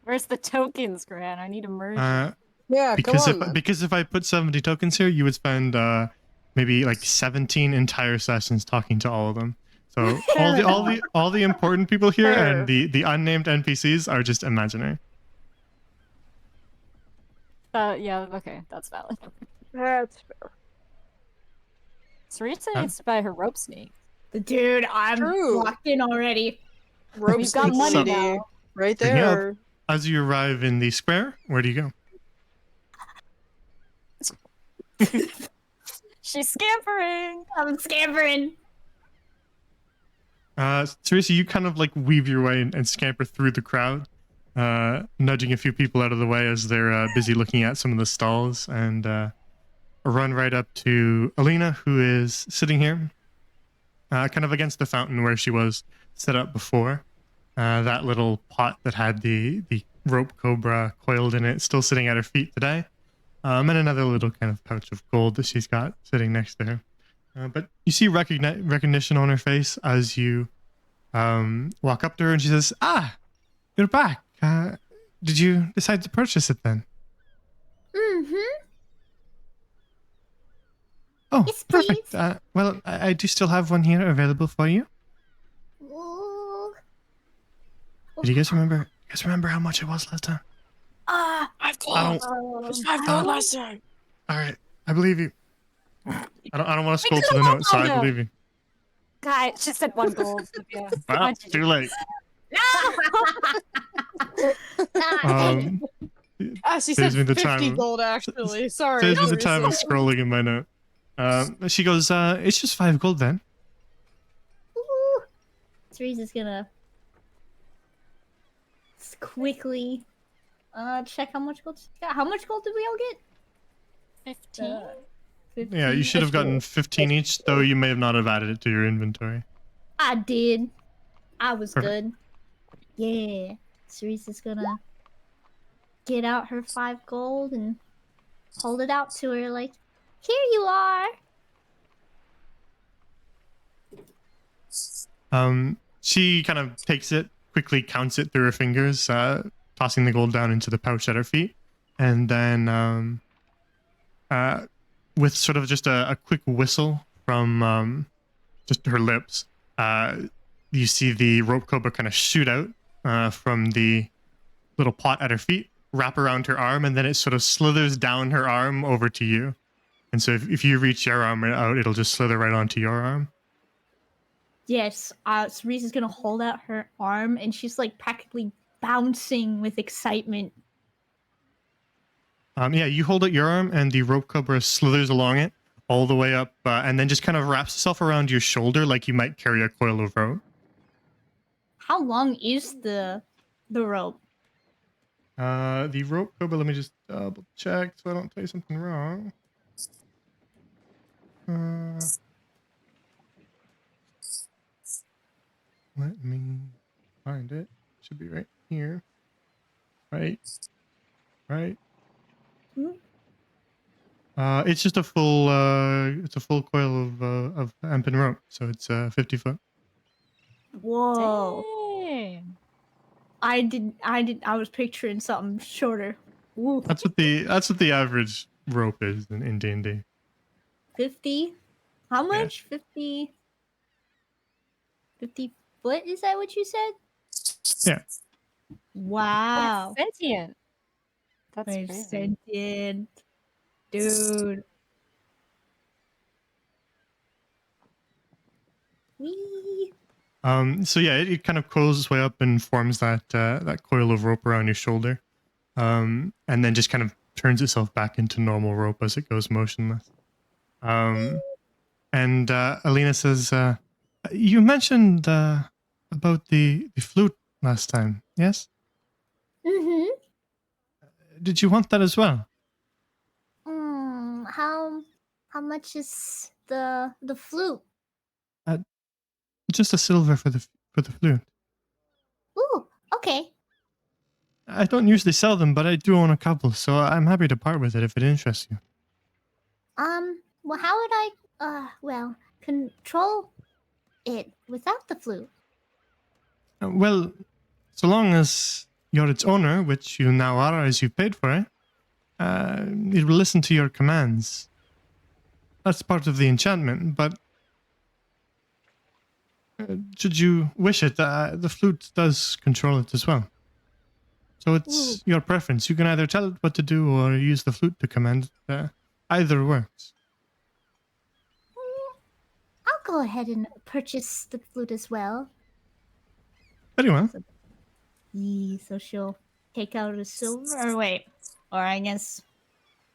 Where's the tokens, Gran? I need immersion. Yeah, Because come on, man. because if I put 70 tokens here, you would spend maybe like 17 entire sessions talking to all of them. So all the important people here Fair. and the unnamed NPCs are just imaginary. Yeah, okay, that's valid. That's fair. Sarita Huh? needs to buy her rope snake. Dude, I'm True. locked in already. Rope We've got snake money lady, now. right Bring it up. there. As you arrive in the square, where do you go? She's scampering! I'm scampering. Teresa, you kind of like weave your way and scamper through the crowd, nudging a few people out of the way as they're busy looking at some of the stalls, and run right up to Alina, who is sitting here, kind of against the fountain where she was set up before. That little pot that had the rope cobra coiled in it, still sitting at her feet today. And another little kind of pouch of gold that she's got sitting next to her. But you see recognition on her face as you walk up to her, and she says, "Ah, you're back. Did you decide to purchase it then?" Mm-hmm. Oh, Yes, perfect. please. Well, I do still have one here available for you. Ooh. Do you guys remember? You guys remember how much it was last time? Ah. I don't. I've gone last time. All right, I believe you. I don't want to scroll to the notes, so I no. believe you. Guy, she said 1 gold. Yeah. Well, too late. Um, She Saves said me the 50 time. gold, actually. Sorry. saves me the Teresa. time of scrolling in my note. She goes, "It's just 5 gold then." Ooh. Teresa's gonna quickly check how much gold she got. How much gold did we all get? 15? 15. Yeah, you should have gotten 15 each, though you may have not have added it to your inventory. I did. I was Perfect. good. Yeah. Teresa's gonna get out her 5 gold and hold it out to her like, here you are. She kind of takes it, quickly counts it through her fingers, tossing the gold down into the pouch at her feet, and then with sort of just a quick whistle from just her lips, you see the rope cobra kind of shoot out from the little pot at her feet, wrap around her arm, and then it sort of slithers down her arm over to you. And so if you reach your arm out, it'll just slither right onto your arm. Yes, Teresa's gonna hold out her arm and she's like practically bouncing with excitement. Yeah, you hold out your arm, and the rope cobra slithers along it all the way up, and then just kind of wraps itself around your shoulder like you might carry a coil of rope. How long is the rope? The rope cobra, let me just double check so I don't tell you something wrong. Let me find it. Should be right here. Right. Hmm? It's just a full coil of hemp and rope, so it's 50 foot. Whoa. Dang. I was picturing something shorter. Ooh, That's what the average rope is in D&D. 50? How much? 50 foot, is that what you said? Yeah. Wow. It's sentient. That's Very crazy. sentient. Dude. Wee. So yeah, it kind of coils its way up and forms that coil of rope around your shoulder, and then just kind of turns itself back into normal rope as it goes motionless. And Alina says, "You mentioned about the flute last time, yes? Mm-hmm. Did you want that as well?" How much is the flute? Just a silver for the flute. Ooh, okay. I don't usually sell them, but I do own a couple, so I'm happy to part with it if it interests you. Well, how would I, control it without the flute? Well, so long as you're its owner, which you now are as you've paid for it, it will listen to your commands. That's part of the enchantment, but should you wish it, the flute does control it as well. So it's your preference. You can either tell it what to do or use the flute to command it. Either works. I'll go ahead and purchase the flute as well. Very well. So she'll take out a silver, or wait, or I guess.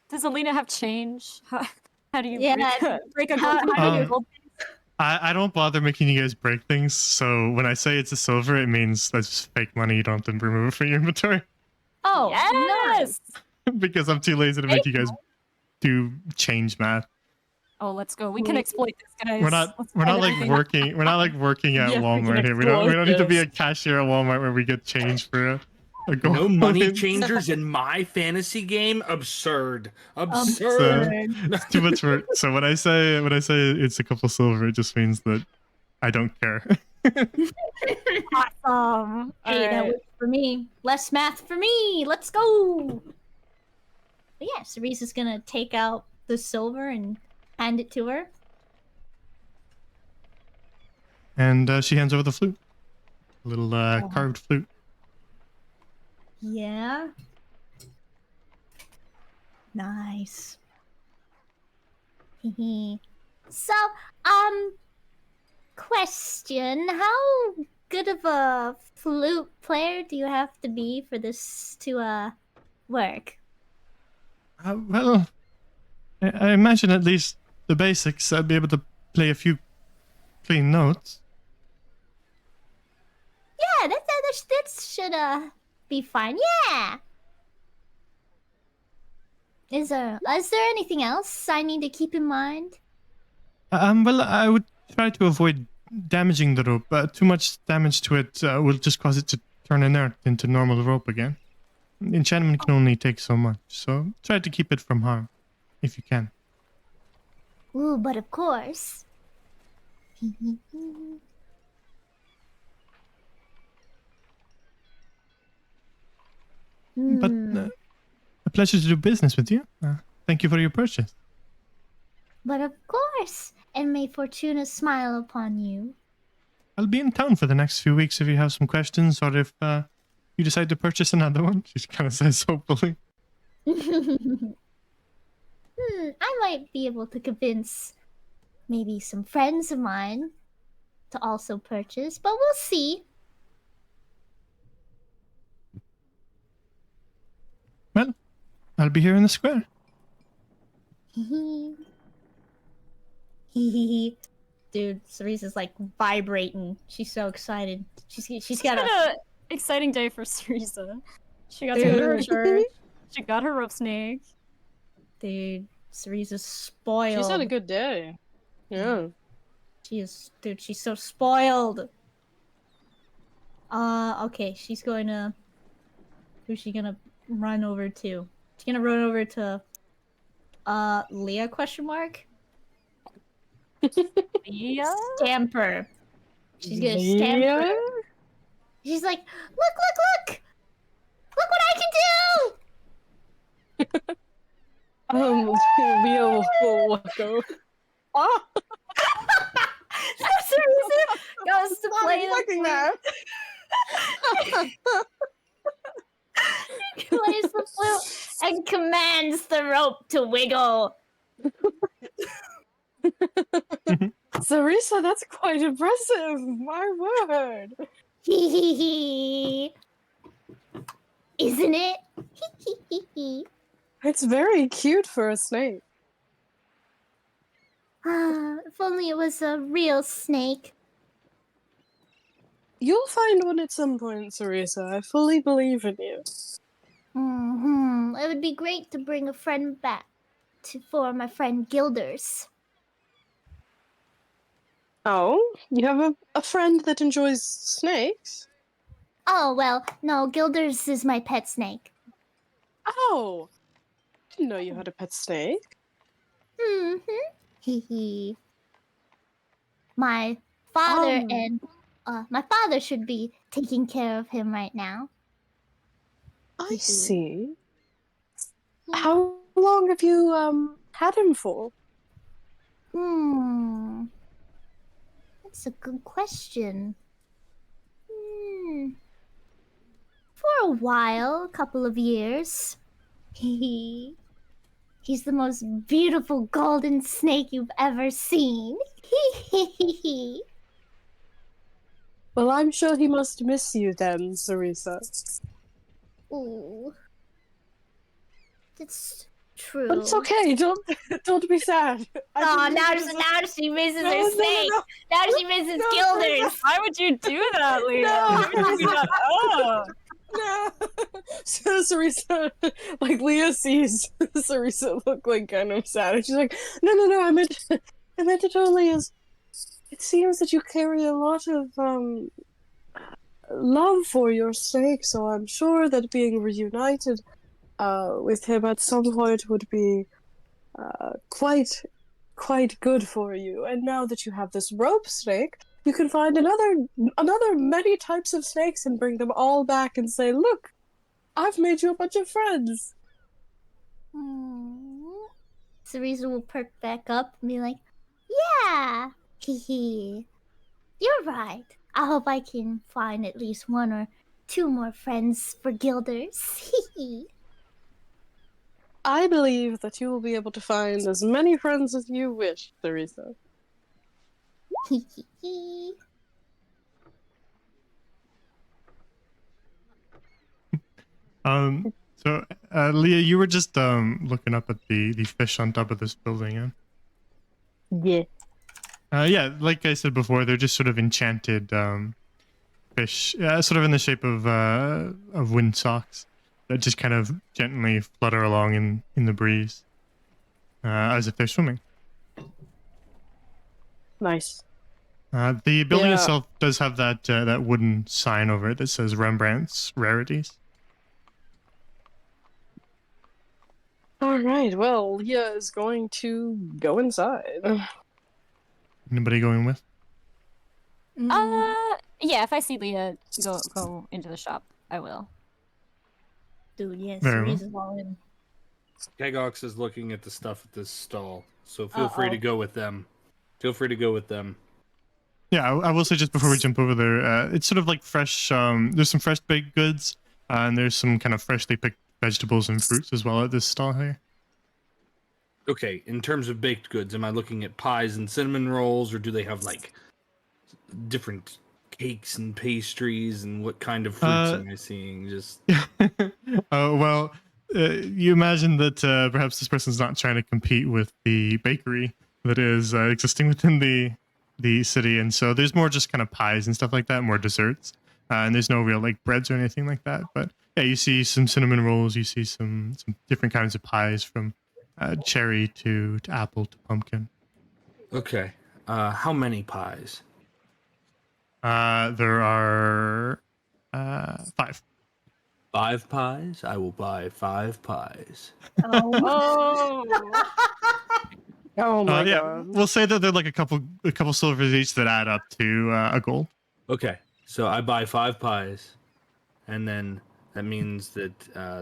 Does Alina have change? How do you Yeah, break a how gold? do you- gold? I don't bother making you guys break things, so when I say it's a silver, it means that's fake money. You don't have to remove it from your inventory. Oh, Yes! Because I'm too lazy to make you guys do change math. Oh, let's go. We can exploit this, guys. We're not like working at Yeah, we Walmart can here. We don't need to be a exploit cashier at Walmart where we get change for a gold. No money changers in my fantasy game. Absurd. It's too much work. So when I say it's a couple silver, it just means that I don't care. Awesome. Hey, that works for me. Less math for me. Let's go. But yeah, Cerise's gonna take out the silver and hand it to her. And she hands over the flute, a little carved flute. Yeah. Nice. So, question: how good of a flute player do you have to be for this to work? Well, I imagine at least the basics. I'd be able to play a few clean notes. Yeah, that should be fine. Yeah. Is there anything else I need to keep in mind? Well, I would try to avoid damaging the rope. Too much damage to it will just cause it to turn inert into normal rope again. Enchantment can only take so much, so try to keep it from harm, if you can. Ooh, but of course. But a pleasure to do business with you. Thank you for your purchase. But of course, and may Fortuna smile upon you. I'll be in town for the next few weeks if you have some questions or if you decide to purchase another one. She kind of says hopefully. I might be able to convince maybe some friends of mine to also purchase, but we'll see. Well, I'll be here in the square. Dude, Cerise's like vibrating. She's so excited. She's It's got been a an exciting day for Cerisa. She got Dude. to go to her church. She got her rope snake. dude. Cerise's spoiled. She's had a good day. Yeah. She is, dude. She's so spoiled. Okay. She's going to. Who's she gonna run over to? She's gonna run over to. Leah? Question mark. Yeah. Stamp her. She's gonna stamp her. She's like, look! Look what I can do! Leo will walk over. Oh, Cerisa goes to play the fucking flute. Plays the flute and commands the rope to wiggle. Cerisa, that's quite impressive. My word. Hee. Isn't it? Hee. It's very cute for a snake. If only it was a real snake. You'll find one at some point, Cerisa. I fully believe in you. It would be great to bring a friend back for my friend Gilders. Oh, you have a friend that enjoys snakes? Oh, well, no, Gilders is my pet snake. Oh, didn't know you had a pet snake. Mm-hmm. Hee hee. My father Um, and my father should be taking care of him right now. I Hee hee. see. Hmm. How long have you had him for? Hmm. That's a good question. Hmm. For a while, a couple of years. Hee. He's the most beautiful golden snake you've ever seen. Hee. Well, I'm sure he must miss you then, Sarisa. Ooh, that's But it's true. okay. Don't be sad. I Oh, didn't now, mean it as now she misses No, her no, no, snake. no. Now she misses No, Gilders. Why would you do that, Leah? No. Why would you do that? Oh. No. So Sarisa, like Leah sees Sarisa look like kind of sad, and she's like, "No. I meant it only as. It seems that you carry a lot of love for your snake, so I'm sure that being reunited with him at some point would be quite good for you. And now that you have this rope snake, you can find another many types of snakes and bring them all back and say, look, I've made you a bunch of friends. Cereza will perk back up and be like, yeah, hee. You're right. I hope I can find at least one or two more friends for Gilders. Hee. I believe that you will be able to find as many friends as you wish, Teresa. Hee. So Leah, you were just looking up at the fish on top of this building, yeah? Yeah. Yeah, like I said before, they're just sort of enchanted fish, sort of in the shape of wind socks that just kind of gently flutter along in the breeze, as if they're swimming. Nice. The building Yeah. itself does have that wooden sign over it that says Rembrandt's Rarities. All right. Well, Leah is going to go inside. Anybody going with? Yeah, if I see Leah go into the shop, I will. Dude, yes, Very well. Cereza's all in. Kegox is looking at the stuff at this stall, so feel free to go with them. Feel free to go with them. Yeah, I will say just before we jump over there, it's sort of like fresh. There's some fresh baked goods, and there's some kind of freshly picked vegetables and fruits as well at this stall here. Okay, in terms of baked goods, am I looking at pies and cinnamon rolls, or do they have like different cakes and pastries, and what kind of fruits am I seeing? Just Well, you imagine that perhaps this person's not trying to compete with the bakery that is existing within the city, and so there's more just kind of pies and stuff like that, more desserts, and there's no real like breads or anything like that. But yeah, you see some cinnamon rolls, you see some different kinds of pies from cherry to apple to pumpkin. okay. How many pies? There are 5. 5 pies? I will buy 5 pies. Oh. Oh my Yeah, god. we'll say that they're like a couple silvers each that add up to a gold. Okay, so I buy 5 pies, and then that means that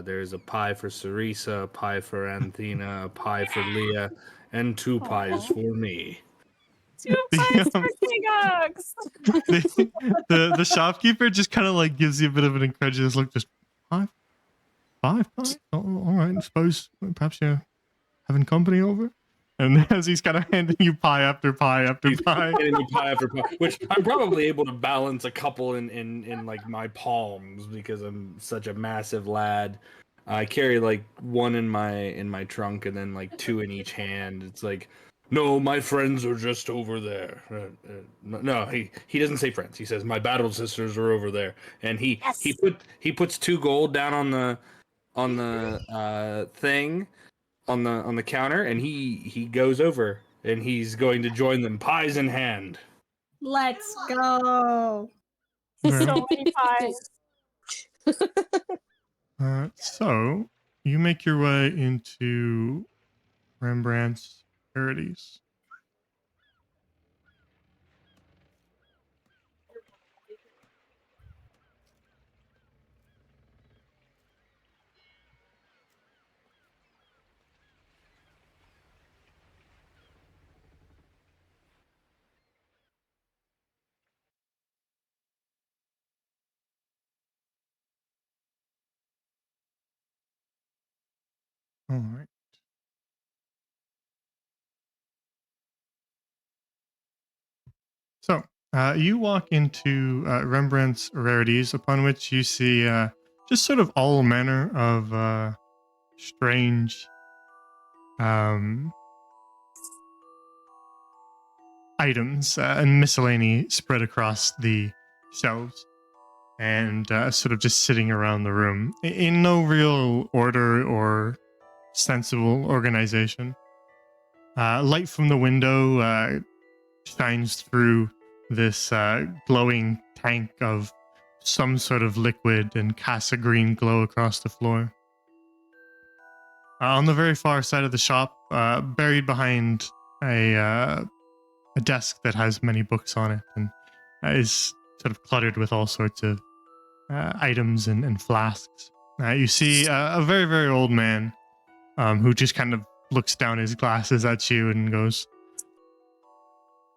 there's a pie for Sarisa, a pie for Anthena, a pie for Leah, and 2 pies for me. 2 pies um, for Kegox! the shopkeeper just kind of like gives you a bit of an incredulous look. Just 5 pies. Oh, all right, I suppose perhaps you're having company over. And as he's kind of handing you pie after pie after He's pie. getting me pie after pie, which I'm probably able to balance a couple in like my palms because I'm such a massive lad. I carry like one in my trunk and then like 2 in each hand. It's like, no, my friends are just over there. No, he doesn't say friends. He says my battle sisters are over there, and he puts 2 gold down on the thing on the counter, and he goes over and he's going to join them, pies in hand. Let's go. Very So well. many pies. So you make your way into Rembrandt's Parodies. All right. So you walk into Rembrandt's Rarities, upon which you see just sort of all manner of strange um, items and miscellany spread across the shelves and sort of just sitting around the room in no real order or sensible organization. Light from the window shines through this glowing tank of some sort of liquid and casts a green glow across the floor. On the very far side of the shop, buried behind a desk that has many books on it and is sort of cluttered with all sorts of items and flasks. You see a very, very old man who just kind of looks down his glasses at you and goes,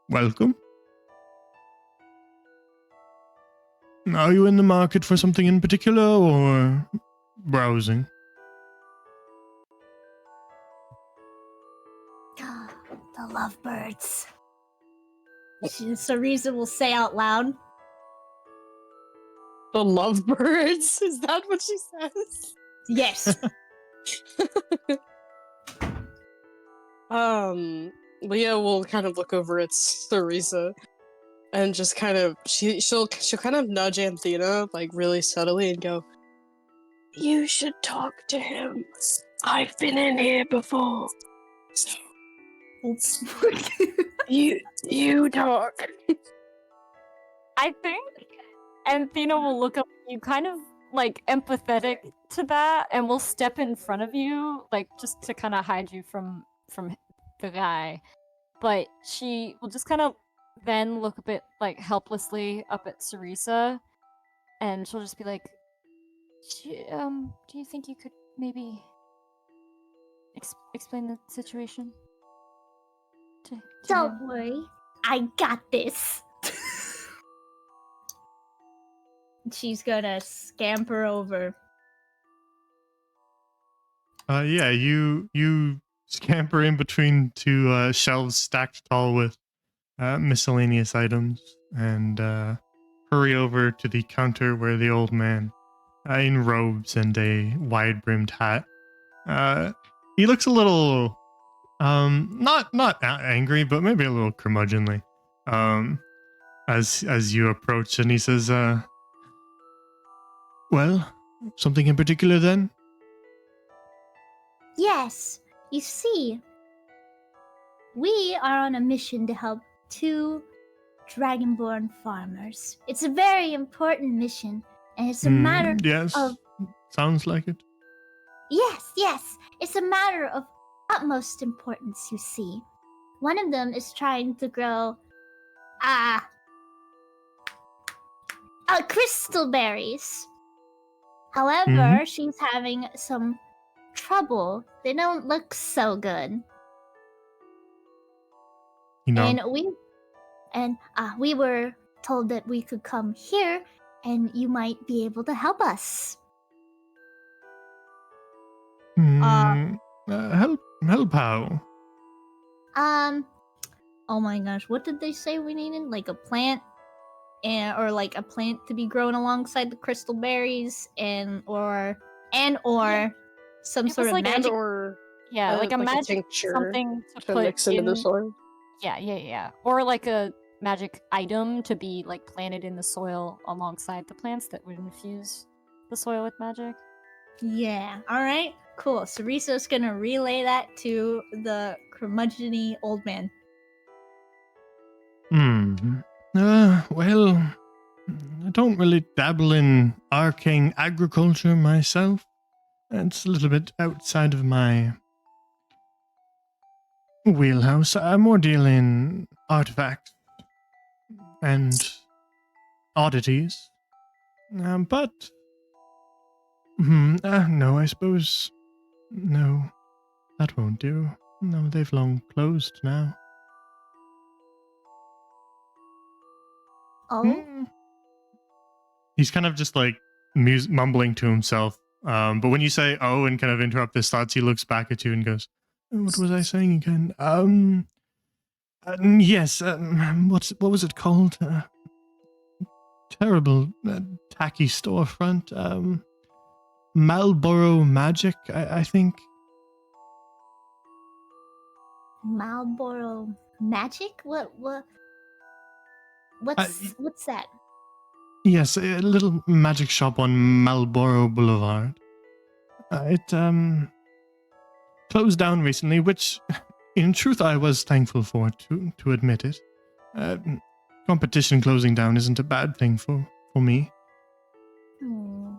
"Welcome. Are you in the market for something in particular or browsing?" The lovebirds. Sarisa will say out loud. The lovebirds? Is that what she says? Yes. Leah will kind of look over at Theresa and just kind of she'll kind of nudge Anthena like really subtly and go, "You should talk to him. I've been in here before. So you talk." I think Anthena will look up at you kind of like empathetic to that and will step in front of you, like just to kind of hide you from the guy. But she will just kind of then look a bit like helplessly up at Sarisa and she'll just be like, do you think you could maybe explain the situation to Don't him? worry, I got this. She's gonna scamper over. Yeah, you scamper in between two shelves stacked tall with miscellaneous items and hurry over to the counter where the old man, in robes and a wide-brimmed hat, he looks a little not angry, but maybe a little curmudgeonly. As you approach, and he says, "Well, something in particular then?" Yes, you see, we are on a mission to help 2 dragonborn farmers. It's a very important mission, and it's a matter Yes, of sounds like it. yes, it's a matter of utmost importance, you see. One of them is trying to grow crystal berries. However, she's having some trouble. They don't look so good. You know, And we were told that we could come here and you might be able to help us. help how? Oh my gosh, what did they say we needed? Like a plant, or like a plant to be grown alongside the crystal berries, or some It sort was of like magic. or Yeah, like a magic tincture something to to put mix into the in. soil. Yeah. Or like a magic item to be like planted in the soil alongside the plants that would infuse the soil with magic. Yeah. All right. Cool. Sarisa's gonna relay that to the curmudgeony old man. Well, don't really dabble in arcane agriculture myself. It's a little bit outside of my wheelhouse. I more deal in artifacts and oddities. But no, I suppose no, that won't do. No, they've long closed now. Oh, Hmm. He's kind of just like mumbling to himself. But when you say "oh" and kind of interrupt his thoughts, he looks back at you and goes, "What was I saying again? Yes. What was it called? Terrible, tacky storefront. Marlboro Magic, I think. Marlboro Magic? What's that? Yes, a little magic shop on Marlboro Boulevard. It closed down recently, which, in truth, I was thankful for, to admit it. Competition closing down isn't a bad thing for me. Hmm.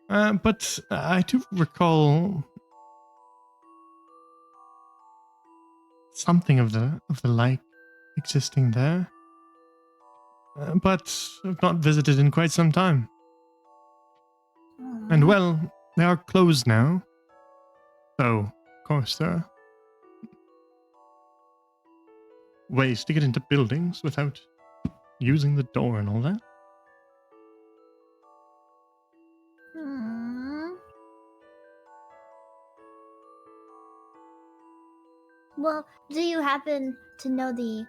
But I do recall something of the like existing there. But I've not visited in quite some time. And well, they are closed now. So, of course, there are ways to get into buildings without using the door and all that. Hmm. Well, do you happen to know the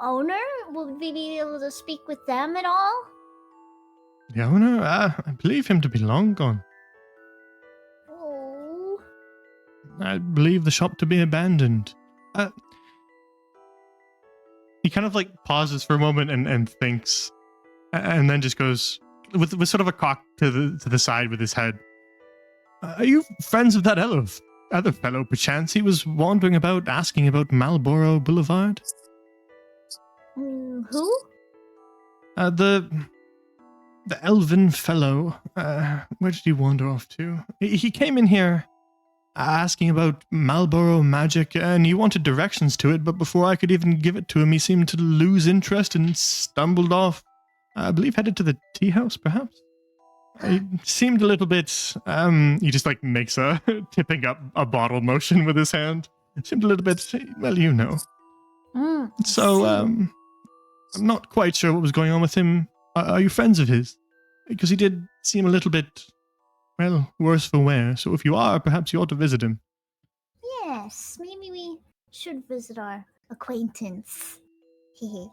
owner? Will we be able to speak with them at all? The owner, I believe him to be long gone. Oh. I believe the shop to be abandoned. He kind of like pauses for a moment and thinks, and then just goes with sort of a cock to the side with his head. Are you friends with that other fellow? Perchance he was wandering about asking about Marlboro Boulevard. Who? The elven fellow. Where did he wander off to? He came in here asking about Marlboro magic, and he wanted directions to it, but before I could even give it to him, he seemed to lose interest and stumbled off. I believe headed to the tea house, perhaps? He seemed a little bit, he just like makes a tipping up a bottle motion with his hand. It seemed a little bit, well, you know. So, I'm not quite sure what was going on with him. Are you friends of his? Because he did seem a little bit, well, worse for wear. So if you are, perhaps you ought to visit him. Yes, maybe we should visit our acquaintance. Hehe.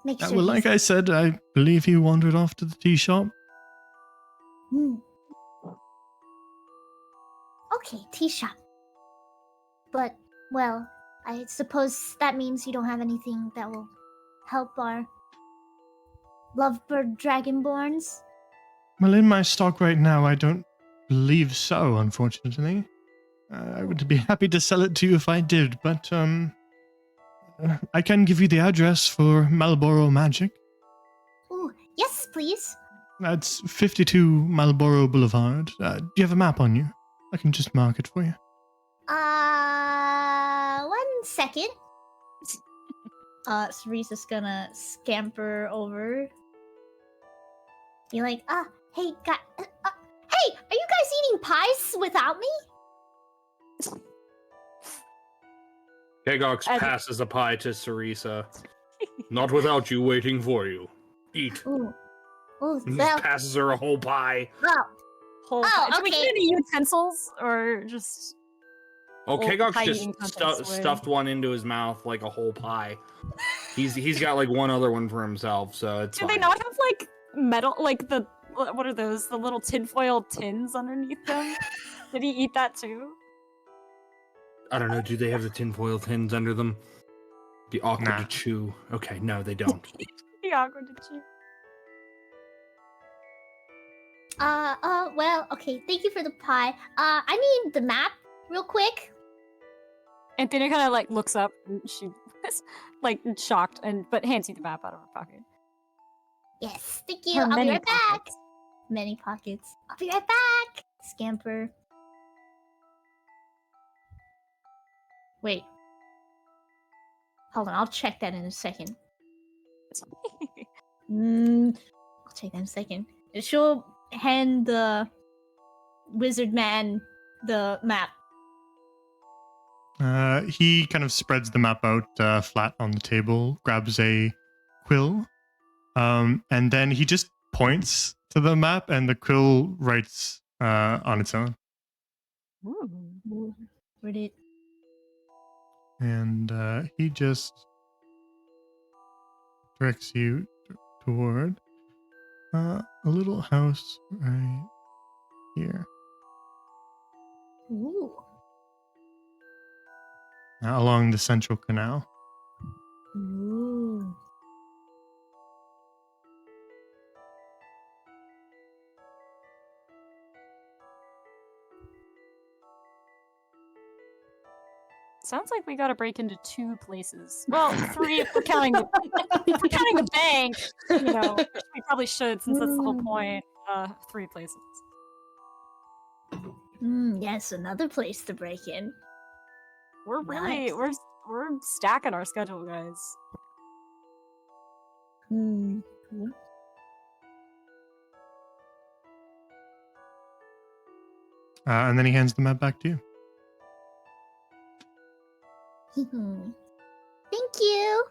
Make sure Well, like he's... I said, I believe he wandered off to the tea shop. Okay, tea shop. But, well, I suppose that means you don't have anything that will help our lovebird dragonborns? Well, in my stock right now, I don't believe so, unfortunately. I would be happy to sell it to you if I did, but, I can give you the address for Marlboro Magic. Ooh, yes, please. That's 52 Marlboro Boulevard. Do you have a map on you? I can just mark it for you. 1 second. Cerise's gonna scamper over. Be like, hey, hey, are you guys eating pies without me? Kegox passes a pie to Cerisa. Not without you waiting for you. Eat. Ooh, He well, passes her a whole pie. Whole Oh, Do we get okay. any utensils or just? Oh, Old Kegox pie just eating contest way. stuffed one into his mouth like a whole pie. He's got like one other one for himself, so it's Do fine. they not have like metal, like the what are those? The little tinfoil tins underneath them? Did he eat that too? I don't know. Do they have the tinfoil tins under them? Be awkward Nah. to chew. Okay, no, they don't. The awkward to chew. Well, okay, thank you for the pie. I need the map real quick. Anthony kind of like looks up and she is like shocked but hands you the map out of her pocket. Yes, thank you. Her I'll be many right back. pockets. Many pockets. I'll be right back. Scamper. Wait. Hold on, I'll check that in a second. I'll check that in a second. She'll hand the wizard man the map. He kind of spreads the map out flat on the table, grabs a quill, and then he just points to the map, and the quill writes on its own. Ooh. Where did? And he just directs you toward a little house right here, Ooh. along the central canal. Ooh. Sounds like we gotta break into 2 places. Well, 3 if we're counting the if we're counting the bank, you know, which we probably should since that's the whole point. 3 places. Yes, another place to break in. We're really Nice. we're stacking our schedule, guys. Cool. And then he hands the map back to you. Thank you.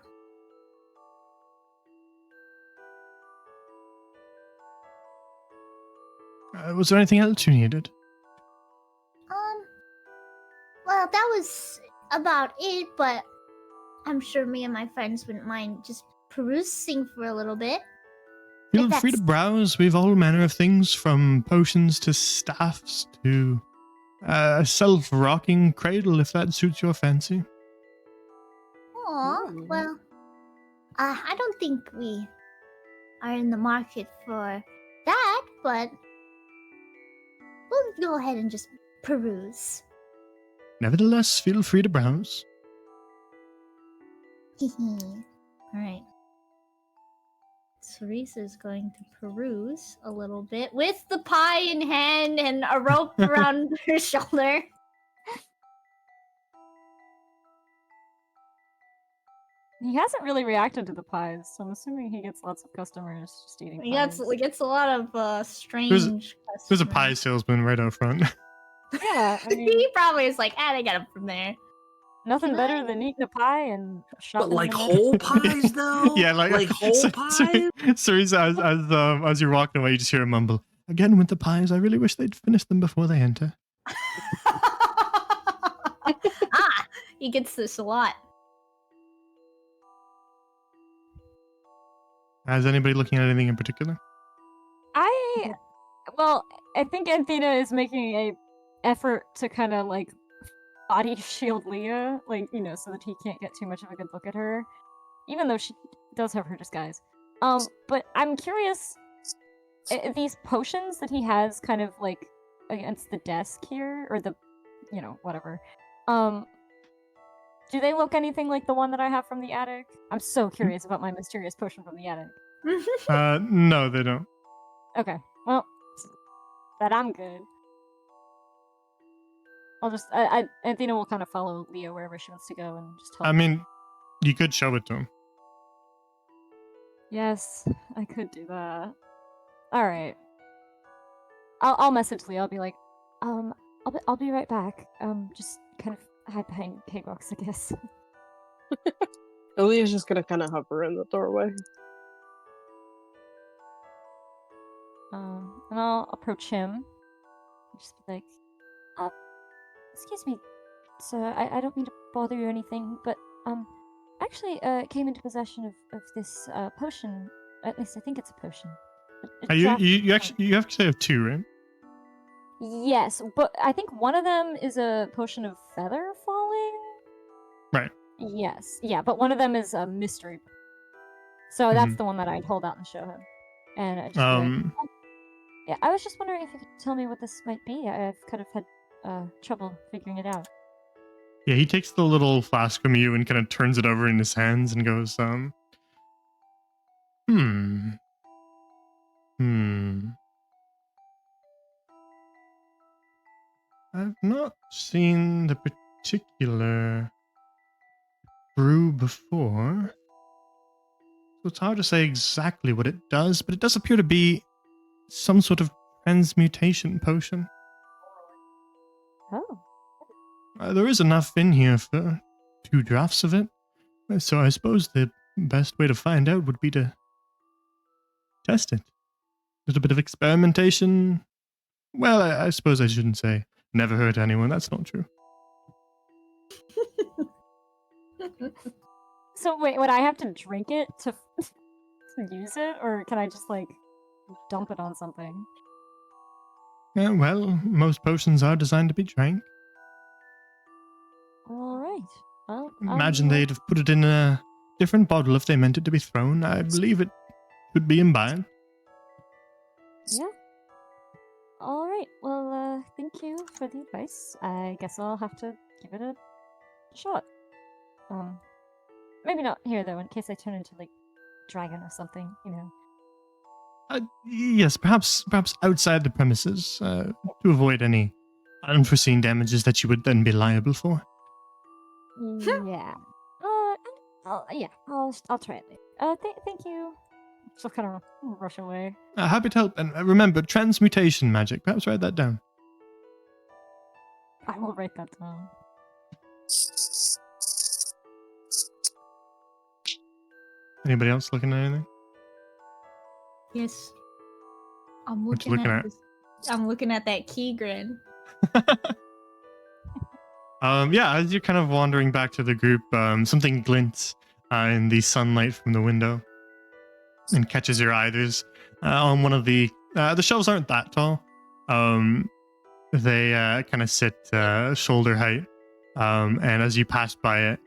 Was there anything else you needed? Well, that was about it, but I'm sure me and my friends wouldn't mind just perusing for a little bit. Feel If free to that's- browse. We've all manner of things, from potions to staffs to a self-rocking cradle, if that suits your fancy. Aw, well, I don't think we are in the market for that, but we'll go ahead and just peruse. Nevertheless, feel free to browse. Alright. Teresa is going to peruse a little bit with the pie in hand and a rope around her shoulder. He hasn't really reacted to the pies, so I'm assuming he gets lots of customers just eating pies. He gets a lot of strange There's a pie customers. salesman right out front. Yeah, I mean, He probably is like, they got him from there. nothing better than eating a pie and shopping. But like in the whole market. pies though? Yeah, like whole pies? Teresa, as you're walking away, you just hear him mumble, "Again with the pies. I really wish they'd finish them before they enter." He gets this a lot. Is anybody looking at anything in particular? Well, I think Anthena is making a effort to kind of like body shield Leah, like, you know, so that he can't get too much of a good look at her, even though she does have her disguise. But I'm curious, these potions that he has kind of like against the desk here, or the, you know, whatever, do they look anything like the one that I have from the attic? I'm so curious about my mysterious potion from the attic. No, they don't. Okay, well, that I'm good. I'll just, Anthena will kind of follow Leah wherever she wants to go and just tell I mean, you could show it to him. Yes, I could do that. Alright. I'll message Leah, I'll be like, I'll be right back. Just kind of hide behind hay rocks, I guess. Aaliyah's just gonna kind of hover in the doorway. And I'll approach him. Just be like, excuse me, sir, I don't mean to bother you or anything, but, actually, came into possession of this, potion. At least I think it's a potion. You actually have two, right? Yes, but I think one of them is a potion of feather falling? Right. Yes, yeah, but one of them is a mystery. So that's the one that I'd hold out and show him. And I just be like, yeah, I was just wondering if you could tell me what this might be. I've kind of had trouble figuring it out. Yeah, he takes the little flask from you and kind of turns it over in his hands and goes, hmm. I've not seen the particular brew before. So it's hard to say exactly what it does, but it does appear to be some sort of transmutation potion. Oh. There is enough in here for 2 drafts of it. So I suppose the best way to find out would be to test it. A little bit of experimentation. Well, I suppose I shouldn't say never hurt anyone. That's not true. So wait, would I have to drink it to use it, or can I just like dump it on something? Yeah, well, most potions are designed to be drank. All right. Well, Imagine they'd have put it in a different bottle if they meant it to be thrown. I believe it could be imbibed. Yeah. All right. Well, thank you for the advice. I guess I'll have to give it a shot. Maybe not here though, in case I turn into like dragon or something. You know. Yes, perhaps outside the premises to avoid any unforeseen damages that you would then be liable for. Yeah. I'll try it later. Thank you. She'll kind of rush away. Happy to help. And remember, transmutation magic. Perhaps write that down. I will write that down. Anybody else looking at anything? Yes. I'm What you looking, looking at, at? this- I'm looking at that key grin. Yeah, as you're kind of wandering back to the group, something glints in the sunlight from the window and catches your eye. There's on one of the shelves aren't that tall. They kind of sit shoulder height. And as you pass by it,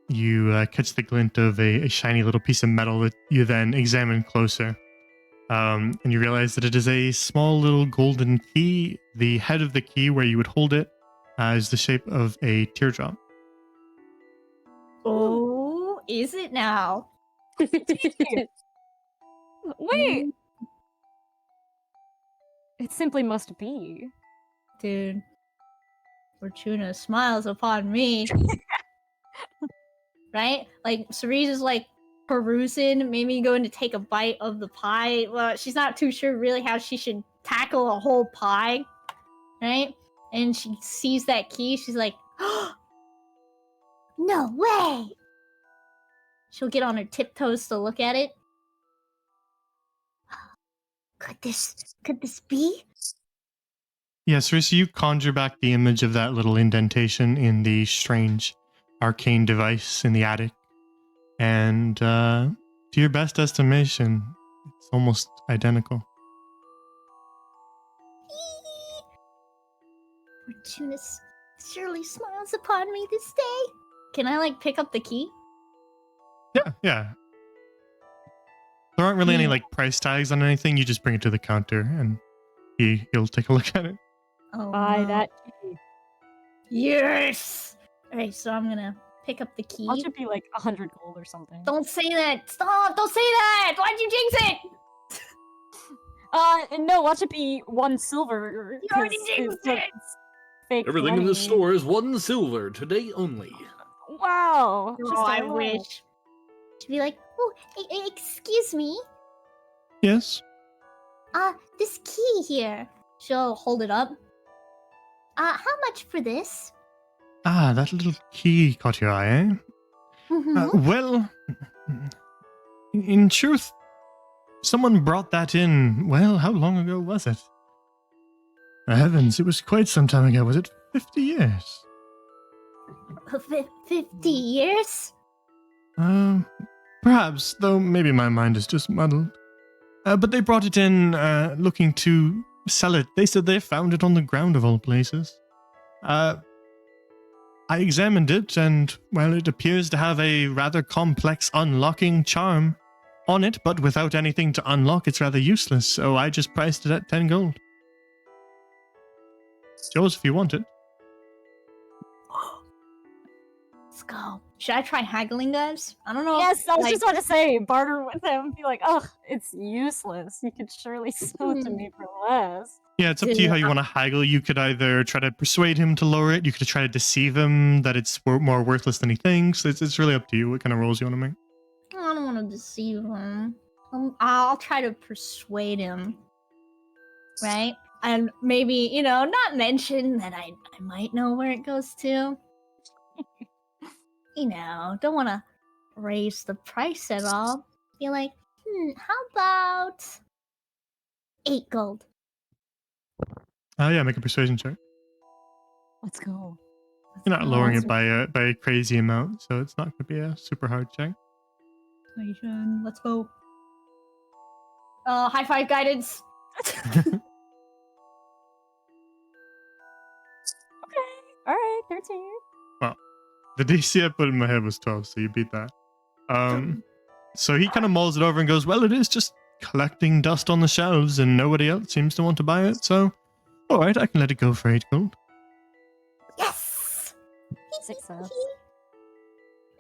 you catch the glint of a shiny little piece of metal that you then examine closer. And you realize that it is a small little golden key. The head of the key, where you would hold it, is the shape of a teardrop. Oh, is it now? Wait. It simply must be. Dude. Fortuna smiles upon me. Right? Like, Cerise is like perusing, maybe going to take a bite of the pie. Well, she's not too sure really how she should tackle a whole pie. Right? And she sees that key. She's like, No way! she'll get on her tiptoes to look at it. Could this be? Yes, Risa, you conjure back the image of that little indentation in the strange arcane device in the attic. And to your best estimation, it's almost identical. Fortuna surely smiles upon me this day. Can I like pick up the key? Yeah. There aren't really any like price tags on anything. You just bring it to the counter and he'll take a look at it. Oh, Buy no. that key. Yes! Alright, so I'm gonna pick up the key. That should be like 100 gold or something. Don't say that! Stop! Don't say that! Why'd you jinx it? No, watch it be 1 silver. You already 'cause jinxed it's it! Fake Everything in money. the store is 1 silver today only. Wow. just Oh, I a lot. wish. To be like, oh, excuse me. Yes. This key here. She'll hold it up. How much for this? Ah, that little key caught your eye, eh? Mm-hmm. Well, in truth, someone brought that in, well, how long ago was it? Heavens, it was quite some time ago. Was it 50 years? 50 years? Perhaps, though maybe my mind is just muddled. But they brought it in looking to sell it. They said they found it on the ground of all places. I examined it, and, well, it appears to have a rather complex unlocking charm on it, but without anything to unlock, it's rather useless, so I just priced it at 10 gold. It's yours if you want it. Let's go. Should I try haggling, guys? I don't know. Yes, I was like- just about to say, barter with him. Be like, ugh, it's useless. You could surely sell it to me for less. Yeah, it's up to you how you want to haggle. You could either try to persuade him to lower it. You could try to deceive him that it's more worthless than he thinks. It's really up to you what kind of rolls you want to make. I don't want to deceive him. I'll try to persuade him. Right? And maybe, not mention that I might know where it goes to. Don't want to raise the price at all. Be like, how about 8 gold? Oh yeah, make a persuasion check. Let's go. You're not lowering it by a crazy amount, so it's not going to be a super hard check. Persuasion, let's go. High five guidance. Okay. Alright, 13. The DC I put in my head was 12, so you beat that. So he kind of mulls it over and goes, well, it is just collecting dust on the shelves and nobody else seems to want to buy it, so alright, I can let it go for 8 gold. Yes! 6 subs.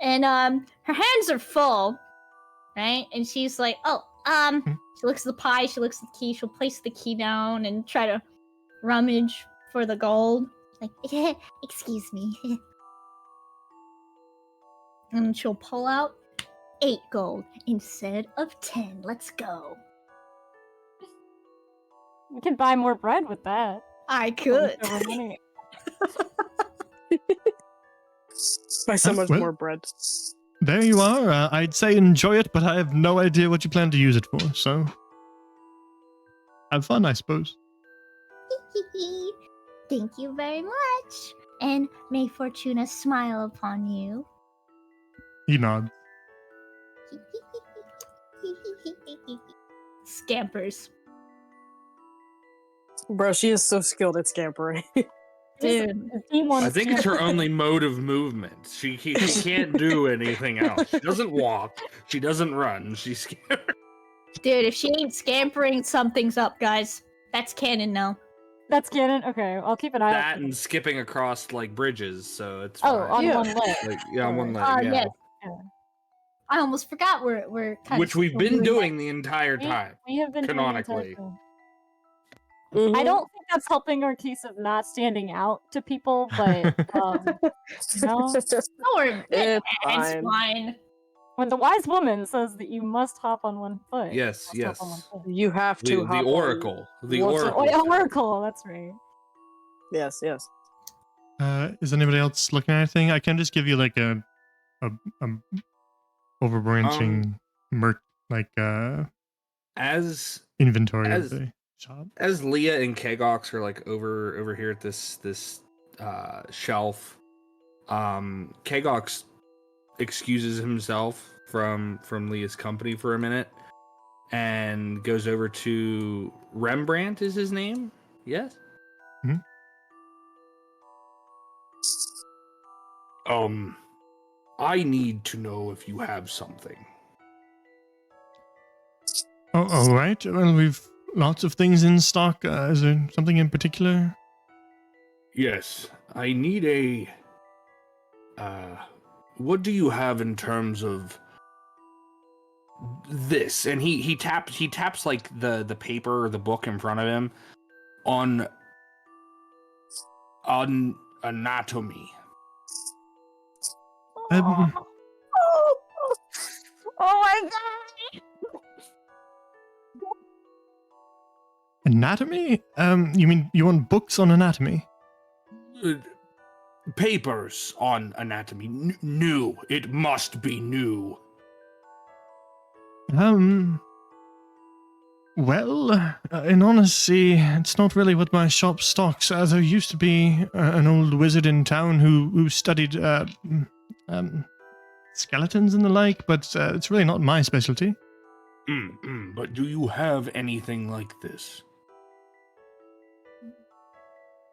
And her hands are full, right? And she's like, she looks at the pie, she looks at the key, she'll place the key down and try to rummage for the gold. Like, excuse me. And she'll pull out 8 gold instead of 10. Let's go. We can buy more bread with that. I could. Over money. Buy so much well- more bread. There you are. I'd say enjoy it, but I have no idea what you plan to use it for, so have fun, I suppose. Thank you very much. And may Fortuna smile upon you. He nods. Scampers. Bro, she is so skilled at scampering. Dude. I think it's her only mode of movement. She can't do anything else. She doesn't walk. She doesn't run. She's scared. Dude, if she ain't scampering, something's up, guys. That's canon now. That's canon? Okay, I'll keep an eye That out. and skipping across like bridges, so it's Oh, fine. on Yeah. one leg. Like, yeah, on one leg. Oh, yeah. yes. I almost forgot we're kind Which of we've been doing the entire We- time. We have been doing the entire Canonically. thing. Mhm. I don't think that's helping our case of not standing out to people, but no. Don't worry, It's it's fine. fine. When the wise woman says that you must hop on one foot. Yes, you must hop on yes. one foot. You have The, to the hop on- oracle. The What's it- oracle. Oh, yeah, Oracle, that's right. Yes, yes. Is anybody else looking at anything? I can just give you like a overbranching As inventory as- of the shop. as Leah and Kegox are like over here at this shelf, Kegox excuses himself from Leah's company for a minute and goes over to Rembrandt is his name? Yes? Mhm. I need to know if you have something. Oh, all right. Well, we've lots of things in stock. Is there something in particular? Yes, I need a. What do you have in terms of this? And he taps like the paper or the book in front of him on anatomy. Um, Oh my god! Anatomy? You mean you want books on anatomy? Papers on anatomy. New. It must be new. Well, in honesty, it's not really what my shop stocks. There used to be an old wizard in town who studied skeletons and the like, but it's really not my specialty. But do you have anything like this?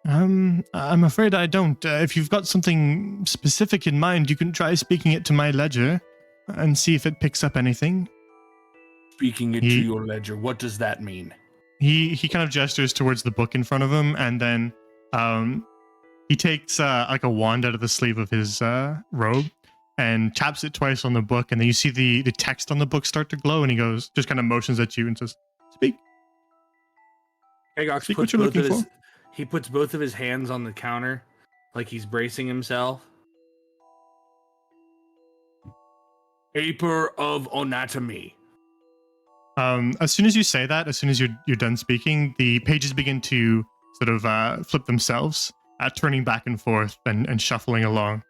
I'm afraid I don't. If you've got something specific in mind, you can try speaking it to my ledger and see if it picks up anything. Speaking it to He- your ledger, what does that mean? He kind of gestures towards the book in front of him, and then He takes like a wand out of the sleeve of his robe and taps it twice on the book, and then you see the text on the book start to glow, and he goes, just kind of motions at you and says, "Speak." Hagox Speak puts what you're both of looking his for. he puts both of his hands on the counter, like he's bracing himself. Paper of anatomy. As soon as you say that, as soon as you're done speaking, the pages begin to sort of flip themselves, turning back and forth and shuffling along.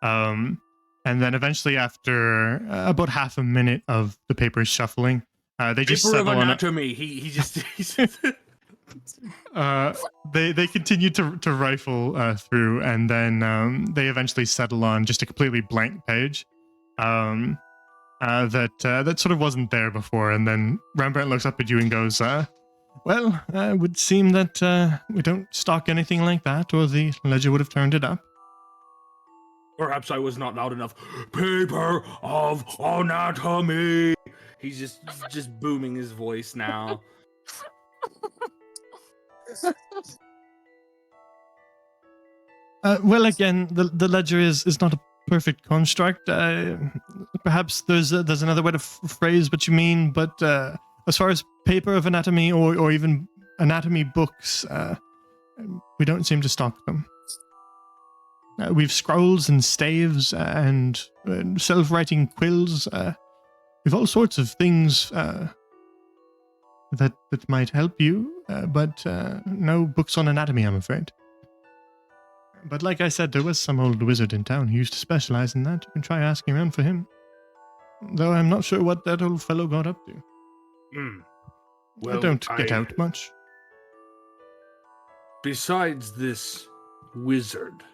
And then eventually, after about half a minute of the papers shuffling, they just Paper of settle on. anatomy. He just They continue to rifle through, and then they eventually settle on just a completely blank page. That sort of wasn't there before, and then Rembrandt looks up at you and goes, "Well, it would seem that we don't stock anything like that, or the ledger would have turned it up." Perhaps I was not loud enough. Paper of anatomy. He's just booming his voice now. Well, again, the ledger is not a perfect construct. Perhaps there's another way to phrase what you mean, but as far as paper of anatomy or even anatomy books, we don't seem to stock them. We've scrolls and staves and self-writing quills. We've all sorts of things that might help you, but no books on anatomy, I'm afraid. But like I said, there was some old wizard in town who used to specialize in that. You can try asking around for him. Though I'm not sure what that old fellow got up to. Well, I don't get out much. Besides this wizard,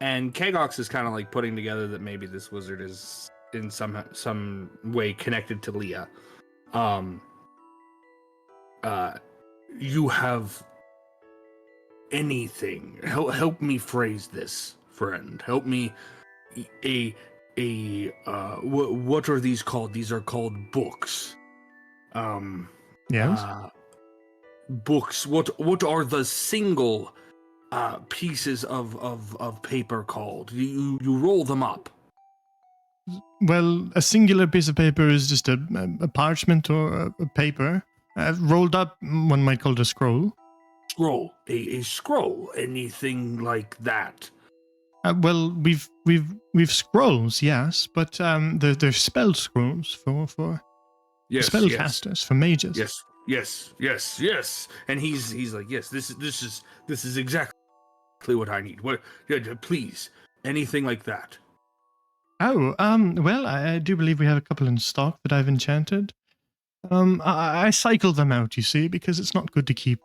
and Kagox is kind of like putting together that maybe this wizard is in some way connected to Leah. You have anything? Help me phrase this, friend. Help me. What are these called? These are called books. Yes. Books. What are the single pieces of paper called? You roll them up. Well, a singular piece of paper is just a parchment or a paper. Rolled up, one might call it a scroll. Scroll. A scroll. Anything like that. Well, we've scrolls, yes, but they're spell scrolls for spellcasters, for mages. Yes. And he's like, yes, this is exactly what I need. What? Please, anything like that. Oh, well, I do believe we have a couple in stock that I've enchanted. I cycle them out, you see, because it's not good to keep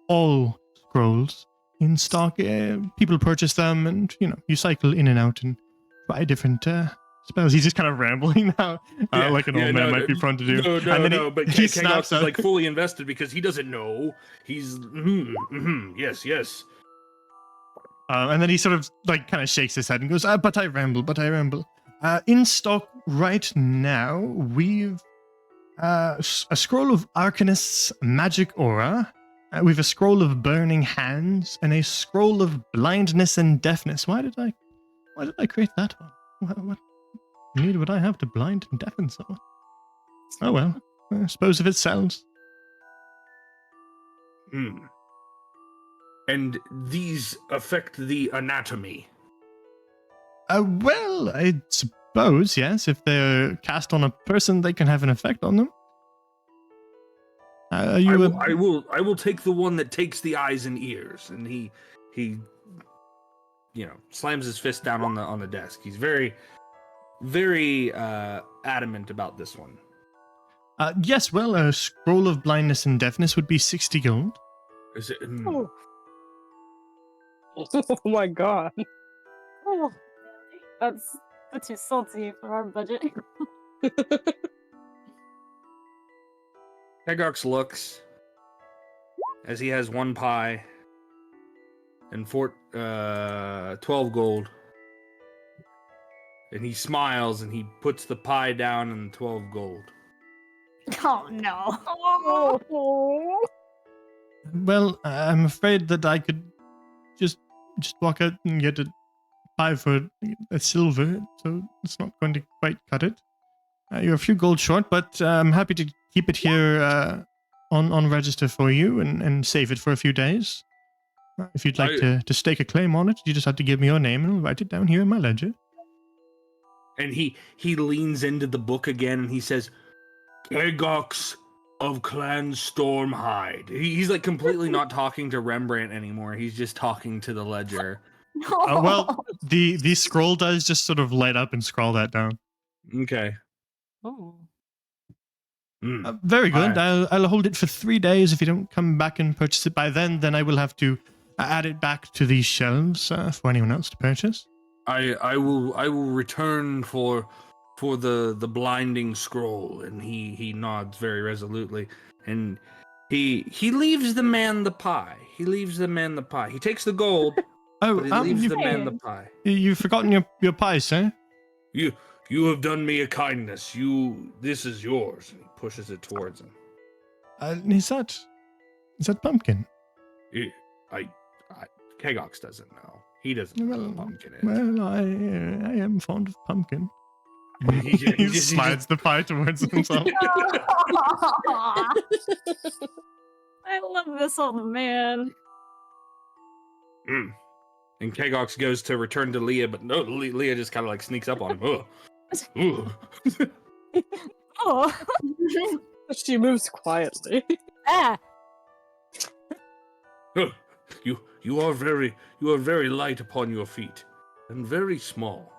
all scrolls in stock. People purchase them, and you cycle in and out and try different spells. He's just kind of rambling now, like an old man might be prone to do. But he Kagox snaps is out. like fully invested because he doesn't know. He's yes. And then he sort of like kind of shakes his head and goes, but I ramble. In stock right now, we've a scroll of Arcanist's magic aura. We've a scroll of burning hands and a scroll of blindness and deafness. Why did I create that one? What need would I have to blind and deafen someone? Oh well, I suppose if it sells. And these affect the anatomy. Well, I suppose, yes. If they're cast on a person, they can have an effect on them. I will take the one that takes the eyes and ears. And he slams his fist down on the desk. He's very, very adamant about this one. Yes, well, a scroll of blindness and deafness would be 60 gold. Is it? Oh my god. Oh, that's too salty for our budget. Kagox looks as he has one pie and 12 gold. And he smiles and he puts the pie down and 12 gold. Oh no. Oh. Well, I'm afraid that I could just walk out and get a pie for a silver, so it's not going to quite cut it. You're a few gold short, but I'm happy to keep it here on register for you and save it for a few days. If you'd like to stake a claim on it, you just have to give me your name and I'll write it down here in my ledger. And he leans into the book again and he says, Kegox of Clan Stormhide. He's like completely not talking to Rembrandt anymore. He's just talking to the ledger. Well, the scroll does just sort of light up and scroll that down. Okay. Oh. Very good. Alright. I'll hold it for 3 days. If you don't come back and purchase it by then I will have to add it back to these shelves for anyone else to purchase. I will return for the blinding scroll. And he nods very resolutely, and he leaves the man the pie. He takes the gold, but he leaves the man the pie. You've forgotten your pie, sir. You have done me a kindness. This is yours. And he pushes it towards him. Is that pumpkin? Kegox doesn't know. He doesn't know what pumpkin is. Well, I am fond of pumpkin. He He slides the pie towards himself. I love this old man. And Kegox goes to return to Leah, but no, Leah just kind of like sneaks up on him. Ugh. Ugh. Oh. She moves quietly. Ah. You are very light upon your feet and very small.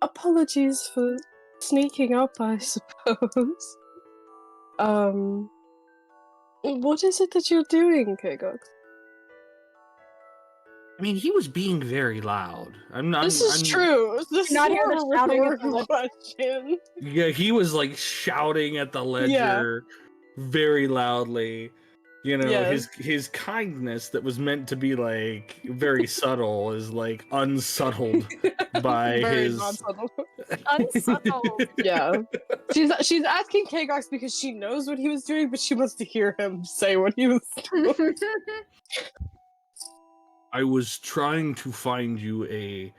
Apologies for sneaking up, I suppose. What is it that you're doing, Kegox? I mean, he was being very loud. This is true. This is not hear not the a shouting at rhetorical the question. Yeah, he was like shouting at the ledger very loudly. You know, Yes. his kindness that was meant to be like very subtle is like unsubtled by Very his non-subtle. Unsubtle. Yeah. She's asking Kegox because she knows what he was doing, but she wants to hear him say what he was doing. I was trying to find you a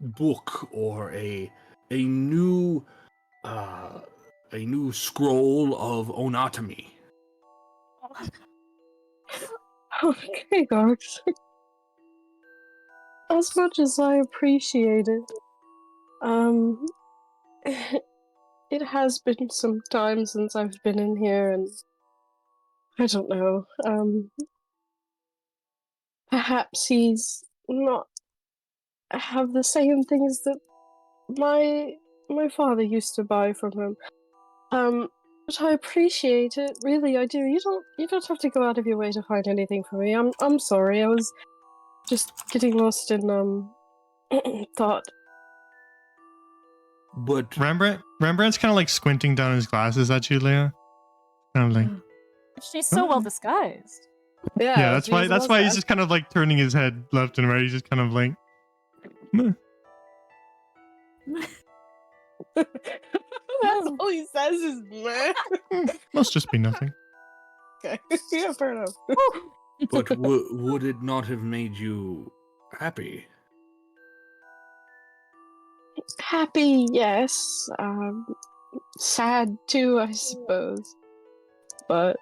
book or a new scroll of onatomy. Okay, Gox. As much as I appreciate it, it has been some time since I've been in here, and I don't know. Perhaps he's not have the same things that my father used to buy from him. But I appreciate it, really, I do. You don't have to go out of your way to find anything for me. I'm sorry, I was just getting lost in thought. But Rembrandt's kind of like squinting down his glasses at you, Leah. Kind of like, She's so well disguised. yeah, that's why he's just kind of like turning his head left and right. He's just kind of like, meh. That's all he says is meh. Must just be nothing. Okay, yeah, fair enough. but would it not have made you happy? Happy, yes. Sad too, I suppose. But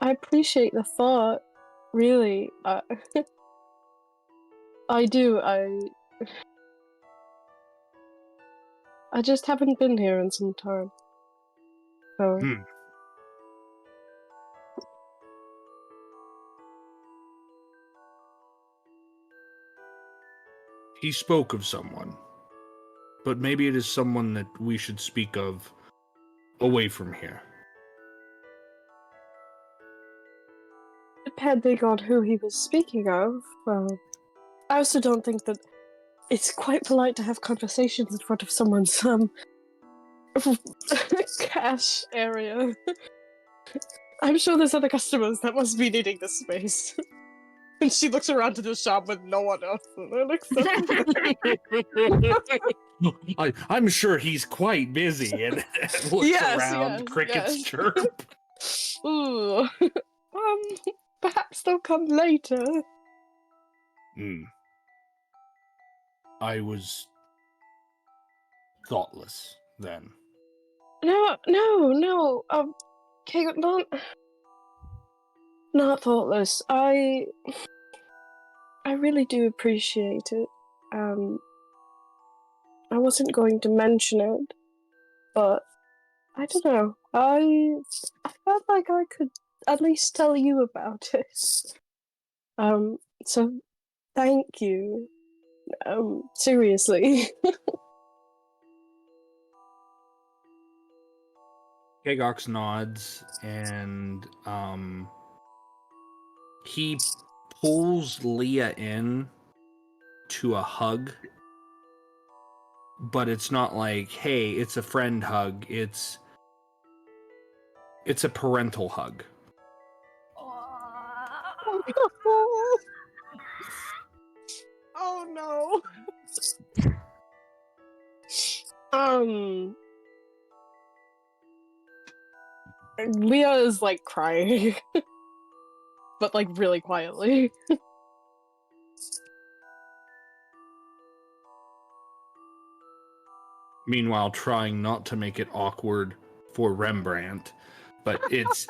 I appreciate the thought. Really, I do. I just haven't been here in some time. So. He spoke of someone, but maybe it is someone that we should speak of away from here. Depending on who he was speaking of, I also don't think that it's quite polite to have conversations in front of someone's cash area. I'm sure there's other customers that must be needing this space. And she looks around to the shop with no one else. I'm sure he's quite busy, and looks Yes, around. yes, Crickets yes. chirp. Ooh. Perhaps they'll come later. I was thoughtless then. No. Okay, not thoughtless. I really do appreciate it. I wasn't going to mention it, but I don't know. I felt like I could at least tell you about it. So thank you. Seriously. Kagox nods, and he pulls Leah in to a hug, but it's not like, hey, it's a friend hug. It's a parental hug. Oh no. Leah is like crying, but like really quietly. Meanwhile, trying not to make it awkward for Rembrandt. But it's,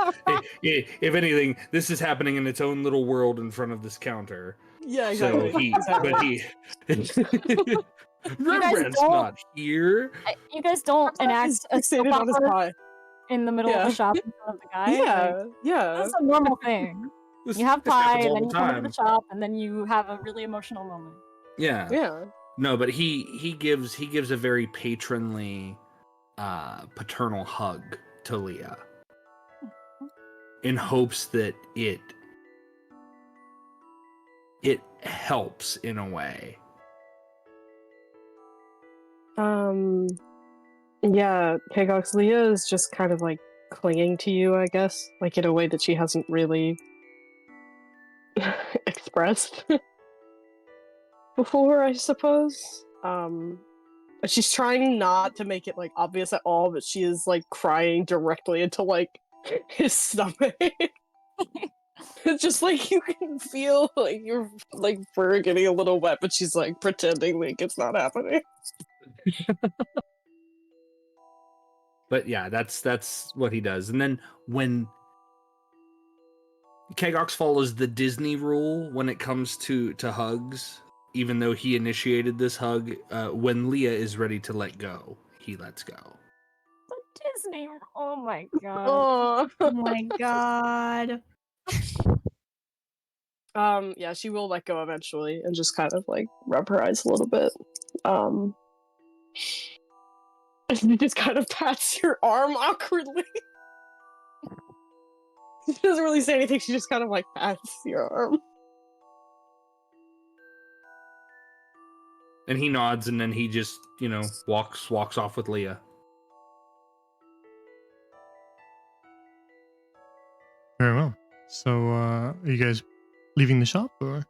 if anything, this is happening in its own little world in front of this counter. Yeah, So Rembrandt's don't- not here. You guys don't enact a soap Fixated on his opera pie. in the middle of Yeah. the shop in front of the guy. Like, Yeah. that's a normal thing. This You have happens pie, all and then the you come into time. the shop, and then you have a really emotional moment. Yeah. Yeah. No, but he gives a very patronly, paternal hug to Leah, in hopes that it helps in a way. Yeah, Kagox, Leah is just kind of like clinging to you, I guess, like in a way that she hasn't really expressed before, I suppose. She's trying not to make it like obvious at all, but she is like crying directly into like his stomach. It's just like you can feel like your like fur getting a little wet, but she's like pretending like it's not happening. But yeah, that's what he does. And then when Kagox follows the Disney rule when it comes to hugs, even though he initiated this hug, when Leah is ready to let go, he lets go. The Disney. Oh my god. Oh. Oh my god. Yeah, she will let go eventually and just kind of like rub her eyes a little bit. And she just kind of pats your arm awkwardly. She doesn't really say anything, she just kind of like pats your arm. And he nods, and then he just, walks off with Leah. Very well. So, are you guys leaving the shop, or?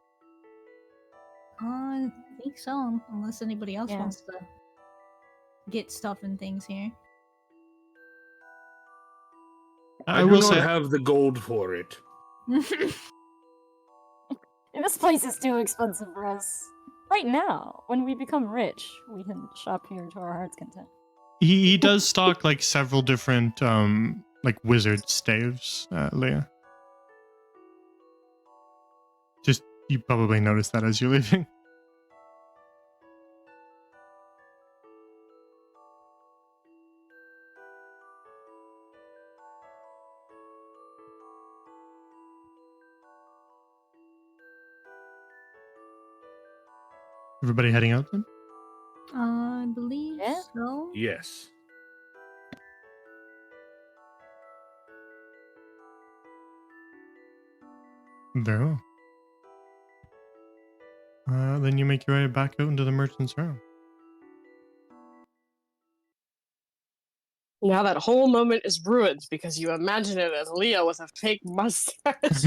I think so, unless anybody else Yeah. wants to get stuff and things here. I do will not say, have the gold for it. This place is too expensive for us. Right now, when we become rich, we can shop here to our heart's content. he does stock like several different like wizard staves, Leah. Just you probably noticed that as you're leaving. Everybody heading out then? I believe Yeah. so. Yes. Very well. Then you make your way back out into the merchant's row. Now that whole moment is ruined because you imagine it as Leah with a fake mustache.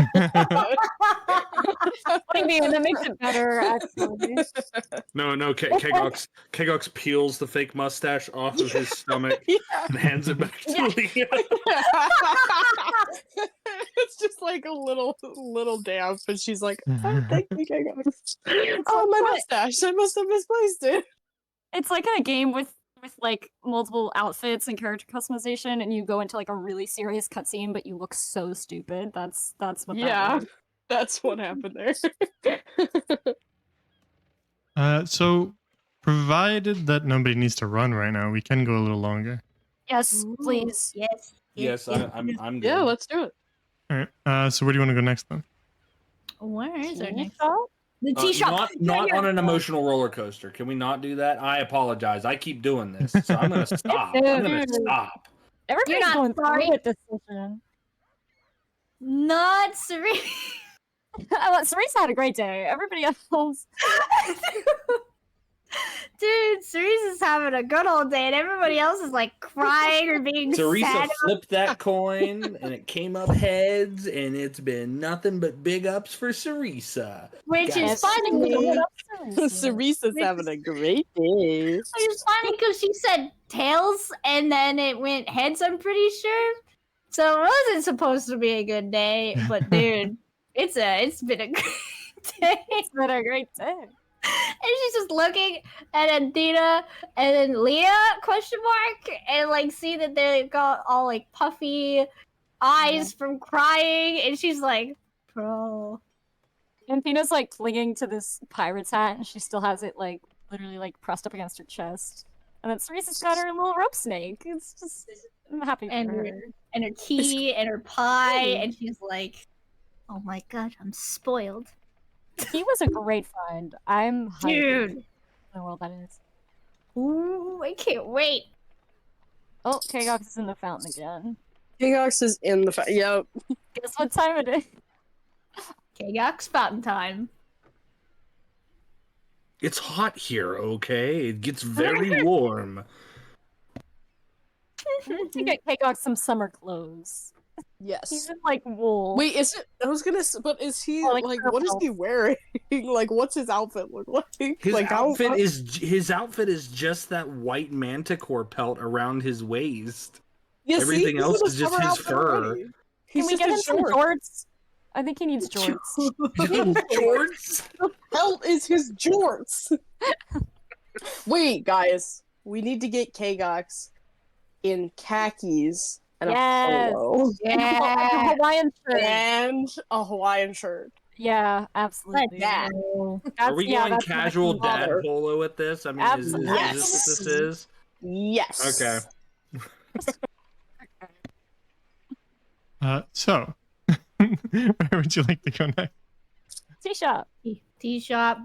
I mean, that makes it better, actually. No, Kegox peels the fake mustache off of his stomach Yeah. and hands it back to Yeah. Leah. It's just like a little damp, and she's like, "Oh, thank you, Kegox." Oh, my mustache! I must have misplaced it. It's like in a game with like multiple outfits and character customization, and you go into like a really serious cutscene, but you look so stupid. That's what that Yeah, was. that's what happened there. So, provided that nobody needs to run right now, we can go a little longer. Yes, Ooh, please. Yes. Yes, I'm good. Yeah, let's do it. All right. So where do you want to go next then? Where is our Tea next? shop? The tea shop. Not on an emotional roller coaster. Can we not do that? I apologize. I keep doing this, so I'm gonna stop. I'm gonna stop. Everybody's not going sorry. through it this session. Not Serene. Cerise had a great day. Everybody else. Dude, Cerise is having a good old day, and everybody else is like crying or being Teresa sad. flipped that coin, and it came up heads, and it's been nothing but big ups for Teresa. Which Guys, is funny. Ceresa's having a great day. Which is funny because she said tails and then it went heads, I'm pretty sure. So it wasn't supposed to be a good day, but dude, it's been a great day. It's been a great day. And she's just looking at Athena and then Leah question mark and like see that they got all like puffy eyes from crying and she's like, bro. And Tina's like clinging to this pirate's hat, and she still has it like literally like pressed up against her chest. And then Cerise's got her little rope snake. It's just I'm happy for her. And her tea and her pie and she's like, oh my god, I'm spoiled. He was a great find. I'm hyped Dude. in the world that is. Ooh, I can't wait. Oh, Kegox is in the fountain again. Kegox is in the yep. Guess what time it is? Kegox fountain time. It's hot here, okay? It gets very warm. To get Kegox some summer clothes. He's Yes. in like wool. Wait, is it? I was gonna. But is he Oh, like like? What is he wearing? Like, what's his outfit look like? His like, outfit is just that white manticore pelt around his waist. Yeah, everything this else a is just summer his outfit fur. already. Can He's we just get in him some jorts? I think he needs jorts. Jorts. Hell is his jorts. Wait, guys, we need to get Kegox in khakis and Yes. a polo And a Hawaiian shirt. and a Hawaiian shirt. Yeah, absolutely. that. Are we going that's casual my dad father. polo with this? I mean, is this Yes. what this is? Yes. Okay. So where would you like to go next? Tea shop. Tea shop.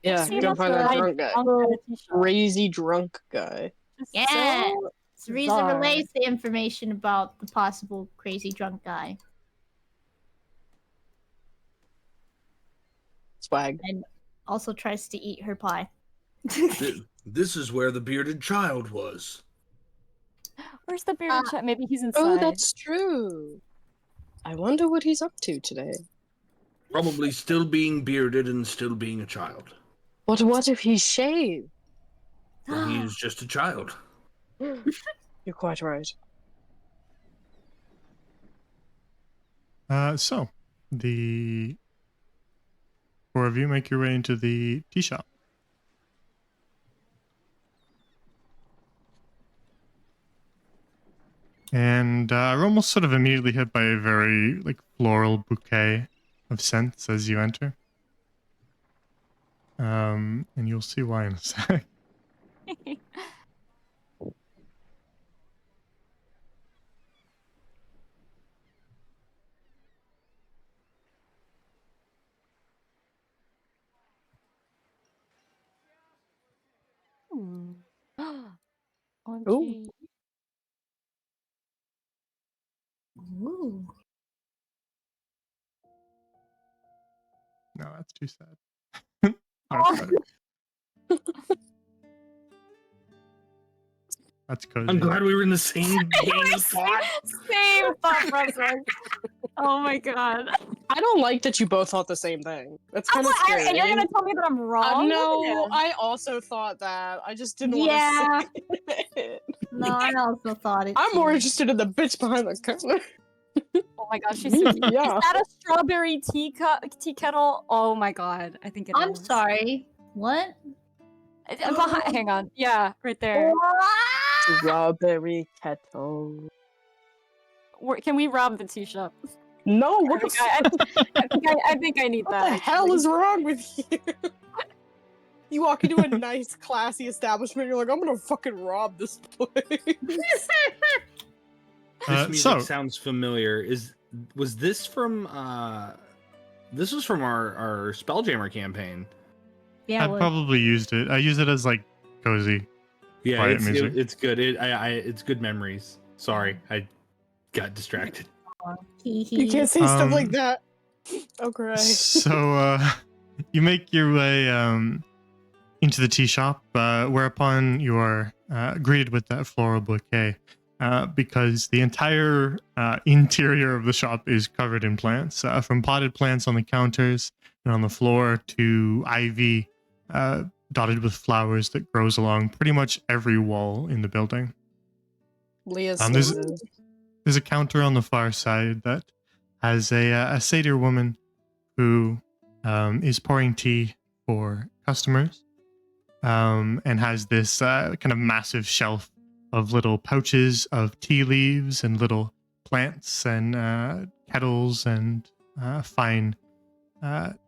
Yeah, See, go that's find that what I drunk guy. found at a tea shop. Crazy drunk guy. Just Yeah. so Cereza bizarre. relays the information about the possible crazy drunk guy. Swag. And also tries to eat her pie. This is where the bearded child was. Where's the bearded child? Maybe he's inside. Oh, that's true. I wonder what he's up to today. Probably still being bearded and still being a child. What if he's shaved? Well, he is just a child. You're quite right. So the four of you make your way into the tea shop. And are almost sort of immediately hit by a very like floral bouquet of scents as you enter. And you'll see why in a sec. OMG. Ooh. No, that's too sad. That's better. That's cozy. I'm glad we were in the same game spot. Same thought process. Oh my god. I don't like that you both thought the same thing. That's kind of scary. And you're gonna tell me that I'm wrong? No, I also thought that. I just didn't Yeah. want to say it. No, I also thought it. I'm more too. interested in the bitch behind the counter. Oh my gosh, she's Me, is yeah. that a strawberry tea kettle? Oh my god, I think it I'm is. sorry. What? Hang on. Yeah, right there. Strawberry kettle. Can we rob the tea shop? No, what the I think I need What that. the hell is wrong with you? You walk into a nice, classy establishment, you're like, I'm gonna fucking rob this place. This music sounds familiar. Was this from this was from our Spelljammer campaign? Yeah, I probably used it. I use it as like cozy. Yeah, quiet music. it's good. It's good memories. Sorry, I got distracted. You can't say stuff like that. Oh, great. So you make your way into the tea shop, whereupon you are greeted with that floral bouquet, because the entire interior of the shop is covered in plants, from potted plants on the counters and on the floor to ivy dotted with flowers that grows along pretty much every wall in the building. Leah there's a counter on the far side that has a satyr woman who is pouring tea for customers, and has this kind of massive shelf of little pouches of tea leaves and little plants and kettles and fine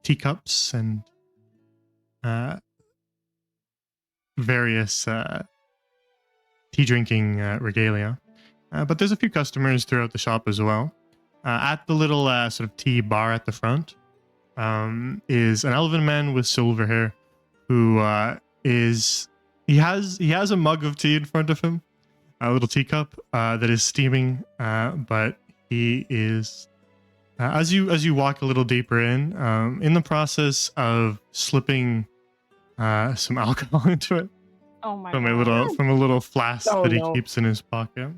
teacups and various tea drinking regalia. But there's a few customers throughout the shop as well. At the little sort of tea bar at the front is an elven man with silver hair who he has a mug of tea in front of him, a little teacup that is steaming, but he is as you walk a little deeper in the process of slipping some alcohol into it. Oh my from god. a little flask Oh, that he no. keeps in his pocket.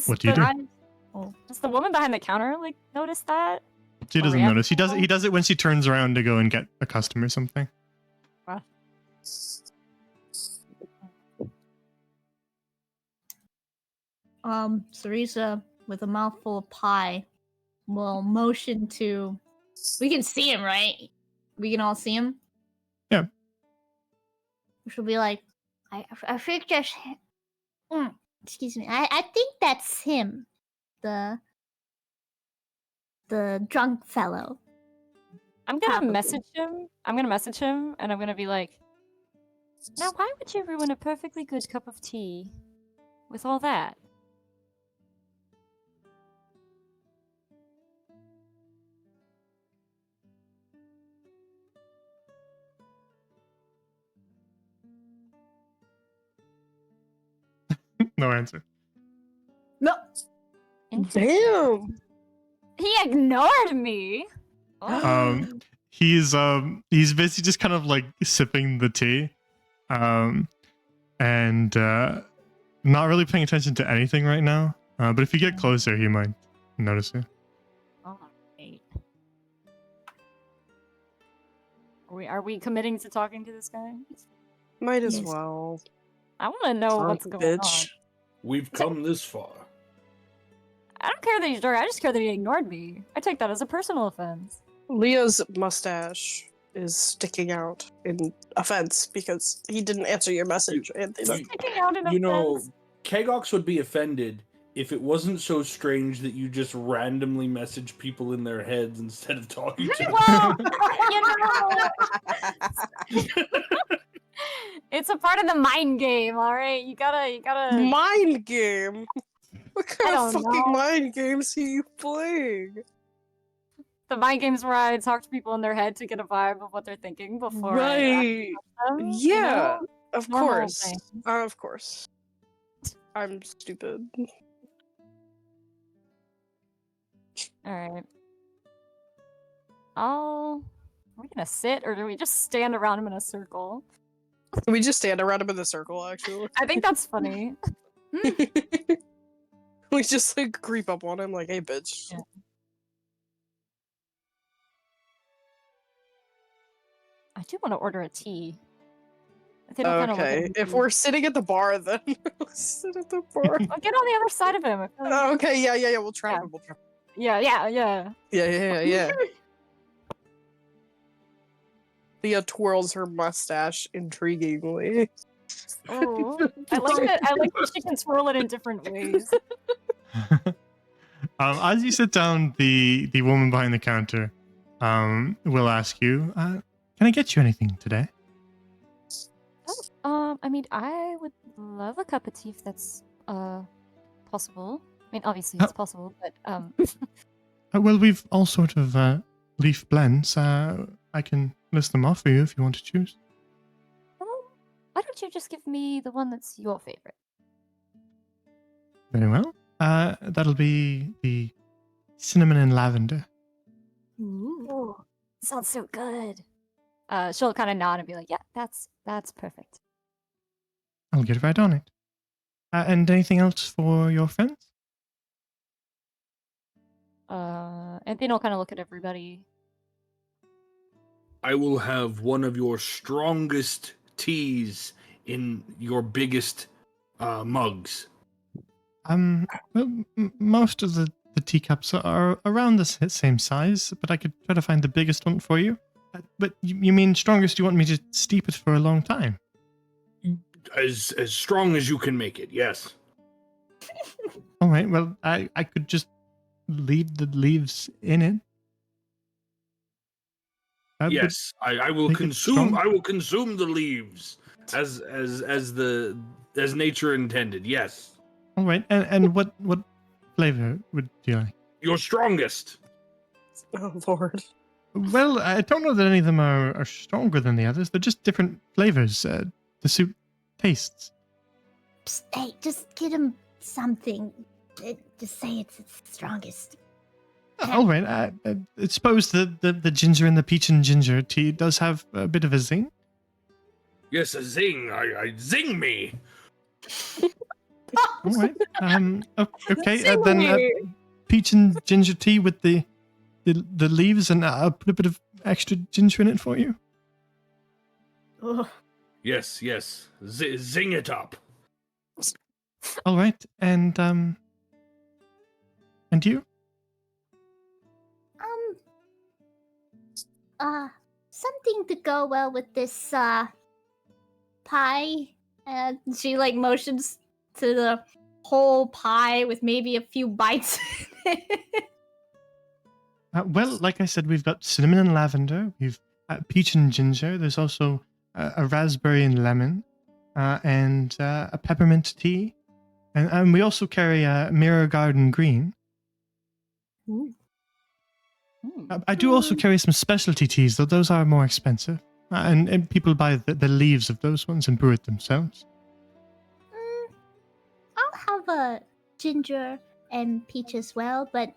What do you do? Does the woman behind the counter like notice that? She doesn't react notice. He does it when she turns around to go and get a customer or something. Sarisa, with a mouthful of pie, will motion to. We can see him, right? We can all see him. Yeah. She'll be like, I think that's. Excuse me. I think that's him. The drunk fellow. I'm gonna Probably. message him. I'm gonna message him, and I'm gonna be like, "Now, why would you ruin a perfectly good cup of tea with all that?" No answer. no. Damn. He ignored me. Oh. He's basically just kind of like sipping the tea, and not really paying attention to anything right now. But if you get closer, he might notice you. Alright. Are we committing to talking to this guy? Might as Yes. well. I want to know Drunk what's going bitch. on. We've come this far. I don't care that he's drunk. I just care that he ignored me. I take that as a personal offense. Leah's mustache is sticking out in offense because he didn't answer your message. And he's like, Sticking out in You know, offense. Kegox would be offended if it wasn't so strange that you just randomly message people in their heads instead of talking to them. Well, you know, it's a part of the mind game. All right, you gotta. mind game? What kind of don't fucking know. mind games are you playing? The mind games where I talk to people in their head to get a vibe of what they're thinking before I Right. them, you Yeah. know? Of Normal course. things. Of course. I'm stupid. All right. Are we gonna sit or do we just stand around him in a circle? We just stand around him in the circle, actually. I think that's funny. We just like creep up on him like, hey, bitch. Yeah. I do want to order a tea. They don't kinda look at Okay, me if weird. we're sitting at the bar, then we'll sit at the bar. I'll get on the other side of him. I feel like- Oh, okay, yeah, we'll trap Yeah. him. We'll trap him. Yeah. Yeah. Thea twirls her mustache intriguingly. Oh, I like that. I like that she can swirl it in different ways. As you sit down, the woman behind the counter will ask you, "Can I get you anything today?" I mean, I would love a cup of tea if that's possible. I mean, obviously it's possible, but Well, we've all sort of leaf blends. I can list them off for you if you want to choose. why don't you just give me the one that's your favorite? Very well. That'll be the cinnamon and lavender. Ooh, sounds so good. She'll kind of nod and be like, "Yeah, that's perfect." I'll get right on it. And anything else for your friends? And then I'll kind of look at everybody. I will have one of your strongest teas in your biggest mugs. Well, most of the teacups are around the same size, but I could try to find the biggest one for you. But you mean strongest? You want me to steep it for a long time? As strong as you can make it, yes. All right. Well, I could just leave the leaves in it. That would Yes, I will make it consume. strong. I will consume the leaves as nature intended. Yes, All right. And what flavor would you like? your strongest. Oh lord. Well, I don't know that any of them are stronger than the others. They're just different flavors to suit tastes. Psst, hey, just get him something. Just say it's its strongest. All right. I suppose the ginger and the peach and ginger tea does have a bit of a zing. Yes, a zing. I zing me. All right. Okay. Then peach and ginger tea with the leaves, and I'll put a bit of extra ginger in it for you. Ugh. Yes. Zing it up. All right. And you? Something to go well with this pie. And she like motions to the whole pie with maybe a few bites. Well, like I said, we've got cinnamon and lavender. We've peach and ginger. There's also a raspberry and lemon, and a peppermint tea, and we also carry a mirror garden green. Hmm. I do also carry some specialty teas, though those are more expensive, and people buy the leaves of those ones and brew it themselves. I'll have a ginger and peach as well, but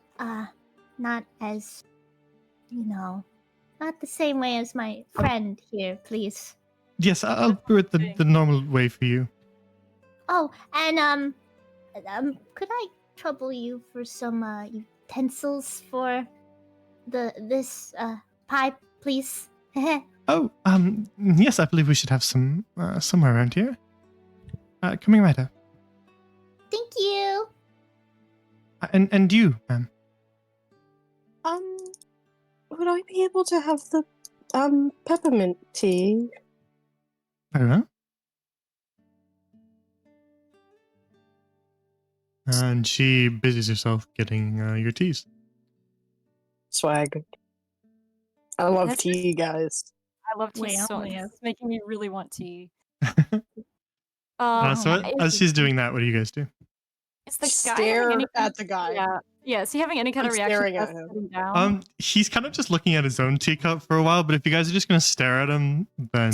not as, not the same way as my friend here, please. Yes, I'll brew it the normal way for you. Oh, and could I trouble you for some utensils for this pie, please? Oh, yes, I believe we should have some somewhere around here. Coming right up. Thank you. And you, ma'am. Would I be able to have the peppermint tea? Very well. And she busies herself getting your teas. Swag. I love That's- tea, guys. I love tea Well, so much. yeah. It's making me really want tea. So as she's doing that, what do you guys do? Is the guy Stare having any at the guy. Yeah. Is he having any kind I'm of reaction? staring to at us him. sitting down? He's kind of just looking at his own teacup for a while, but if you guys are just gonna stare at him, then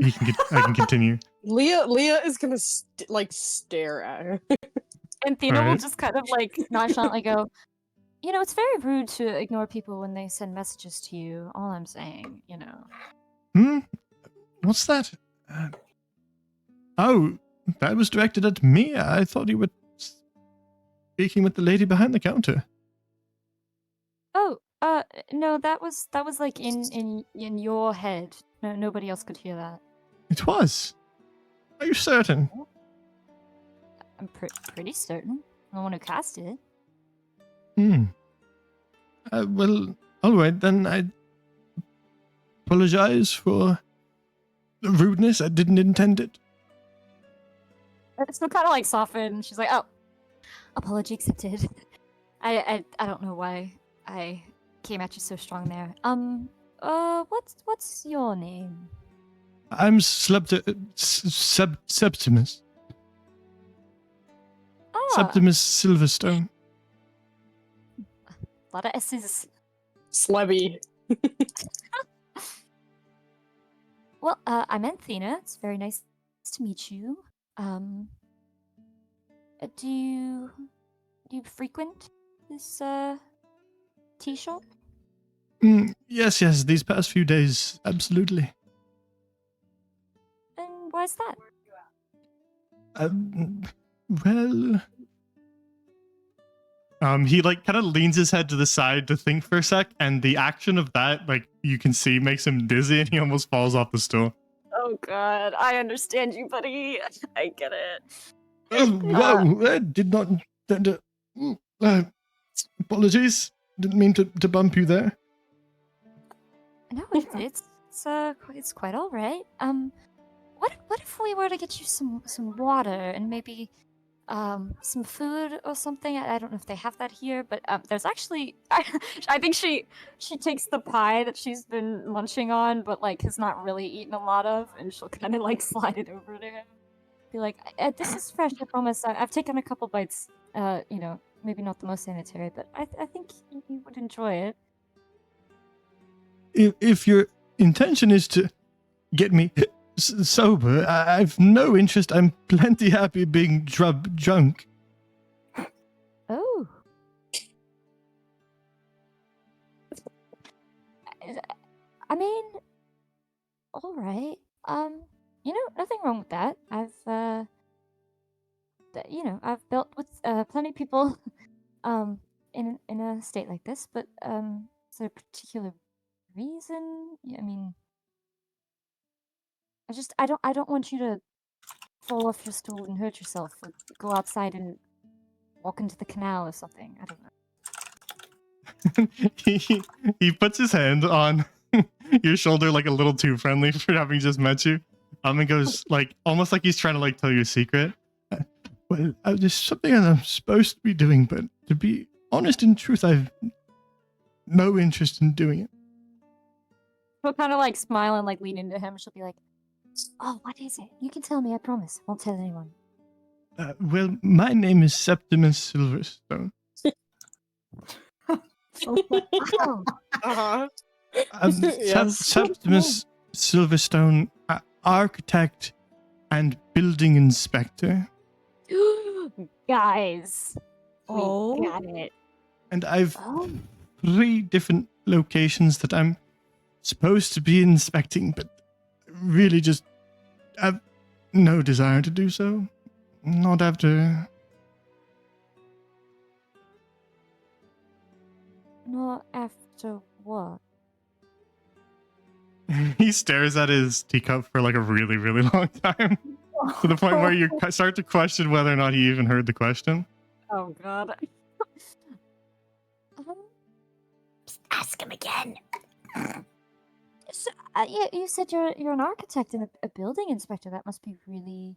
I can continue. Leah is gonna stare at her. And Thena will Alright. just kind of like nonchalantly go, it's very rude to ignore people when they send messages to you. All I'm saying, What's that? Oh, that was directed at me. I thought you were speaking with the lady behind the counter. Oh, no, that was like in your head. No, nobody else could hear that. It was. Are you certain? I'm pretty certain. The one who cast it. Hmm. Well, all right then. I apologize for the rudeness. I didn't intend it. So kind of like soften. She's like, "Oh, apology accepted." I don't know why I came at you so strong there. What's your name? I'm Septimus. Ah, Septimus Silverstone. a lot of S's. Slebby. Well, I'm Anthena. It's very nice to meet you. Do you frequent this tea shop? Yes, these past few days, absolutely. And why's that? Well... he like kind of leans his head to the side to think for a sec, and the action of that, like you can see, makes him dizzy, and he almost falls off the stool. Oh God, I understand you, buddy. I get it. Whoa! I did not intend to. Apologies. Didn't mean to bump you there. No, it's quite all right. What if we were to get you some water and maybe some food or something? I don't know if they have that here, but there's actually I think she takes the pie that she's been munching on, but like has not really eaten a lot of, and she'll kind of like slide it over to him. Be like, this is fresh. I promise. I've taken a couple bites. Maybe not the most sanitary, but I think you would enjoy it. If your intention is to get me sober, I've no interest. I'm plenty happy being drunk. Oh. I mean, all right. Nothing wrong with that. I've dealt with plenty of people, in a state like this. But is there a particular reason? I mean, I don't want you to fall off your stool and hurt yourself, or go outside and walk into the canal or something. I don't know. he puts his hand on your shoulder like a little too friendly for having just met you. And goes like almost like he's trying to like tell you a secret. Well, there's something that I'm supposed to be doing, but to be honest and truth, I've no interest in doing it. She'll kind of like smile and like lean into him. She'll be like, "Oh, what is it? You can tell me. I promise. Won't tell anyone." Well, my name is Septimus Silverstone. Oh, Uh-huh. Yes. Septimus Silverstone, architect and building inspector. guys, Oh. we got it. And I've Oh, 3 different locations that I'm supposed to be inspecting, but really just have no desire to do so. Not after... not after what? He stares at his teacup for like a really, really long time. To the point where you start to question whether or not he even heard the question. Oh God. Just ask him again. So, you said you're an architect and a building inspector. That must be really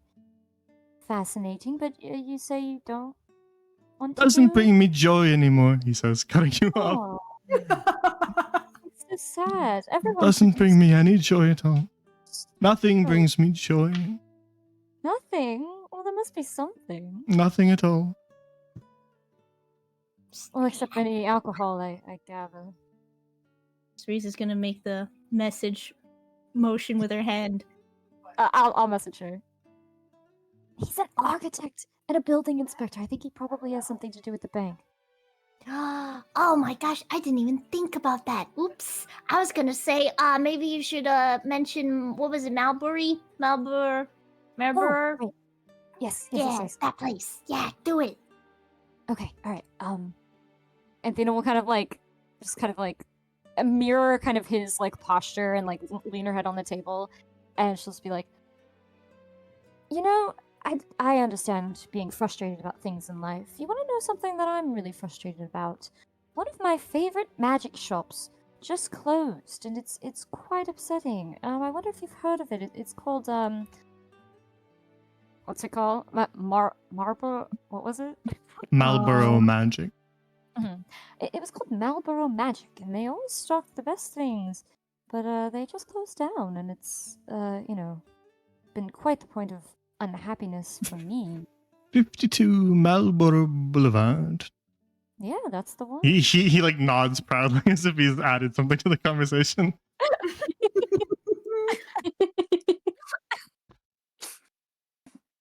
fascinating. But you say you don't want to. Doesn't do it? bring me joy anymore, he says, cutting you off. Oh, it's so sad. Everyone Doesn't bring me any joy at all. Nothing Oh. brings me joy. nothing. Well, there must be something. Nothing at all. Well, except any alcohol, I gather. Cerise is gonna make the message motion with her hand. I'll message her. He's an architect and a building inspector. I think he probably has something to do with the bank. Oh my gosh, I didn't even think about that. Oops. I was gonna say, maybe you should mention, what was it, Marlbury? Marlborough? Oh, right. Yes, yes, Yeah, yes, yes. that place. Yeah, do it. Okay, all right. Athena will kind of like, just kind of like, mirror kind of his like posture and like lean her head on the table, and she'll just be like, you know, I understand being frustrated about things in life. You want to know something that I'm really frustrated about? One of my favorite magic shops just closed, and it's quite upsetting. I wonder if you've heard of it. It's called what's it called? Marlboro. What was it? Marlboro Magic. Mhm. It was called Marlboro Magic, and they always stocked the best things, but they just closed down, and it's been quite the point of unhappiness for me. 52 Marlboro Boulevard. Yeah, that's the one. He like nods proudly as if he's added something to the conversation.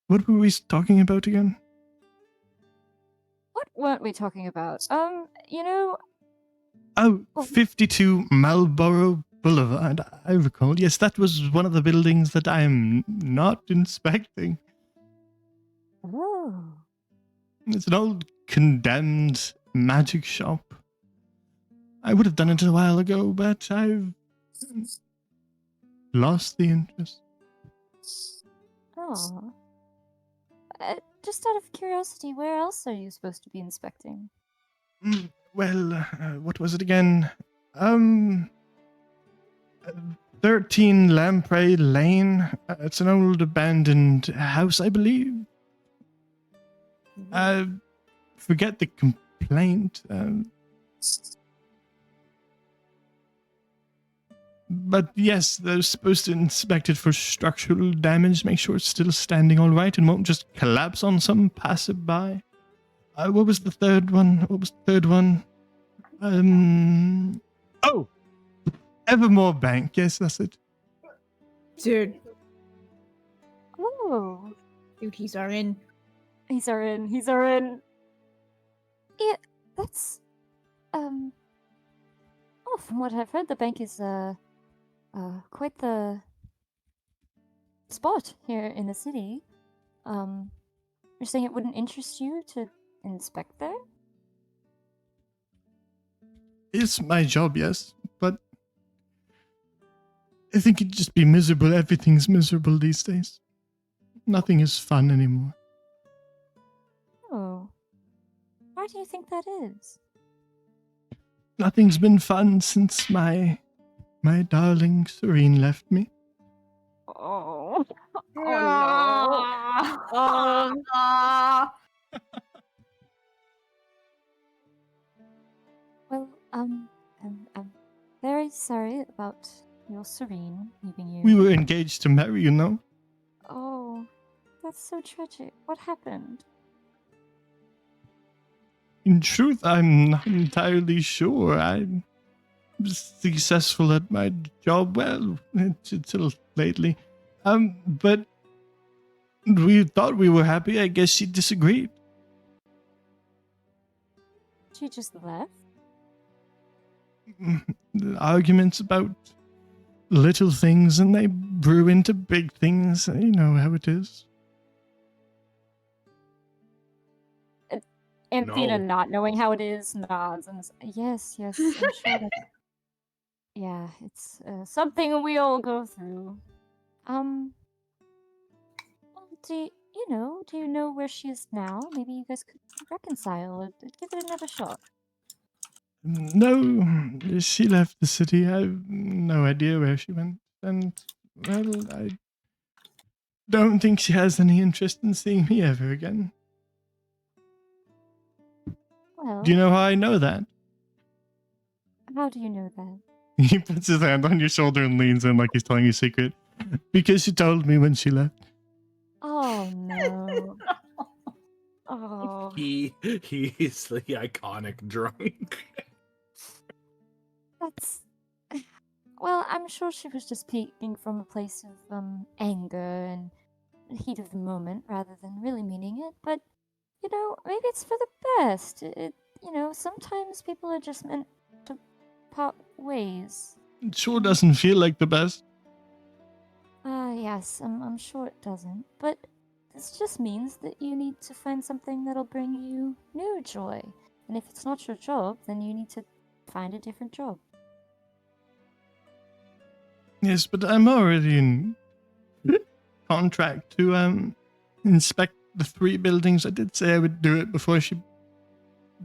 What were we talking about again? What weren't we talking about? Oh, 52 Marlboro Boulevard. I recall. Yes, that was one of the buildings that I'm not inspecting. Oh. It's an old condemned magic shop. I would have done it a while ago, but I've lost the interest. Oh. Just out of curiosity, where else are you supposed to be inspecting? Well, what was it again? 13 Lamprey Lane. It's an old abandoned house, I believe. Forget the complaint. But yes, they're supposed to inspect it for structural damage, make sure it's still standing all right and won't just collapse on some passerby. What was the third one? Oh! Evermore Bank. Yes, that's it. Dude, Oh. he's our in. He's our in. Yeah, that's oh, from what I've heard, the bank is quite the spot here in the city. You're saying it wouldn't interest you to inspect there? It's my job, yes, but I think it'd just be miserable. Everything's miserable these days. Nothing is fun anymore. Oh. Why do you think that is? Nothing's been fun since my darling Serene left me. Oh. Well, I'm very sorry about your Serene leaving you. We were engaged to marry, you know. Oh, that's so tragic. What happened? In truth, I'm not entirely sure. I'm successful at my job, well, until lately. But we thought we were happy. I guess she disagreed. She just left? The arguments about little things, and they brew into big things. You know how it is. Anthena, No. not knowing how it is, nods and yes, I'm sure that. Yeah, it's something we all go through. Well, do you know where she is now? Maybe you guys could reconcile it. Give it another shot. No, she left the city. I have no idea where she went. And, well, I don't think she has any interest in seeing me ever again. Well, Do you know how I know that? how do you know that? He puts his hand on your shoulder and leans in like he's telling you a secret. Because she told me when she left. Oh no. Oh. He's the iconic drunk. That's. Well, I'm sure she was just speaking from a place of anger and heat of the moment rather than really meaning it. But maybe it's for the best. Sometimes people are just meant to part ways. It sure doesn't feel like the best. Yes, I'm sure it doesn't. But this just means that you need to find something that'll bring you new joy. And if it's not your job, then you need to find a different job. Yes, but I'm already in contract to inspect the 3 buildings. I did say I would do it before she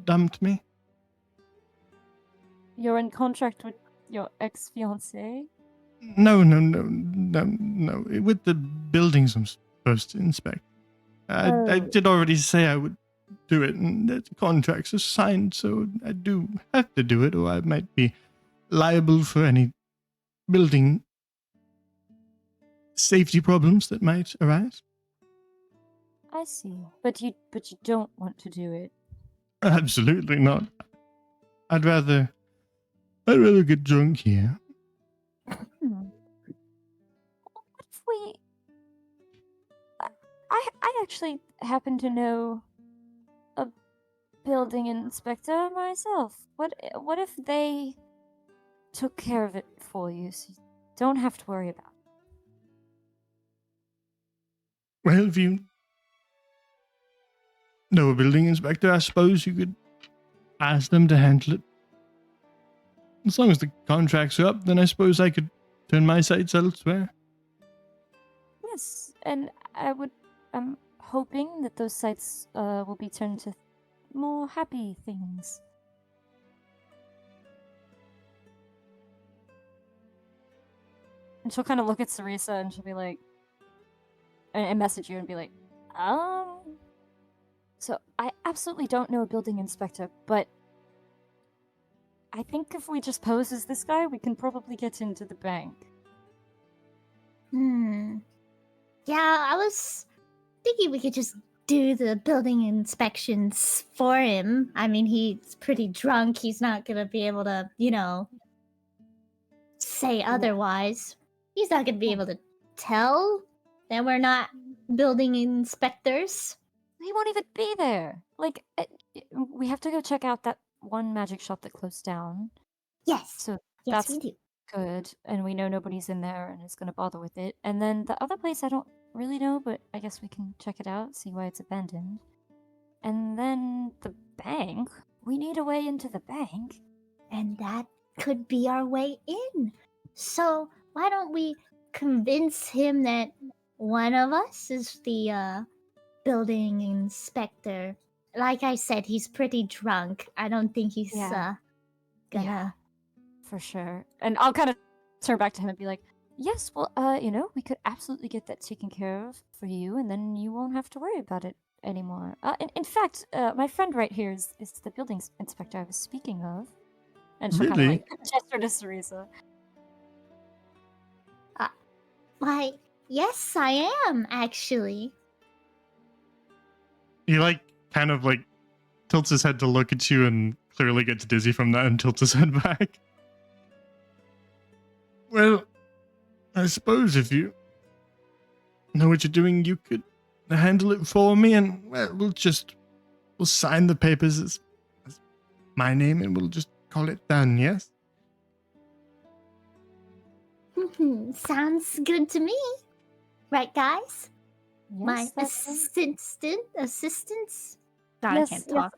dumped me. You're in contract with your ex-fiancé? No. With the buildings I'm supposed to inspect. I Oh. did already say I would do it, and the contracts are signed, so I do have to do it, or I might be liable for any building safety problems that might arise. I see. But you don't want to do it. Absolutely not. I'd rather get drunk here. What if we... I actually happen to know a building inspector myself. What if they took care of it for you, so you don't have to worry about it? Well, if you know a building inspector, I suppose you could ask them to handle it. As long as the contracts are up, then I suppose I could turn my sights elsewhere. Yes, and I'm hoping that those sites will be turned to more happy things. And she'll kind of look at Sarisa and she'll be like, and message you and be like, so I absolutely don't know a building inspector, but I think if we just pose as this guy, we can probably get into the bank. Yeah, I was thinking we could just do the building inspections for him. I mean, he's pretty drunk. He's not gonna be able to, say otherwise. He's not gonna be able to tell that we're not building inspectors. He won't even be there. Like, we have to go check out that one magic shop that closed down. Yes. So Yes, that's we do. good, and we know nobody's in there and is going to bother with it. And then the other place I don't really know, but I guess we can check it out, see why it's abandoned. And then the bank. We need a way into the bank. And that could be our way in. So why don't we convince him that one of us is the building inspector? Like I said, he's pretty drunk. I don't think he's Yeah. gonna. Yeah, for sure. And I'll kind of turn back to him and be like, yes, well, we could absolutely get that taken care of for you, and then you won't have to worry about it anymore. In fact, my friend right here is the building inspector I was speaking of. And she'll kind of Really? like gesture to Sarisa. Why, yes, I am actually. He kind of tilts his head to look at you and clearly gets dizzy from that and tilts his head back. Well, I suppose if you know what you're doing, you could handle it for me, and we'll sign the papers as my name, and we'll just call it done. Yes. Sounds good to me. Right, guys? My Yes, that's assistants? God, I yes, can't yes, talk.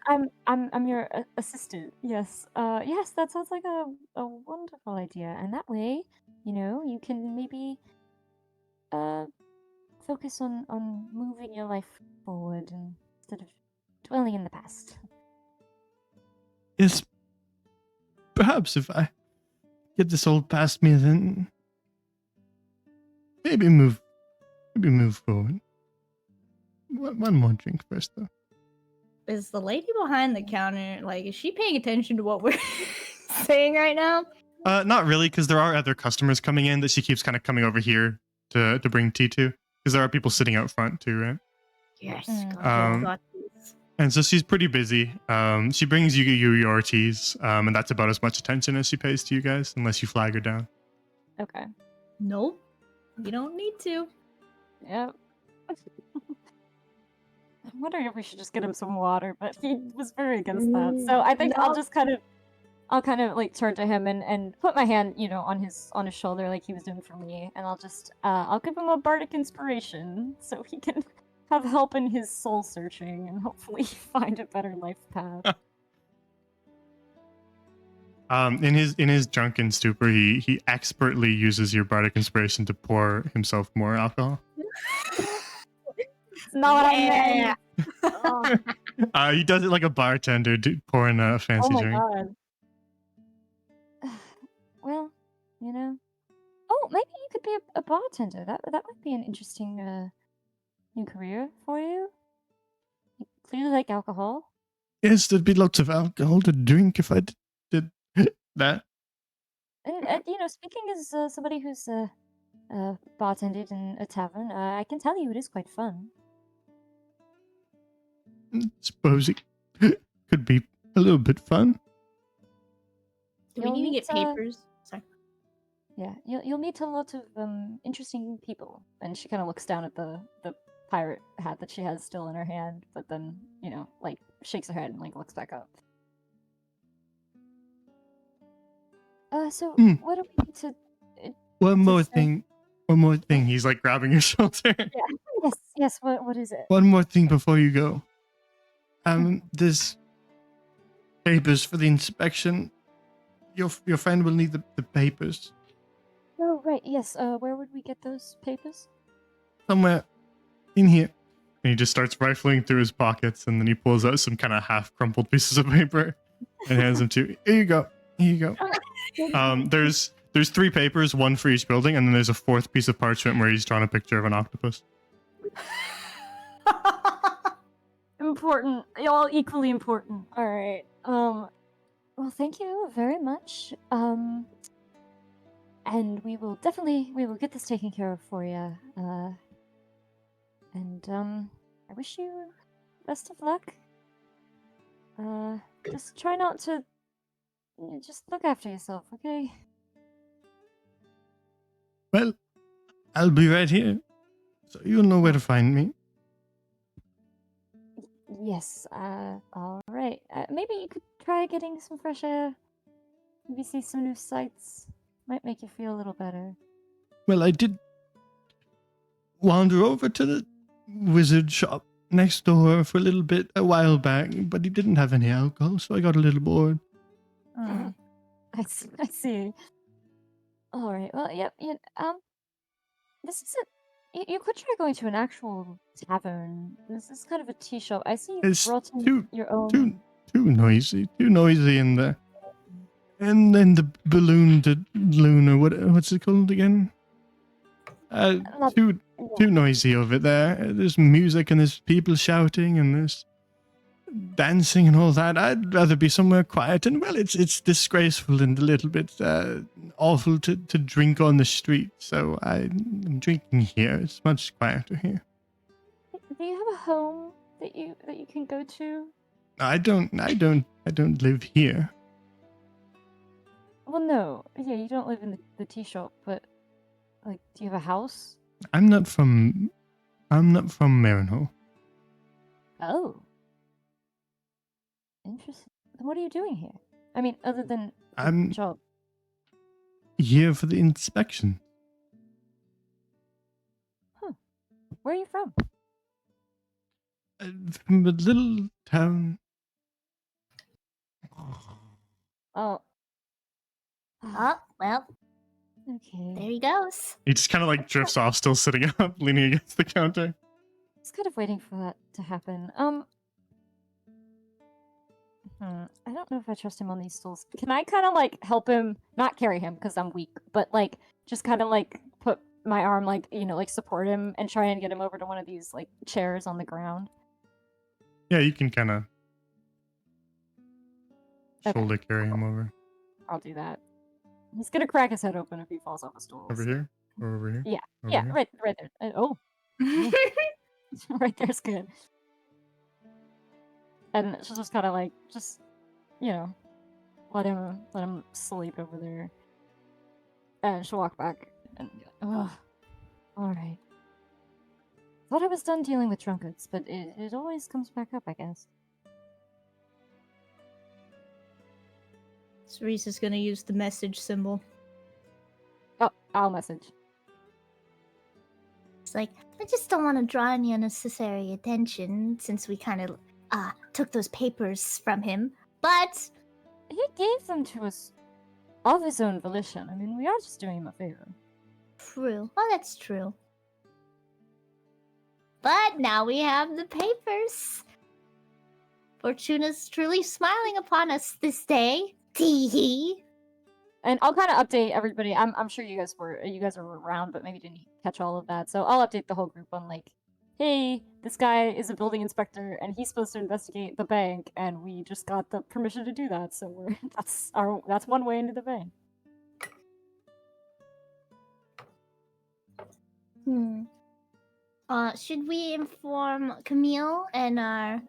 I'm your assistant. Yes, yes, that sounds like a wonderful idea. And that way, you can maybe focus on moving your life forward instead of dwelling in the past. Yes. Perhaps if I get this all past me, then maybe move forward. One more drink first, though. Is the lady behind the counter, is she paying attention to what we're saying right now? Not really, because there are other customers coming in that she keeps kind of coming over here to bring tea to, because there are people sitting out front too, right? Yes. got And so she's pretty busy. She brings you your teas, and that's about as much attention as she pays to you guys, unless you flag her down. Okay. Nope. You don't need to. Yep. I'm wondering if we should just get him some water, but he was very against that. So I think I'll kind of turn to him and put my hand, on his shoulder like he was doing for me, and I'll give him a bardic inspiration so he can have help in his soul searching and hopefully find a better life path. In his drunken stupor, he expertly uses your bardic inspiration to pour himself more alcohol. It's not what I meant. Oh, He does it like a bartender pouring a fancy oh my drink. god. Well, you know. Oh, maybe you could be a bartender. That might be an interesting new career for you. You clearly like alcohol. Yes, there'd be lots of alcohol to drink if I did that. And you know, speaking as somebody who's bartended in a tavern, I can tell you it is quite fun. Suppose it could be a little bit fun. Do we You'll need to meet, get papers? Sorry. Yeah, you'll meet a lot of interesting people. And she kind of looks down at the pirate hat that she has still in her hand, but then, you know, like shakes her head and like looks back up. So what do we need to? One more say? thing. One more thing. He's like grabbing your shoulder. Yeah. Yes. What is it? One more thing before you go. There's papers for the inspection. Your friend will need the papers Oh right. Yes. Where would we get those papers? somewhere in here. And he just starts rifling through his pockets, and then he pulls out some kind of half crumpled pieces of paper and hands them to you. Here you go. Here you go. There's 3 papers, 1 for each building, and then there's a 4th piece of parchment where he's drawn a picture of an octopus. Important. All equally important. All right. Well, thank you very much. And we will get this taken care of for you. I wish you best of luck. Just try not to. Just look after yourself, okay? Well, I'll be right here, so you'll know where to find me. Yes. All right. Maybe you could try getting some fresh air. Maybe see some new sights. Might make you feel a little better. Well, I did wander over to the wizard shop next door for a little bit a while back, but he didn't have any alcohol, so I got a little bored. I see. All right. Well, yep. This is you could try going to an actual tavern. This is kind of a tea shop. I see you It's brought in too your own. too noisy in there. And then the balloon to lunar, what's it called again? Too noisy over there. There's music and there's people shouting and there's dancing and all that. I'd rather be somewhere quiet, and well, it's disgraceful and a little bit awful to drink on the street. So I'm drinking here. It's much quieter here. Do you have a home that you can go to? I don't live here. Well, no. Yeah, you don't live in the tea shop, but like, do you have a house? I'm not from Marinho. Oh. Interesting. Then what are you doing here? I mean, other than the I'm job. here for the inspection. Where are you from? From a little town. Oh. Oh, well, Okay. there he goes. He just kind of like drifts off, still sitting up, leaning against the counter. I was kind of waiting for that to happen. I don't know if I trust him on these stools. Can I kind of like help him, not carry him because I'm weak, but like just kind of like put my arm like, you know, like support him and try and get him over to one of these like chairs on the ground? Yeah, you can kind of Okay. shoulder carry him over. I'll do that. He's gonna crack his head open if he falls off a stool. Over here? Or over here? Yeah. Over Yeah, here? right there. Oh, right there's good. And she'll just kind of like, you know, let him sleep over there. And she'll walk back and all right. Thought I was done dealing with drunkards, but it always comes back up, I guess. Cerise is gonna use the message symbol. Oh, I'll message. It's like, I just don't want to draw any unnecessary attention since we kind of took those papers from him. But He gave them to us of his own volition. I mean, we are just doing him a favor. true. Oh, that's true. But now we have the papers. Fortuna's truly smiling upon us this day. Tee hee. And I'll kind of update everybody. I'm sure you guys were around, but maybe didn't catch all of that. So I'll update the whole group on like, hey, this guy is a building inspector and he's supposed to investigate the bank, and we just got the permission to do that. So we're that's one way into the bank. Should we inform Camille and our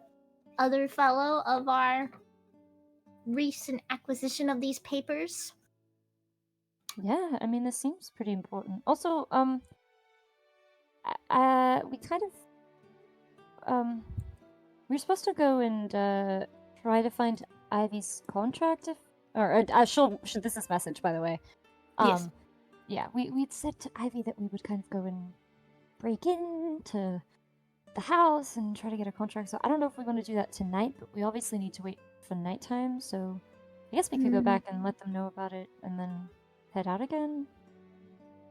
other fellow of our recent acquisition of these papers? Yeah, I mean, this seems pretty important. Also, we kind of, we're supposed to go and try to find Ivy's contract, this is message, by the way. Yes. Yeah, we'd said to Ivy that we would kind of go and break into the house and try to get a contract. So I don't know if we want to do that tonight, but we obviously need to wait for nighttime. So I guess we could go back and let them know about it, and then head out again.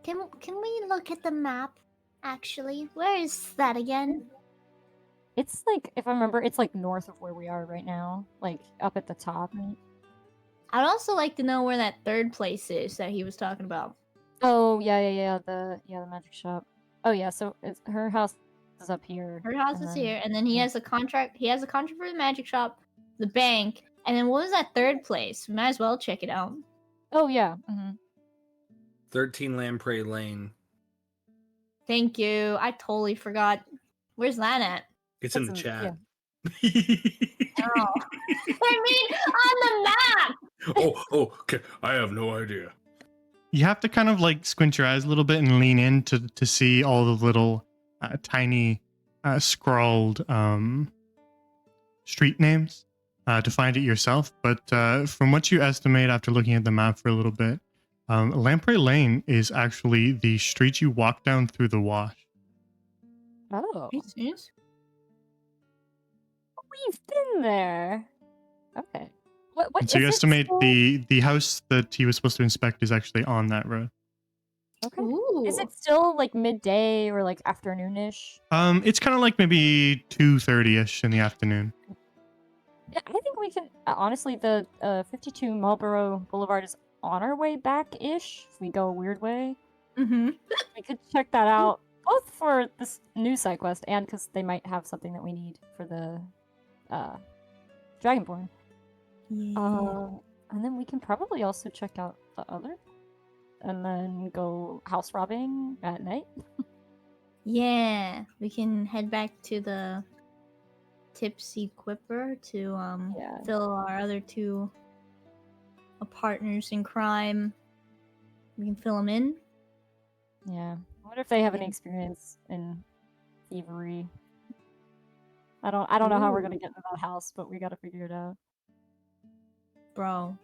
Can we look at the map? Actually, where is that again? It's like, if I remember, it's like north of where we are right now, like up at the top. I'd also like to know where that third place is that he was talking about. Oh yeah, the magic shop. Oh yeah, so her house is up here. Her house and is then- here, and then he yeah. has a contract. He has a contract for the magic shop, the bank, and then what was that third place? We might as well check it out. Oh yeah. 13 Lamprey Lane. Thank you. I totally forgot. Where's that at? It's in the That's chat. Oh. I mean, on the map. Oh, okay. I have no idea. You have to kind of like squint your eyes a little bit and lean in to see all the little tiny scrawled street names to find it yourself. But from what you estimate after looking at the map for a little bit, Lamprey Lane is actually the street you walk down through the wash. Oh, Yes. we've been there. Okay. What And so you is it estimate still? the house that he was supposed to inspect is actually on that road. Okay. Ooh. Is it still like midday or like afternoonish? It's kind of like maybe 2:30ish in the afternoon. Yeah, I think we can. Honestly, the 52 Marlboro Boulevard is on our way back-ish. If we go a weird way, Mm-hmm. we could check that out, both for this new side quest and because they might have something that we need for the Dragonborn. And then we can probably also check out the other, and then go house robbing at night. Yeah, we can head back to the Tipsy Quipper to Yeah. fill our other two partners in crime. We can fill them in. Yeah. I wonder if they have any experience in thievery. I don't know how we're gonna get into that house, but we gotta figure it out. Bro.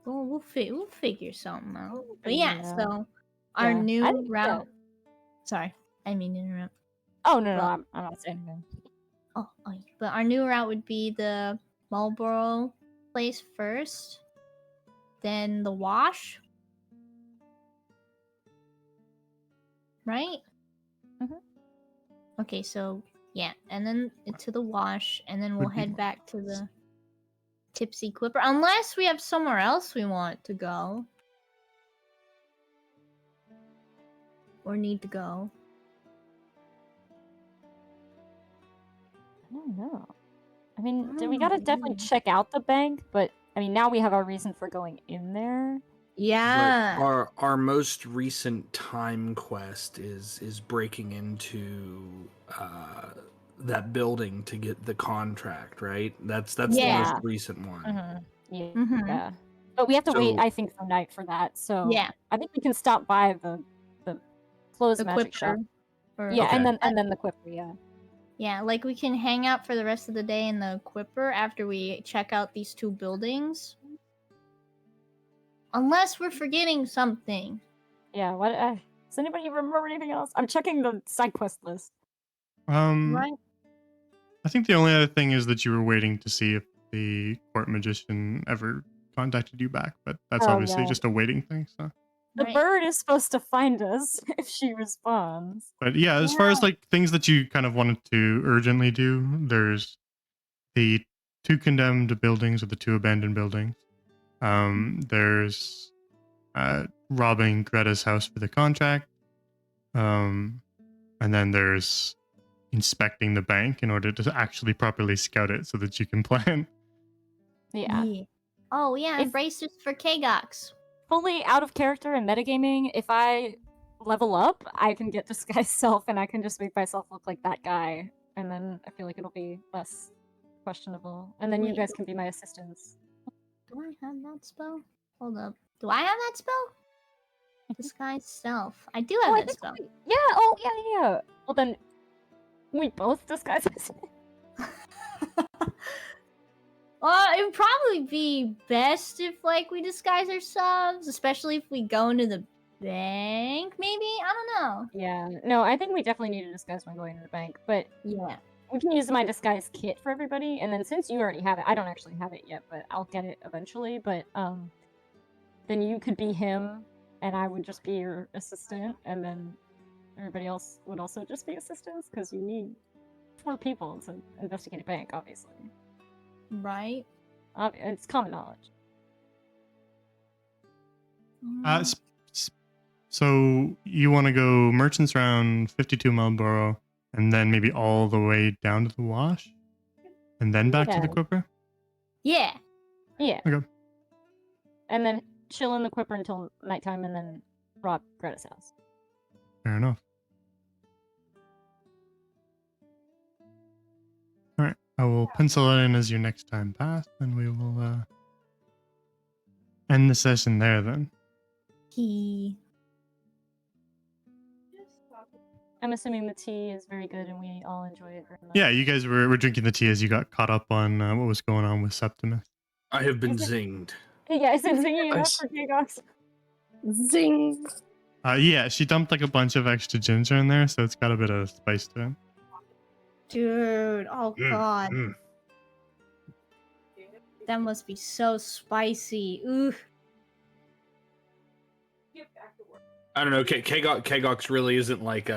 Well, we'll figure something out. But yeah, Yeah. so our Yeah. new I didn't- yeah. route. Sorry, I didn't mean to interrupt. Oh no, Well- I'm not saying anything. Oh, but our new route would be the Marlboro place first, then the wash. Right? Mhm. Okay, so yeah, and then to the wash, and then we'll Would be- head back to the Tipsy Clipper, unless we have somewhere else we want to go or need to go. I don't know. I mean, we Oh, gotta definitely yeah. check out the bank, but I mean, now we have our reason for going in there. Yeah. But our most recent time quest is breaking into that building to get the contract, right? That's the Yeah. most recent one. Yeah. Mhm. Yeah. But we have to wait, So- I think, for night for that. So Yeah. I think we can stop by the closed The magic Quipper. shop. Or- Yeah, Okay. and then the Quipper, yeah. Yeah, like we can hang out for the rest of the day in the Quipper after we check out these two buildings. Unless we're forgetting something. Yeah, what Does anybody remember anything else? I'm checking the side quest list. Right. I think the only other thing is that you were waiting to see if the court magician ever contacted you back, but that's Oh, obviously yeah. just a waiting thing. So, The Right. bird is supposed to find us if she responds. but yeah, as far as like things that you kind of wanted to urgently do, there's the 2 condemned buildings or the 2 abandoned buildings. There's robbing Greta's house for the contract. And then there's inspecting the bank in order to actually properly scout it so that you can plan. Yeah. Oh yeah, If- braces for Kgox. Fully out of character and metagaming, if I level up, I can get disguise self and I can just make myself look like that guy. And then I feel like it'll be less questionable. And then you Wait. guys can be my assistants. Do I have that spell? Hold up. Do I have that spell? Disguise self. I do have Oh, I that think spell. yeah. Well then, we both disguise as It would probably be best if like we disguise ourselves, especially if we go into the bank. Maybe I don't know. Yeah, no, I think we definitely need to disguise when going to the bank, but Yeah. we can use my disguise kit for everybody, and then since you already have it, I don't actually have it yet, but I'll get it eventually, but then you could be him, and I would just be your assistant, and then everybody else would also just be assistants, because you need 4 people to investigate a bank, obviously. Right. It's common knowledge. So you want to go merchants around 52 Marlborough and then maybe all the way down to the wash and then back to the Yeah. Quipper? Yeah. Yeah. Okay. And then chill in the Quipper until nighttime, and then rob Greta's house. Fair enough. All right. I will pencil it in as your next time pass, and we will end the session there then. I'm assuming the tea is very good and we all enjoy it very much. Yeah, you guys were drinking the tea as you got caught up on what was going on with Septimus. I have been Is it- zinged. Hey guys, I'm singing enough Nice. for Kgox. Zing. Yeah, she dumped like a bunch of extra ginger in there, so it's got a bit of spice to it. Dude. Oh god. Mm. That must be so spicy. Ooh. I don't know. Kgox really isn't like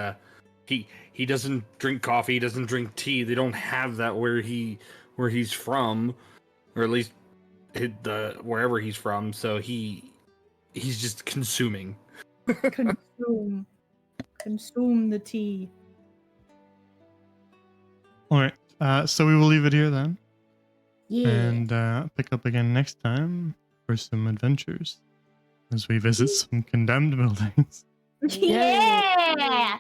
he doesn't drink coffee. He doesn't drink tea. They don't have that where he's from, or at least wherever he's from. So he's just consuming. Consume the tea. All right. So we will leave it here then, Yeah. and pick up again next time for some adventures as we visit some condemned buildings. Yeah.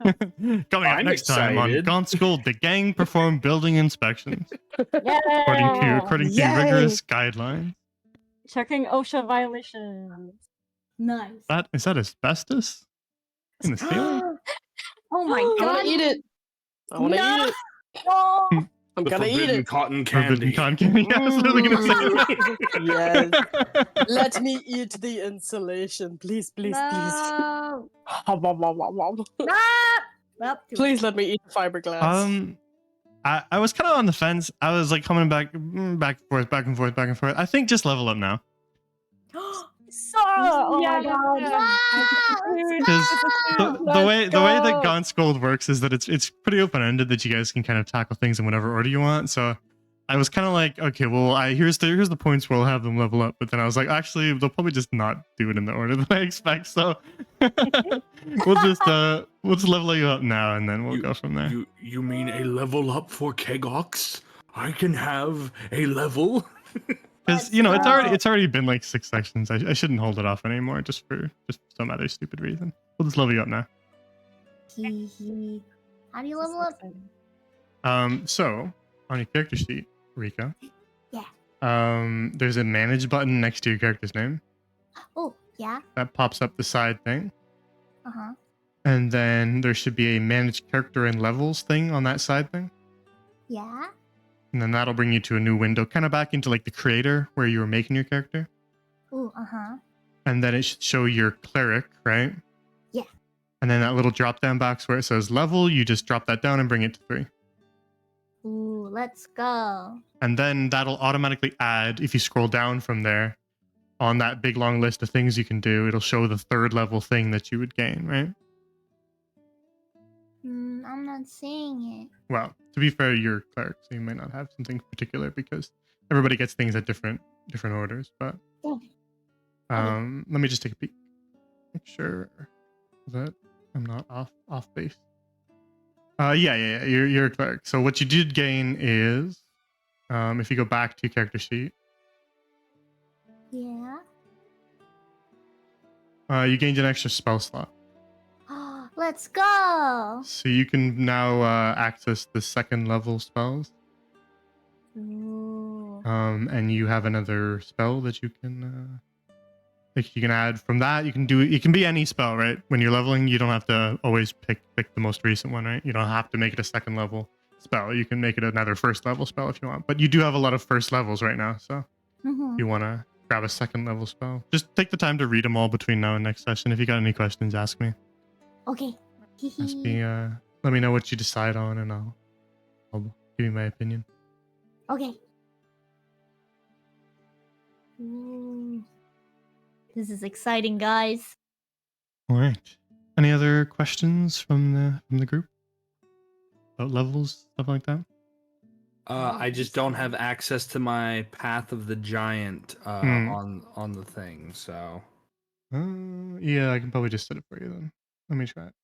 Coming up I'm next time on excited. Gaunt School, the gang perform building inspections Yeah! according to Yay. rigorous guidelines. Checking OSHA violations. Nice. Is that asbestos in the ceiling? Oh my I want god. to eat it. I want to No. eat it. Oh! I'm The gonna eat forbidden it. cotton Forbidden candy. cotton candy. Yeah, I was literally gonna say Yes. that. Let me eat the insulation, please, please, No. please. Well, Please let me eat the fiberglass. I was kind of on the fence. I was like coming back and forth, back and forth, back and forth. I think just level up now. So, oh my god. No. Because the way that Gaunt's Gold works is that it's pretty open ended that you guys can kind of tackle things in whatever order you want. So I was kind of like, okay, well, here's the points where I'll have them level up. But then I was like, actually, they'll probably just not do it in the order that I expect. So we'll just level you up now, and then we'll go from there. You mean a level up for Kgox? I can have a level. Because it's already been like 6 sections. I shouldn't hold it off anymore, just for some other stupid reason. We'll just level you up now. How do you level up? So on your character sheet, Rika. Yeah. There's a manage button next to your character's name. Oh, yeah. That pops up the side thing. Uh-huh. And then there should be a manage character and levels thing on that side thing. Yeah. And then that'll bring you to a new window, kind of back into like the creator where you were making your character. Oh, uh-huh. and then it should show your cleric, right? Yeah. And then that little drop down box where it says level, you just drop that down and bring it to 3. Ooh, let's go. And then that'll automatically add, if you scroll down from there, on that big long list of things you can do, it'll show the 3rd level thing that you would gain, right? I'm not seeing it. Well, to be fair, you're cleric, so you might not have something particular because everybody gets things at different orders. But Yeah. let me just take a peek. Make sure that I'm not off base. Yeah. You're a cleric. So what you did gain is, if you go back to your character sheet, Yeah. you gained an extra spell slot. Let's go. So you can now access the 2nd level spells. Ooh. And you have another spell that you can add from that. You can do it can be any spell, right? When you're leveling, you don't have to always pick the most recent one, right? You don't have to make it a 2nd level spell. You can make it another 1st level spell if you want. But you do have a lot of 1st levels right now, so if you want to grab a 2nd level spell, just take the time to read them all between now and next session. If you got any questions, ask me. Okay. Ask me. Let me know what you decide on, and I'll give you my opinion. Okay. Ooh. This is exciting, guys. All right. Any other questions from the group about levels, stuff like that? I just don't have access to my Path of the Giant on the thing, so. Yeah, I can probably just set it for you then. Let me try it.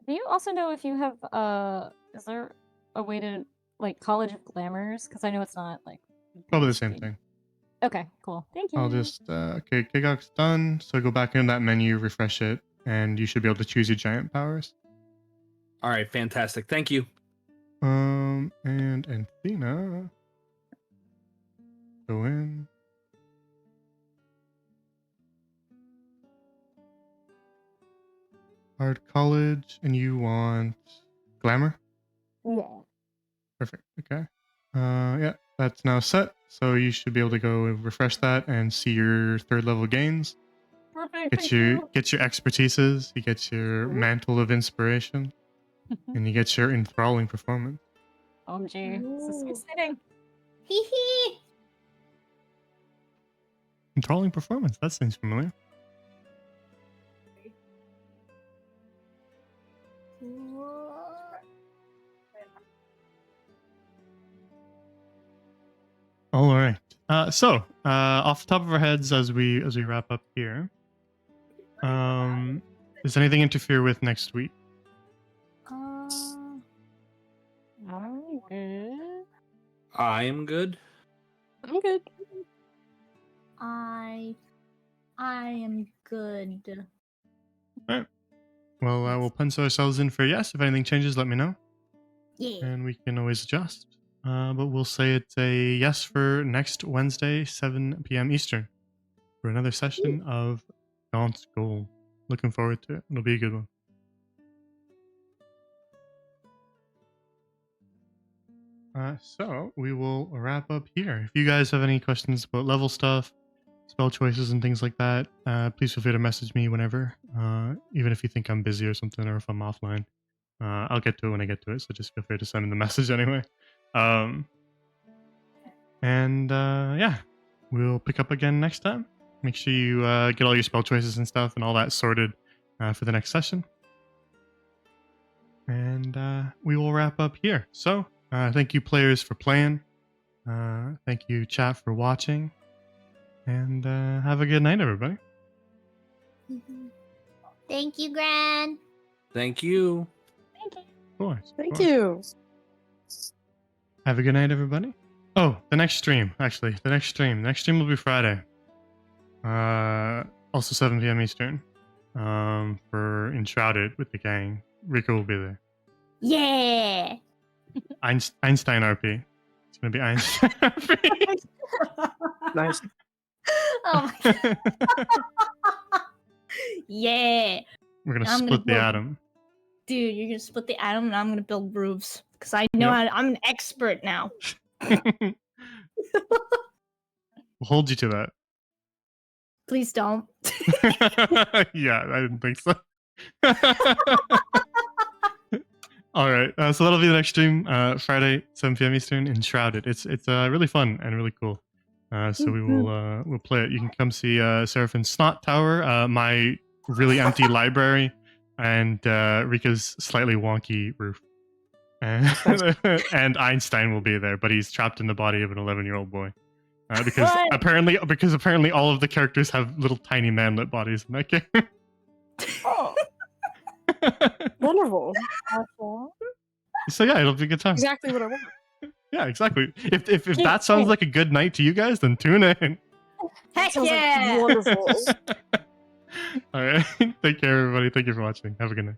Do you also know if you have is there a way to like College of Glamours? Because I know it's not like Probably the same thing. Okay, cool. Thank you. I'll just okay, Gigok's done. So go back in that menu, refresh it, and you should be able to choose your giant powers. All right, fantastic. Thank you. And Anthena, go in. Hard college, and you want glamour? Yeah. Perfect. Okay. Yeah, that's now set. So you should be able to go and refresh that and see your 3rd level gains. Perfect. Get your expertises. You get your mantle of inspiration, and you get your enthralling performance. OMG. This is so Ooh. exciting. Hee hee. Enthralling performance. That seems familiar. All right. So off the top of our heads, as we wrap up here, does anything interfere with next week? I'm good. I am good. I'm good. I am good. All right. Well, we'll pencil ourselves in for yes. If anything changes, let me know, Yeah. and we can always adjust. But we'll say it's a yes for next Wednesday, 7 p.m. Eastern, for another session of Gaunt's Goal. Looking forward to it. It'll be a good one. So we will wrap up here. If you guys have any questions about level stuff, spell choices, and things like that, please feel free to message me whenever, even if you think I'm busy or something, or if I'm offline. I'll get to it when I get to it, so just feel free to send me the message anyway. Yeah, we'll pick up again next time. Make sure you get all your spell choices and stuff and all that sorted for the next session. And we will wrap up here. So, thank you, players, for playing. Thank you, chat, for watching. And have a good night, everybody. Thank you, Gran. Thank you. Thank you. Of course. Thank you. Have a good night, everybody. Oh, the next stream, actually. The next stream will be Friday. Also 7 p.m. Eastern. For Enshrouded with the gang. Rico will be there. Yeah. Einstein RP. It's gonna be Einstein RP. Nice. Oh my god. Yeah. We're gonna I'm gonna split the build- atom. Dude, you're gonna split the atom and I'm gonna build roofs. Because I know Yep. how to, I'm an expert now. We'll hold you to that. Please don't. Yeah, I didn't think so. All right, so that'll be the next stream, Friday, 7 p.m. Eastern, Enshrouded. It's really fun and really cool. So we will we'll play it. You can come see Seraphin's Snot Tower, my really empty library, and Rika's slightly wonky roof. And Einstein will be there, but he's trapped in the body of an 11-year-old boy. Because What? apparently all of the characters have little tiny manlet bodies in that game. Oh, Wonderful. awful. So yeah, it'll be a good time. Exactly what I want. Yeah, exactly. If that sounds like a good night to you guys, then tune in. Heck Sounds yeah! like wonderful. All right. Take care, everybody. Thank you for watching. Have a good night.